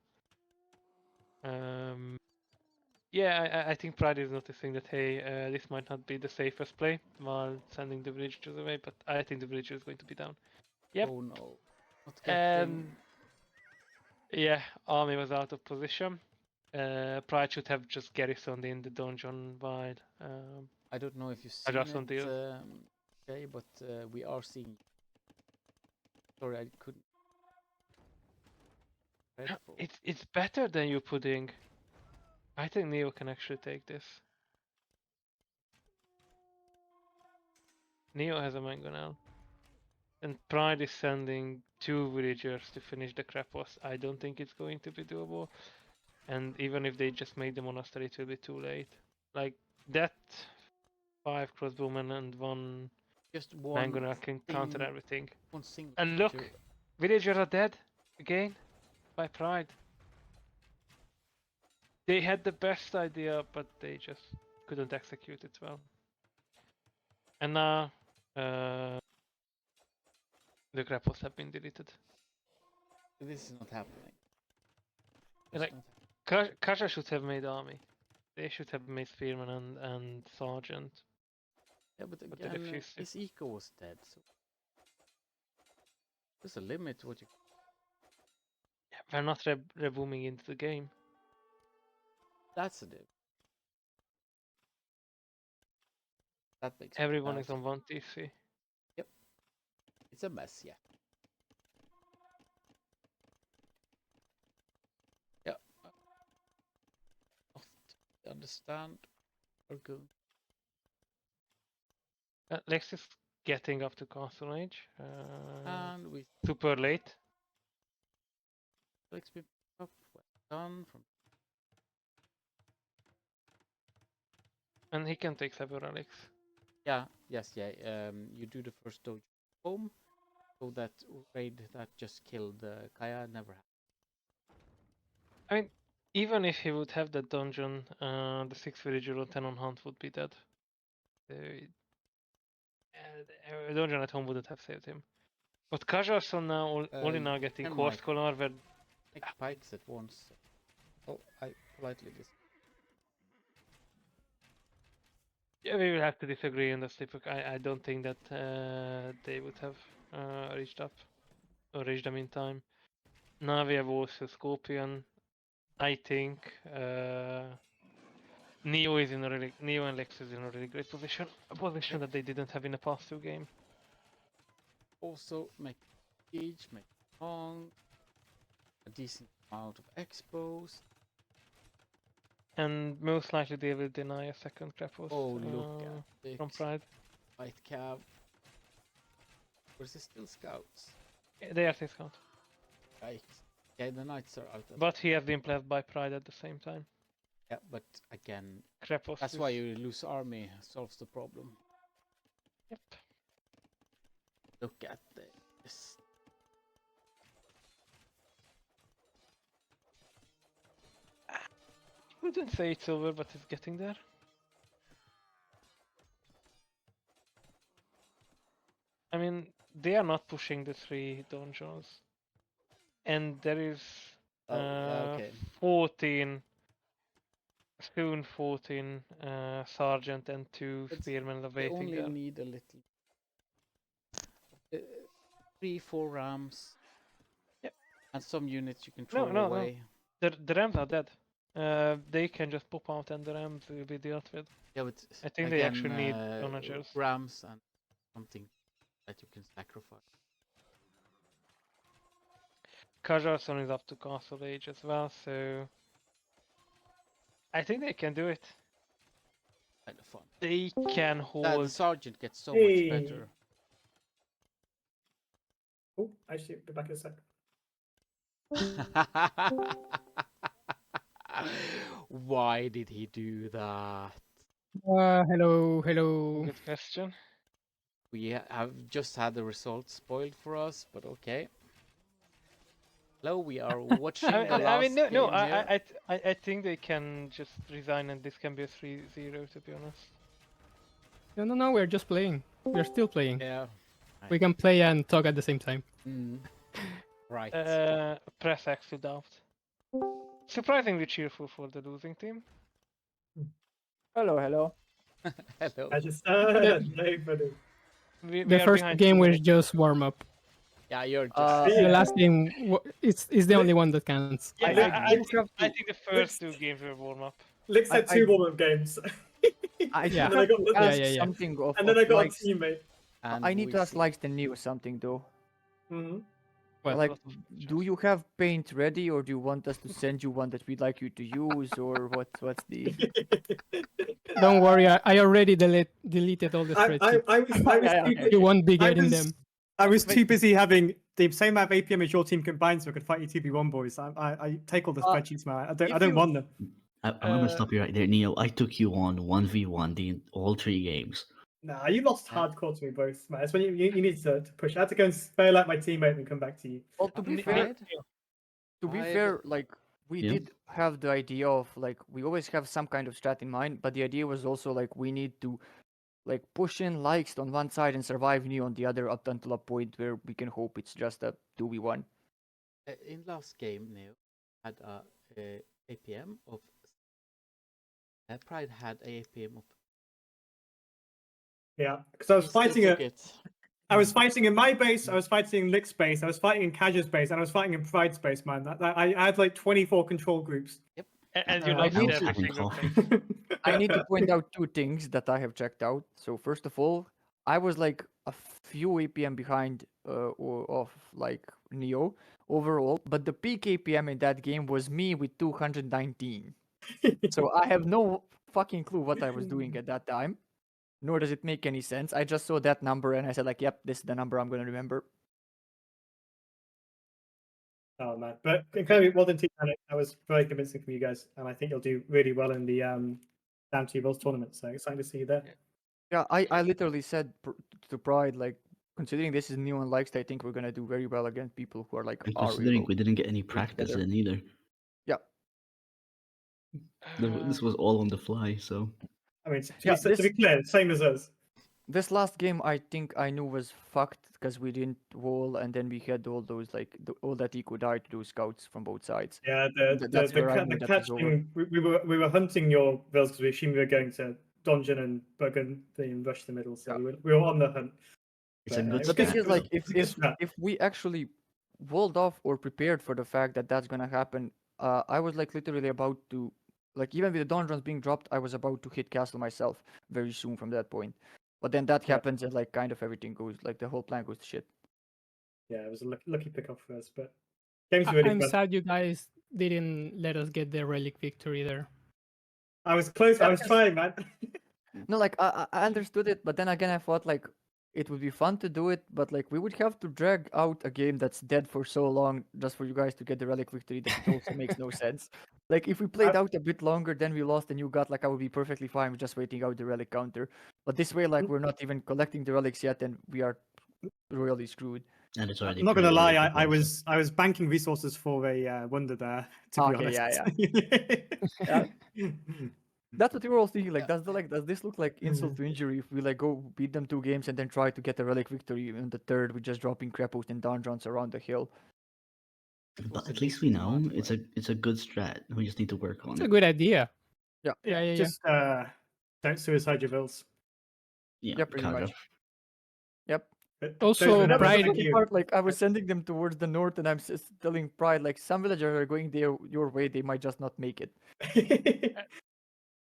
S2: Yeah, I think Pride is noticing that, hey, this might not be the safest play while sending the villagers away, but I think the villager is going to be down. Yep.
S1: Oh no. Not getting.
S2: Yeah, army was out of position. Pride should have just garrisoned in the dungeon while.
S1: I don't know if you've
S2: I
S1: seen
S2: just want
S1: it,
S2: to.
S1: okay, but we are seeing. Sorry, I couldn't. Dreadful.
S2: It's better than you pudding. I think Neo can actually take this. Neo has a mango now. And Pride is sending 2 villagers to finish the Krapos. I don't think it's going to be doable. And even if they just make the monastery, it will be too late. Like, that 5 crossbowmen and 1
S1: Just one
S2: Mangoner can counter
S1: thing,
S2: everything.
S1: one single.
S2: And look,
S1: creature.
S2: villagers are dead again by Pride. They had the best idea, but they just couldn't execute it well. And now the grapples have been deleted.
S1: This is not happening.
S2: Like,
S1: It's not happening.
S2: Kasha should have made army. They should have made spearman and sergeant.
S1: Yeah, but
S2: But they
S1: again,
S2: refused to.
S1: his eco was dead, so there's a limit to what you.
S2: We're not rebooming into the game.
S1: That's a div. That makes me
S2: Everyone
S1: sad.
S2: is on one TC.
S1: It's a mess, yeah. Yeah. Not understand or go.
S2: Lex is getting up to castle age.
S1: And we
S2: Super late.
S1: let's be up. Well done from.
S2: And he can take several relics.
S1: Yeah. Yes. Yeah. You do the first dojo home, so that raid that just killed Kaya never happened.
S2: I mean, even if he would have that dungeon, the 6 villager 10 on hunt would be dead. The dungeon at home wouldn't have saved him. But Kajarson now only now getting
S1: and
S2: horse
S1: Mike.
S2: collar where
S1: Make pikes at once. Oh, I politely dis.
S2: yeah, we will have to disagree on the slipper. I don't think that they would have reached up or reached them in time. Now we have also Scorpion. I think Neo and Lex is in a really great position. A position that they didn't have in the past 2 games.
S1: Also make siege, make long, a decent amount of expos.
S2: And most likely they will deny a second Krapos
S1: Oh, look at
S2: from
S1: this
S2: Pride.
S1: white cav. Or is it still scouts?
S2: They are six count.
S1: Right. Yeah, the knights are out.
S2: But he has been played by Pride at the same time.
S1: Yeah, but again,
S2: Krapos
S1: that's
S2: is...
S1: why you lose army solves the problem.
S2: Yep.
S1: Look at this.
S2: Wouldn't say it's over, but it's getting there. I mean, they are not pushing the 3 dungeons. And there is
S1: Yeah, okay.
S2: 14, soon 14 sergeant and 2
S1: But
S2: spearmen
S1: they
S2: awaiting
S1: only
S2: there.
S1: need a little. 3-4 rams.
S2: Yep.
S1: And some units you can throw
S2: No.
S1: away.
S2: The rams are dead. They can just pop out and the rams will be dealt with.
S1: Yeah, but
S2: I think
S1: again,
S2: they actually need onagers.
S1: rams and something that you can sacrifice.
S2: Kajarson is up to castle age as well, so I think they can do it.
S1: Kind of fun.
S2: They can
S1: The
S2: hold.
S1: sergeant gets so
S5: Hey.
S1: much better.
S5: Oh, actually, be back in a sec.
S1: Why did he do that?
S7: Hello.
S2: Good question.
S1: We have just had the results spoiled for us, but okay. Hello, we are watching the last game here.
S2: I think they can just resign and this can be a 3-0 to be honest.
S7: No, we're just playing. We're still playing.
S1: Yeah.
S7: We can play and talk at the same time.
S1: Right.
S2: Press X to doubt. Surprisingly cheerful for the losing team.
S6: Hello.
S1: Hello.
S5: I just nobody.
S2: We
S7: The
S2: are
S7: first
S2: behind
S7: game
S2: 2
S7: was
S2: minutes.
S7: just warm up.
S1: Yeah, you're just.
S7: The last game is the only one that counts.
S2: Yeah, I think the first 2 games were warm up.
S5: Lix had 2 warm-up games.
S7: Yeah.
S5: And then I got
S7: Yeah.
S6: something of,
S5: and then I got a
S6: likes.
S5: teammate.
S1: and
S6: I need
S1: we
S6: to ask
S1: see-
S6: likes the new something though.
S5: Mm-hmm.
S7: What?
S6: Like, do you have paint ready, or do you want us to send you one that we'd like you to use, or what's the?
S7: Don't worry, I already deleted all the spreadsheets.
S5: I was
S7: You won't be
S5: I
S7: getting
S5: was-
S7: them.
S5: I was too busy having the same amount of APM as your team combined, so I could fight you 2v1 boys. I take all the spreadsheets, man. I don't want them.
S8: I'm gonna stop you right there, Neil. I took you on 1v1 all 3 games.
S5: Nah, you lost
S1: Yeah.
S5: hardcore to me both, man. It's when you need to push. I had to go and bail out my teammate and come back to you.
S6: Well, to be
S2: Ne-
S6: fair,
S2: ne-
S6: like we
S8: Yeah.
S6: did have the idea of like we always have some kind of strat in mind, but the idea was also like we need to like push in likes on one side and survive Neo on the other up until a point where we can hope it's just a 2v1.
S1: In last game, Neo had a APM of. Pride had a APM of.
S5: Yeah, because I was
S1: He still
S5: fighting
S1: took
S5: a.
S1: it.
S5: I was fighting in my base, I was fighting in Lick's base, I was fighting in Kaj's base, and I was fighting in Pride's base, man. I had like 24 control groups.
S2: And you
S6: I
S2: lost
S6: need
S2: every
S8: to-
S2: single
S8: coffee.
S2: place.
S6: I need to point out two things that I have checked out. So first of all, I was like a few APM behind of like Neo overall, but the peak APM in that game was me with 219. So I have no fucking clue what I was doing at that time, nor does it make any sense. I just saw that number and I said like, yep, this is the number I'm gonna remember.
S5: Oh man, but incredibly well done, team. That was very convincing from you guys, and I think you'll do really well in the Down to Worlds tournament. So exciting to see you there.
S6: Yeah, I literally said to Pride like, considering this is new and likes, I think we're gonna do very well against people who are like
S8: And
S6: our
S8: considering
S6: Euro.
S8: we didn't get any practice
S6: together.
S8: in either.
S6: Yeah.
S8: This was all on the fly, so.
S5: I mean,
S6: Yeah,
S5: to be clear, same as us.
S6: This last game, I think I knew was fucked because we didn't wall, and then we had all those like all that eco died to do scouts from both sides.
S5: Yeah,
S6: That's where I knew
S5: the
S6: that was over.
S5: catching. We were hunting your vills because we assumed we were going to Donjon and Buggen and rush the middle. So
S6: Yeah.
S5: we were on the hunt.
S8: It's a good
S6: The thing is, like,
S5: strat.
S6: if we actually walled off or prepared for the fact that that's gonna happen, I was like literally about to, like, even with the donjons being dropped, I was about to hit castle myself very soon from that point. But then that happens and like kind of everything goes, like the whole plan goes to shit.
S5: Yeah, it was a lucky pick off for us, but game's really
S7: I'm
S5: fun.
S7: sad you guys didn't let us get the relic victory there.
S5: I was close. I was trying, man.
S6: No, like I understood it, but then again I thought like it would be fun to do it, but like we would have to drag out a game that's dead for so long just for you guys to get the relic victory that it also makes no sense. Like if we played out a bit longer, then we lost and you got, like I would be perfectly fine with just waiting out the relic counter. But this way, like we're not even collecting the relics yet, and we are royally screwed.
S8: And it's already
S5: I'm not gonna
S8: pretty
S5: lie,
S8: late as well,
S5: I was banking resources for a wonder there. To be
S6: Okay,
S5: honest.
S6: Yeah. That's what we were all thinking. Like, does this look like insult to injury if we like go beat them 2 games and then try to get a relic victory in the third with just dropping crapos and donjons around the hill?
S8: But at least we know it's a good strat. We just need to work on
S7: It's
S8: it.
S7: a good idea.
S6: Yeah.
S7: Yeah.
S5: Just don't suicide your bills.
S8: Yeah,
S6: Pretty
S8: kinda.
S6: much. Yep.
S7: Also,
S6: That was the
S7: Pride.
S6: funny part. Like, I was sending them towards the north, and I'm telling Pride, like, some villagers are going there your way. They might just not make it.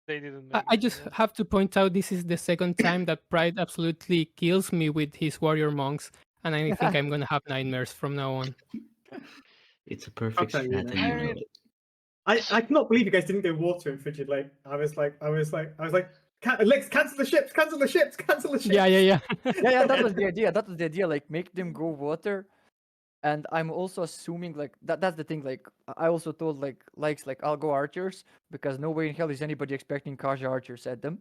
S2: They didn't
S7: I
S2: make
S7: I
S2: it,
S7: just
S2: yeah.
S7: have to point out this is the second time that Pride absolutely kills me with his warrior monks, and I think I'm gonna have nightmares from now on.
S8: It's a perfect
S5: tell you,
S8: strat,
S5: man.
S8: and you know it.
S5: I cannot believe you guys didn't go water in Frigid Lake. I was like, Lex, cancel the ships, cancel the ships, cancel the ships.
S7: Yeah.
S6: Yeah, that was the idea. That was the idea. Like, make them go water. And I'm also assuming like that's the thing. Like I also told likes like I'll go archers because no way in hell is anybody expecting Kaja archers at them.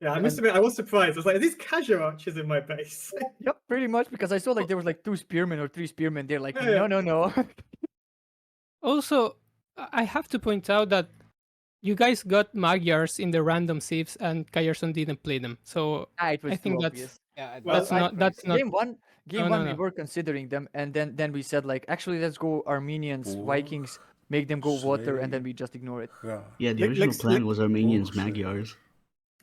S5: Yeah, I must admit, I was surprised. I was like, are these casual archers in my base?
S6: Yep, pretty much because I saw like there was like 2 spearmen or 3 spearmen. They're like,
S5: Yeah.
S6: no.
S7: Also, I have to point out that you guys got Magyars in the random sieves, and Kayerson didn't play them. So
S6: It was
S7: I think
S6: too
S7: that's
S6: obvious.
S7: that's not
S6: Game one. We
S7: no.
S6: were considering them, and then we said like, actually, let's go Armenians, Vikings, make them go water, and then we just ignore it.
S8: Yeah, the original plan was Armenians, Magyars.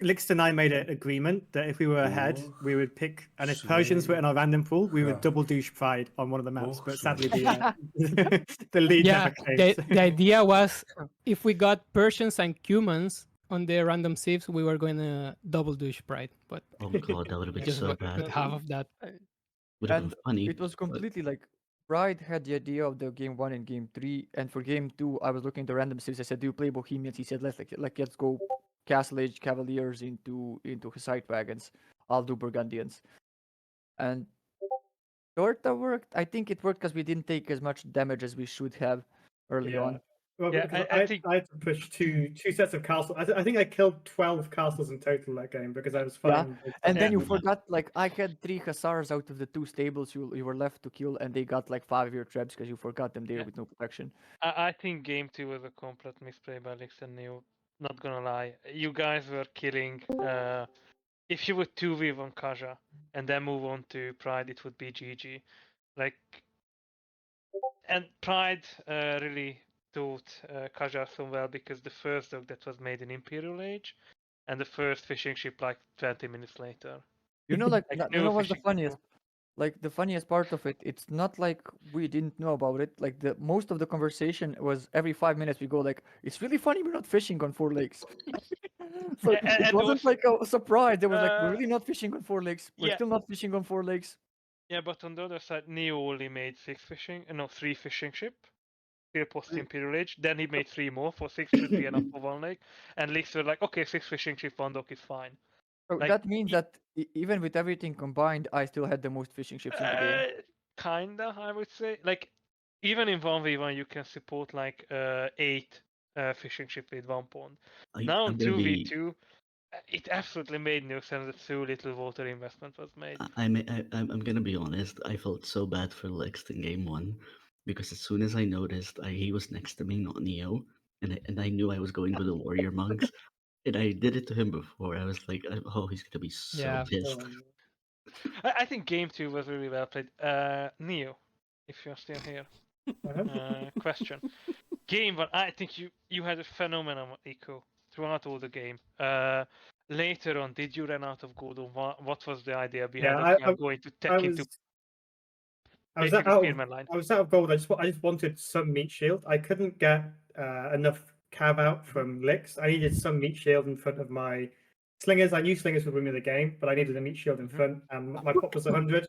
S5: Lixton and I made an agreement that if we were ahead, we would pick, and if Persians were in our random pool, we would double douche Pride on one of the maps. But sadly, the lead
S7: Yeah,
S5: never came.
S7: the idea was if we got Persians and Cumans on the random sieves, we were going to double douche Pride, but
S8: Oh god, that would have
S7: we
S8: been
S7: just
S8: so
S7: got
S8: bad.
S7: half of that.
S8: Would have
S6: And
S8: been funny.
S6: it was
S8: but-
S6: completely like Pride had the idea of the game 1 and game 3, and for game 2, I was looking at the random sieves. I said, "Do you play Bohemians?" He said, "Let's go Castle Age Cavaliers into Hussite wagons. I'll do Burgundians." And sorta worked. I think it worked because we didn't take as much damage as we should have early on.
S5: Well,
S2: Yeah,
S5: because
S2: I think
S5: I had to push two sets of castles. I think I killed 12 castles in total that game because I was
S6: Yeah,
S5: fighting. both
S6: and
S5: sides.
S6: then you
S8: Yeah.
S6: forgot, like, I had 3 hussars out of the 2 stables you were left to kill, and they got like 5 of your traps because you forgot them there
S2: Yeah.
S6: with no protection.
S2: I think game 2 was a complete misplay by Lix and Neo. Not gonna lie, you guys were killing. If you would 2v on Kaja and then move on to Pride, it would be GG. Like, and Pride really taught Kaja so well because the first dog that was made in Imperial Age, and the first fishing ship like 20 minutes later.
S6: You know, like,
S2: Like
S6: you
S2: no
S6: know what's the
S2: fishing
S6: funniest?
S2: ship.
S6: Like, the funniest part of it, it's not like we didn't know about it. Like, the most of the conversation was every 5 minutes we go like, it's really funny we're not fishing on 4 lakes. So it
S2: And
S6: wasn't
S2: also,
S6: like a surprise. There was like, we're really not fishing on 4 lakes. We're
S2: yeah,
S6: still not fishing on 4 lakes.
S2: yeah, but on the other side, Neo only made 3 fishing ship. Still post Imperial Age. Then he made 3 more, for 6 should be enough for 1 lake. And Lix were like, okay, 6 fishing ship, 1 dock is fine.
S6: So
S2: Like,
S6: that means that even with everything combined, I still had the most fishing ships in the game.
S2: Kinda, I would say. Like, even in 1v1, you can support like 8 fishing ship with 1 pond. Now on
S8: I'm gonna be
S2: 2v2, it absolutely made no sense that so little water investment was made.
S8: I'm gonna be honest. I felt so bad for Lex in game 1 because as soon as I noticed he was next to me, not Neo, and I knew I was going with the warrior monks, and I did it to him before. I was like, oh, he's gonna be so
S7: Yeah.
S8: pissed.
S2: I think game 2 was really well played. Neo, if you're still here, question. Game 1, I think you had a phenomenal eco throughout all the game. Later on, did you run out of gold, or what was the idea behind?
S5: Yeah,
S2: Okay, I'm going to
S5: I
S2: take him to
S5: was
S2: basically
S5: out of
S2: Spearman line.
S5: I was out of gold. I just wanted some meat shield. I couldn't get enough cav out from licks. I needed some meat shield in front of my slingers. I knew slingers would win me the game, but I needed a meat shield in front, and my pop was 100,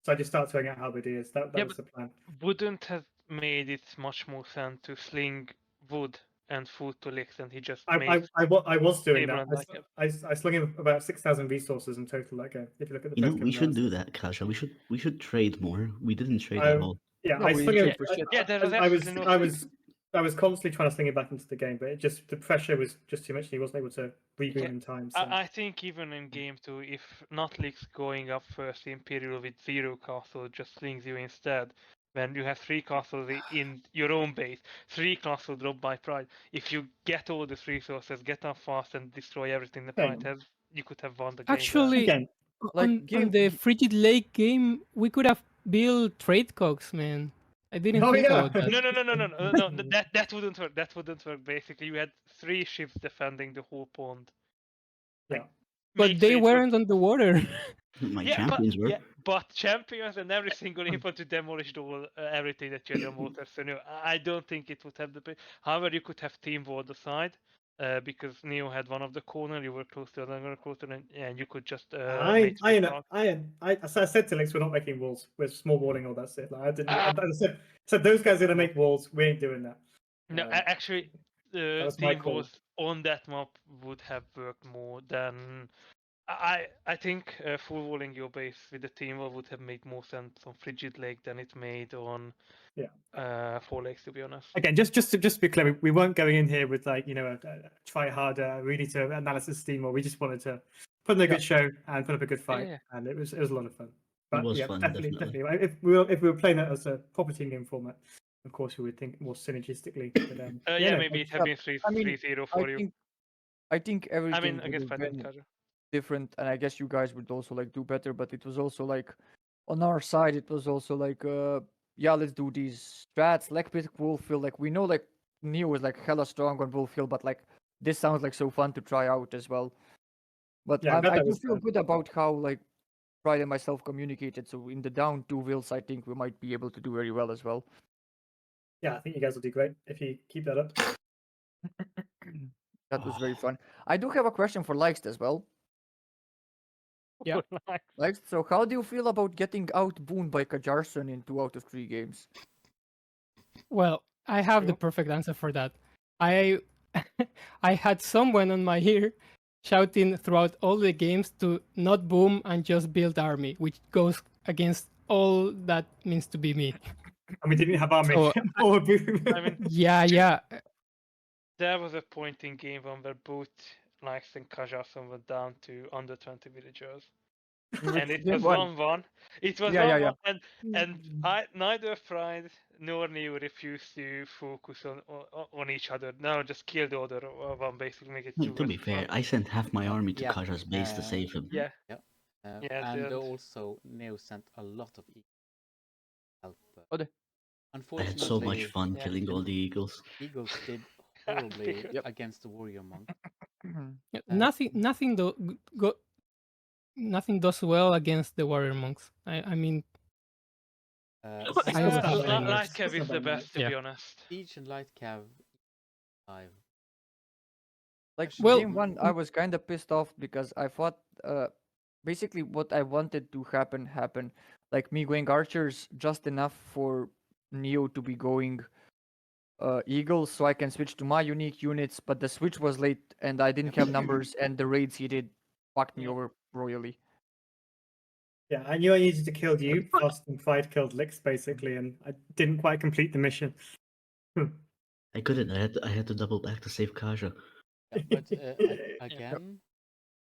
S5: so I just started throwing out halberdiers. That
S2: Yeah,
S5: was the plan.
S2: wouldn't have made it much more sense to sling wood and food to Lix, and he just makes
S5: I was doing
S2: table
S5: that.
S2: and like it.
S5: I slung him about 6,000 resources in total that game. If you look at the
S8: You know,
S5: post game
S8: we should do
S5: analysis.
S8: that, Kasha. We should trade more. We didn't trade at
S5: I
S8: all.
S5: yeah,
S6: No,
S5: I
S6: we
S5: slung
S6: didn't
S5: him.
S6: trade for shit.
S2: Yeah, there was absolutely no sling.
S5: I was constantly trying to sling him back into the game, but the pressure was just too much, and he wasn't able to reboot
S2: Yeah,
S5: in time. So.
S2: I think even in game 2, if not Lix going up first, Imperial with 0 castle just slings you instead. When you have 3 castles in your own base, 3 castles dropped by Pride. If you get all the resources, get up fast and destroy everything the Pride has, you could have won the game there.
S7: Actually,
S5: Again,
S6: Like,
S7: on the Frigid Lake game, we could have built trade cogs, man. I didn't
S5: Oh,
S7: think
S5: yeah.
S7: about that.
S2: No, that wouldn't work. That wouldn't work. Basically, you had 3 ships defending the whole pond.
S5: yeah.
S7: But
S2: Make
S7: they
S2: trade cogs.
S7: weren't on the water.
S8: My
S2: Yeah,
S8: champions were.
S2: but champions and every single info to demolish everything that you had on water. So no, I don't think it would have the. However, you could have team war the side, because Neo had one of the corner, you were close to another corner, and you could just make three cards.
S5: I said to Lex, we're not making walls. We're small walling all that shit. Like, I didn't.
S2: Ah.
S5: I said those guys are gonna make walls. We ain't doing that.
S2: No, actually,
S5: that was my
S2: team
S5: call.
S2: wars on that map would have worked more than. I think full walling your base with the team war would have made more sense on Frigid Lake than it made on Four Lakes, to be honest.
S5: Again, just to be clear, we weren't going in here with like a try harder, we need to analysis team, or we just wanted to put in a good show and put up a good fight, and it was a lot of fun. But
S8: was
S5: yeah,
S8: fun,
S5: definitely. If we were playing that as a proper team game format, of course we would think more synergistically. But
S2: Yeah, maybe it had been 3-0 for you.
S6: I think everything
S2: I
S6: would
S2: guess
S6: have
S2: Fred
S6: been
S2: Kaja.
S6: different, and I guess you guys would also like do better. But it was also like on our side, it was also like, yeah, let's do these strats. Like with Wolfhill, like we know like Neo is like hella strong on Wolfhill, but like this sounds like so fun to try out as well. But
S5: yeah,
S6: I
S5: that
S6: do
S5: was
S6: feel
S5: fun.
S6: good about how like Pride and myself communicated. So in the down 2 wills, I think we might be able to do very well as well.
S5: Yeah, I think you guys will do great if you keep that up.
S6: That was very fun. I do have a question for Likes as well.
S7: Yeah.
S6: Likes, so how do you feel about getting outbooned by Kajarson in 2 out of 3 games?
S7: Well, I have the perfect answer for that. I I had someone on my ear shouting throughout all the games to not boom and just build army, which goes against all that means to be me.
S5: And we didn't have army.
S7: So,
S5: Or boom.
S2: I mean,
S7: yeah.
S2: there was a point in game one where both Likes and Kajasan were down to under 20 villagers. And it
S6: Game
S2: was
S6: one.
S2: 1-1. It was
S6: Yeah.
S2: 1-1, and neither Pride nor Neo refused to focus on each other. No, just kill the other one, basically make it
S8: Hey,
S2: 2
S8: to be
S2: versus
S8: fair,
S2: 1.
S8: I sent half my army to
S1: yeah,
S8: Kaja's base to save him.
S2: Yeah,
S1: Yeah.
S2: Yeah,
S1: And
S2: and-
S1: also Neo sent a lot of help.
S6: Oh, the-
S8: I had so much
S1: Unfortunately,
S8: fun
S2: Yeah.
S8: killing all the eagles.
S1: Eagles did
S2: I
S1: horribly
S2: figured.
S6: Yep.
S1: against the warrior monk.
S7: Yeah, nothing does well against the warrior monks. I mean,
S5: It's
S7: I
S5: just
S7: would
S5: not
S7: have
S5: bad.
S7: nightmares.
S2: Light Cab
S5: It's
S2: is
S5: not
S2: the
S5: bad,
S2: best, to
S7: Yeah.
S2: be honest.
S1: Siege and Light Cav 5.
S6: Like
S7: Well,
S6: game one, I was kind of pissed off because I thought basically what I wanted to happen happened. Like me going archers just enough for Neo to be going eagles, so I can switch to my unique units. But the switch was late, and I didn't have numbers, and the raids he did fucked me
S2: Yeah.
S6: over royally.
S5: Yeah, I knew I needed to kill you fast and Pride killed Lix basically, and I didn't quite complete the mission.
S8: I couldn't. I had to double back to save Kaja.
S1: Yeah, but again,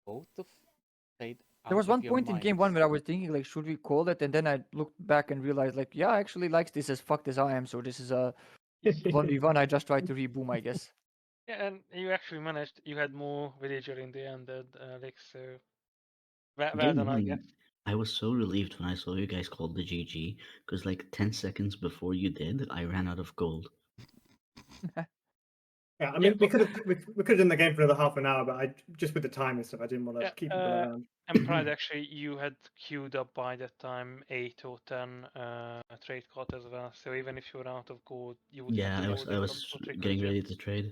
S1: both of played
S6: There
S1: out
S6: was
S1: of
S6: one
S1: your
S6: point in game one
S1: minds.
S6: where I was thinking like, should we call it? And then I looked back and realized like, yeah, I actually likes this as fucked as I am. So this is a 1v1. I just tried to reboom, I guess.
S2: Yeah, and you actually managed. You had more villager in the end than Alex, so well
S8: Game
S2: done, I
S8: one,
S2: guess.
S8: I was so relieved when I saw you guys called the GG, because like 10 seconds before you did, I ran out of gold.
S5: Yeah, I mean, we could have done the game for another half an hour, but I just with the time and stuff, I didn't want to
S2: Yeah,
S5: keep people around.
S2: And Pride, actually, you had queued up by that time 8 or 10 trade cards as well. So even if you were out of gold, you would
S8: Yeah,
S2: have
S8: I
S2: the
S8: was
S2: gold
S8: I
S2: in
S8: was
S2: from Trick
S8: getting
S2: Region.
S8: ready to trade.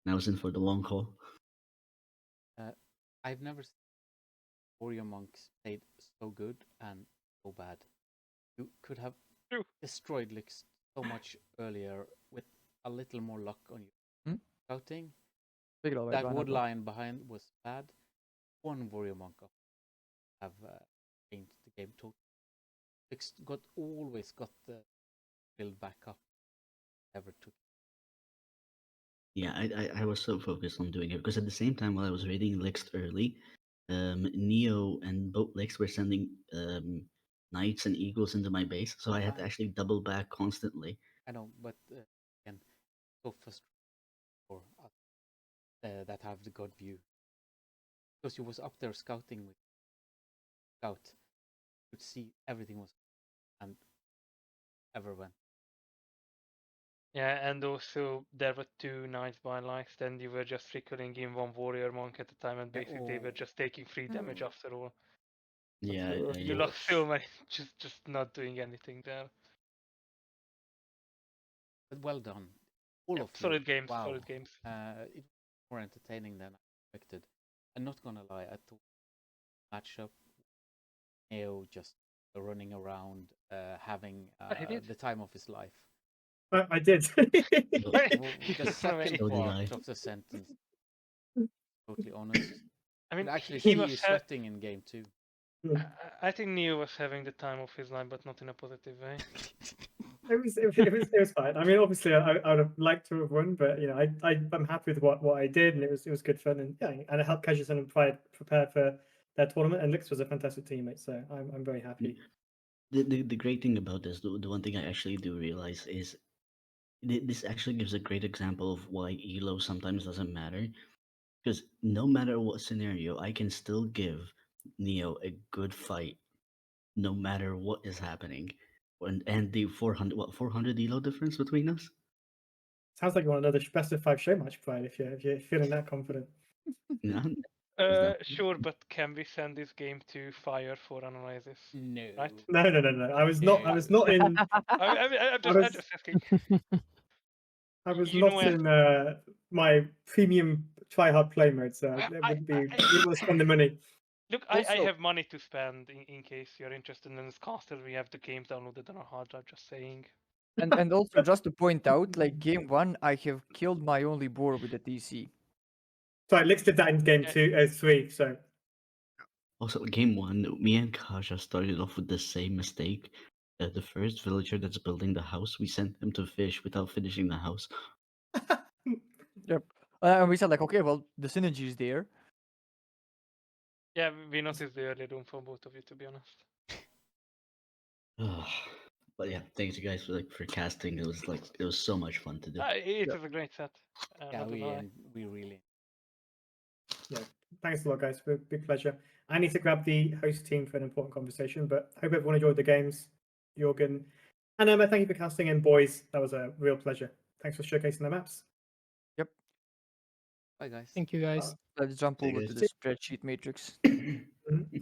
S8: And I was in for the long haul.
S1: I've never seen warrior monks played so good and so bad. You could have
S2: True.
S1: destroyed Lix so much earlier with a little more luck on your
S6: Hmm?
S1: scouting.
S6: Figured out,
S1: That
S6: why
S1: wood
S6: not?
S1: line behind was bad. One warrior monk have changed the game totally. Lix always got the build back up. Never took.
S8: Yeah, I was so focused on doing it because at the same time while I was raiding Lixt early, Neo and both Lixt were sending knights and eagles into my base, so I had to actually double back constantly.
S1: I know, but again, so frustrating for us that have the god view because you was up there scouting with scout, you could see everything was and ever went.
S2: Yeah, and also there were 2 knights by likes, then you were just trickling in 1 warrior monk at a time, and basically they were just taking 3 damage after all.
S8: Yeah,
S2: You lost so many just not doing anything there.
S1: But well done, all
S2: Yeah,
S1: of you.
S2: solid games,
S1: Wow.
S2: solid games.
S1: It was more entertaining than I expected. I'm not gonna lie, I thought matchup Neo just running around, having
S2: he did.
S1: the time of his life.
S5: I did.
S1: The second
S8: So did I.
S1: part of the sentence. Totally honest.
S2: I mean,
S1: Could actually
S2: he
S1: see
S2: was
S1: you sweating in game 2.
S2: I think Neo was having the time of his life, but not in a positive way.
S5: It was fine. I mean, obviously, I would have liked to have won, but you know, I'm happy with what I did, and it was good fun, and yeah, and it helped Cassius and Pride prepare for their tournament. And Lix was a fantastic teammate, so I'm very happy.
S8: The great thing about this, the one thing I actually do realize is this actually gives a great example of why elo sometimes doesn't matter. Because no matter what scenario, I can still give Neo a good fight, no matter what is happening. And the 400 elo difference between us.
S5: Sounds like you want another best of 5 show match, Pride. If you're feeling that confident.
S8: Yeah,
S2: Sure, but can we send this game to Fire for analysis?
S1: No.
S2: Right?
S5: No. I was not. I was not in.
S2: I'm
S5: was-
S2: just asking.
S5: I was
S2: You know
S5: not
S2: what?
S5: in my premium try hard play mode, so it would be. It will spend the money.
S2: Look, I
S6: Also-
S2: have money to spend in case you're interested in this caster. We have the games downloaded on our hard drive, just saying.
S6: And also just to point out, like game one, I have killed my only boar with a TC.
S5: So Lix did that in game 3. So
S8: Also, game one, me and Kaja started off with the same mistake. The first villager that's building the house, we sent him to fish without finishing the house.
S6: Yep. And we said like, okay, well, the synergy is there.
S2: Yeah, we noticed the early room for both of you, to be honest.
S8: But yeah, thanks you guys for casting. It was so much fun to do.
S2: It was a great set.
S1: Yeah,
S2: not gonna lie.
S1: we really.
S5: Yeah, thanks a lot, guys. Big pleasure. I need to grab the host team for an important conversation, but hope everyone enjoyed the games. Jorgen and Emma, thank you for casting. And boys, that was a real pleasure. Thanks for showcasing the maps.
S6: Yep.
S1: Bye, guys.
S7: Thank you, guys.
S6: Let's jump
S8: See you
S6: over
S8: guys.
S6: to the spreadsheet matrix.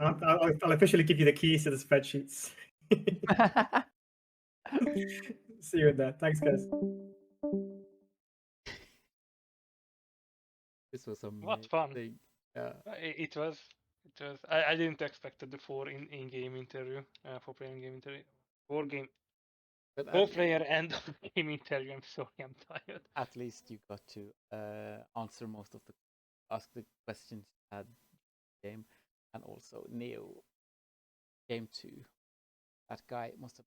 S5: I'll officially give you the keys to the spreadsheets. See you in there. Thanks, guys.
S1: This was amazing.
S2: What fun.
S1: Yeah.
S2: It was. It was. I didn't expect the 4 in-game interview, 4-player in-game interview. 4 game.
S1: But
S2: 4-player and game interview. I'm sorry, I'm tired.
S1: at least you got to answer most of ask the questions you had game, and also Neo game 2. That guy must have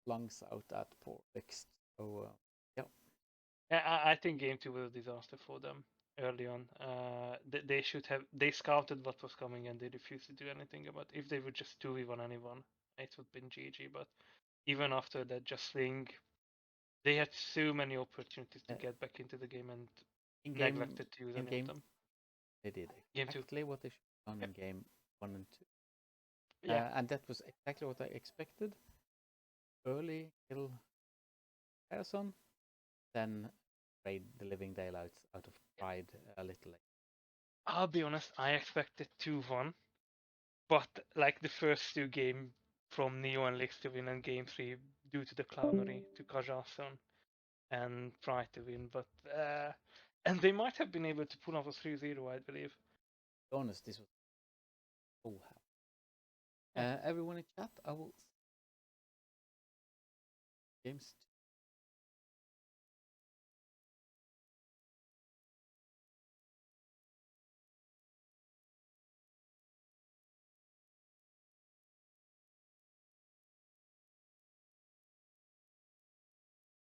S1: lungs out at poor fixed. So yeah.
S2: Yeah, I think game 2 was a disaster for them early on. They should have. They scouted what was coming and they refused to do anything about it. If they would just 2v1 anyone, it would have been GG. But even after that, just think they had so many opportunities to get back into the game and
S1: in game
S2: neglected to use
S1: in
S2: any
S1: game
S2: of them.
S1: they did
S2: Game 2.
S1: exactly what they should have done in game 1 and 2.
S2: Yeah.
S1: And that was exactly what I expected. Early kill Harrison, then raid the living daylights out of pride a little late.
S2: I'll be honest, I expected 2-1, but like the first 2 game from Neo and Lix to win and game 3 due to the clownery to Kajason and Pride to win, but and they might have been able to pull off a 3-0, I believe.
S1: To be honest, this was so happy.
S2: Yeah.
S1: Everyone in chat, I will games.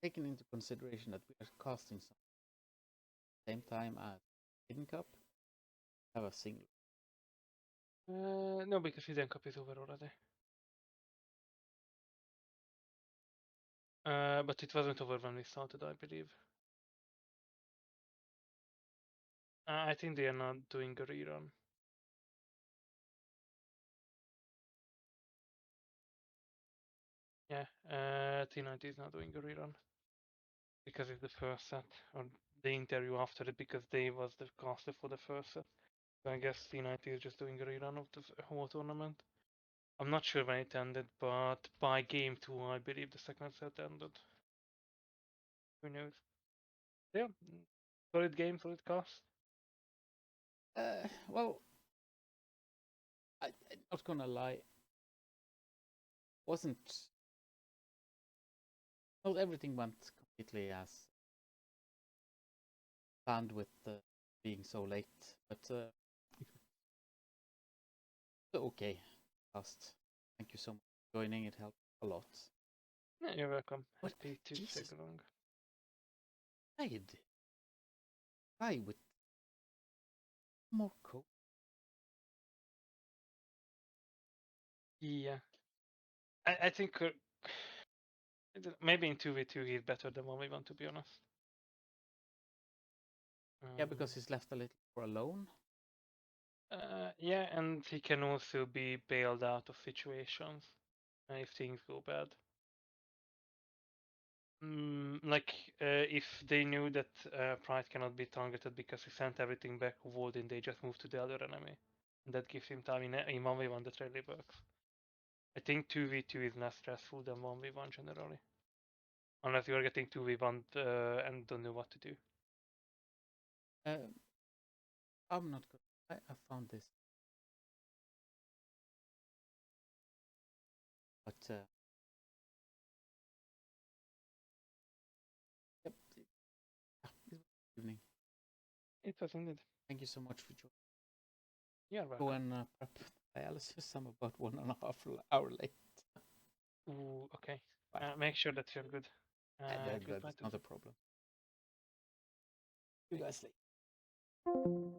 S1: Taking into consideration that we are casting some same time as Hidden Cup, have a single.
S2: No, because Hidden Cup is over already. But it wasn't over when we started, I believe. I think they are not doing a rerun. Yeah, T90 is not doing a rerun because it's the first set, or the interview after it because they was the caster for the first set. So I guess T90 is just doing a rerun of the whole tournament. I'm not sure when it ended, but by game 2, I believe the second set ended. Who knows? Yeah, solid game, solid cast.
S1: Well, I'm not gonna lie. Wasn't not everything went completely as planned with being so late, but okay. Cast. Thank you so much for joining. It helped a lot.
S2: Yeah, you're welcome.
S1: What?
S2: Happy to
S1: Jesus.
S2: tag along.
S1: Played guy with more code.
S2: Yeah, I think maybe in 2v2 he's better than 1v1, to be honest.
S1: Yeah, because he's left a little more alone.
S2: Yeah, and he can also be bailed out of situations if things go bad. If they knew that Pride cannot be targeted because he sent everything back Walden, they just move to the other enemy. And that gives him time in 1v1 that really works. I think 2v2 is less stressful than 1v1 generally. Unless you are getting 2v1 and don't know what to do.
S1: I'm not good. I found this, but yep. Evening.
S2: It was indeed.
S1: Thank you so much for joining.
S2: You're welcome.
S1: Go and prep dialysis. I'm about 1.5 hour late.
S2: Ooh, okay.
S1: Fine.
S2: Make sure that you're good.
S1: That's not a problem. You guys sleep.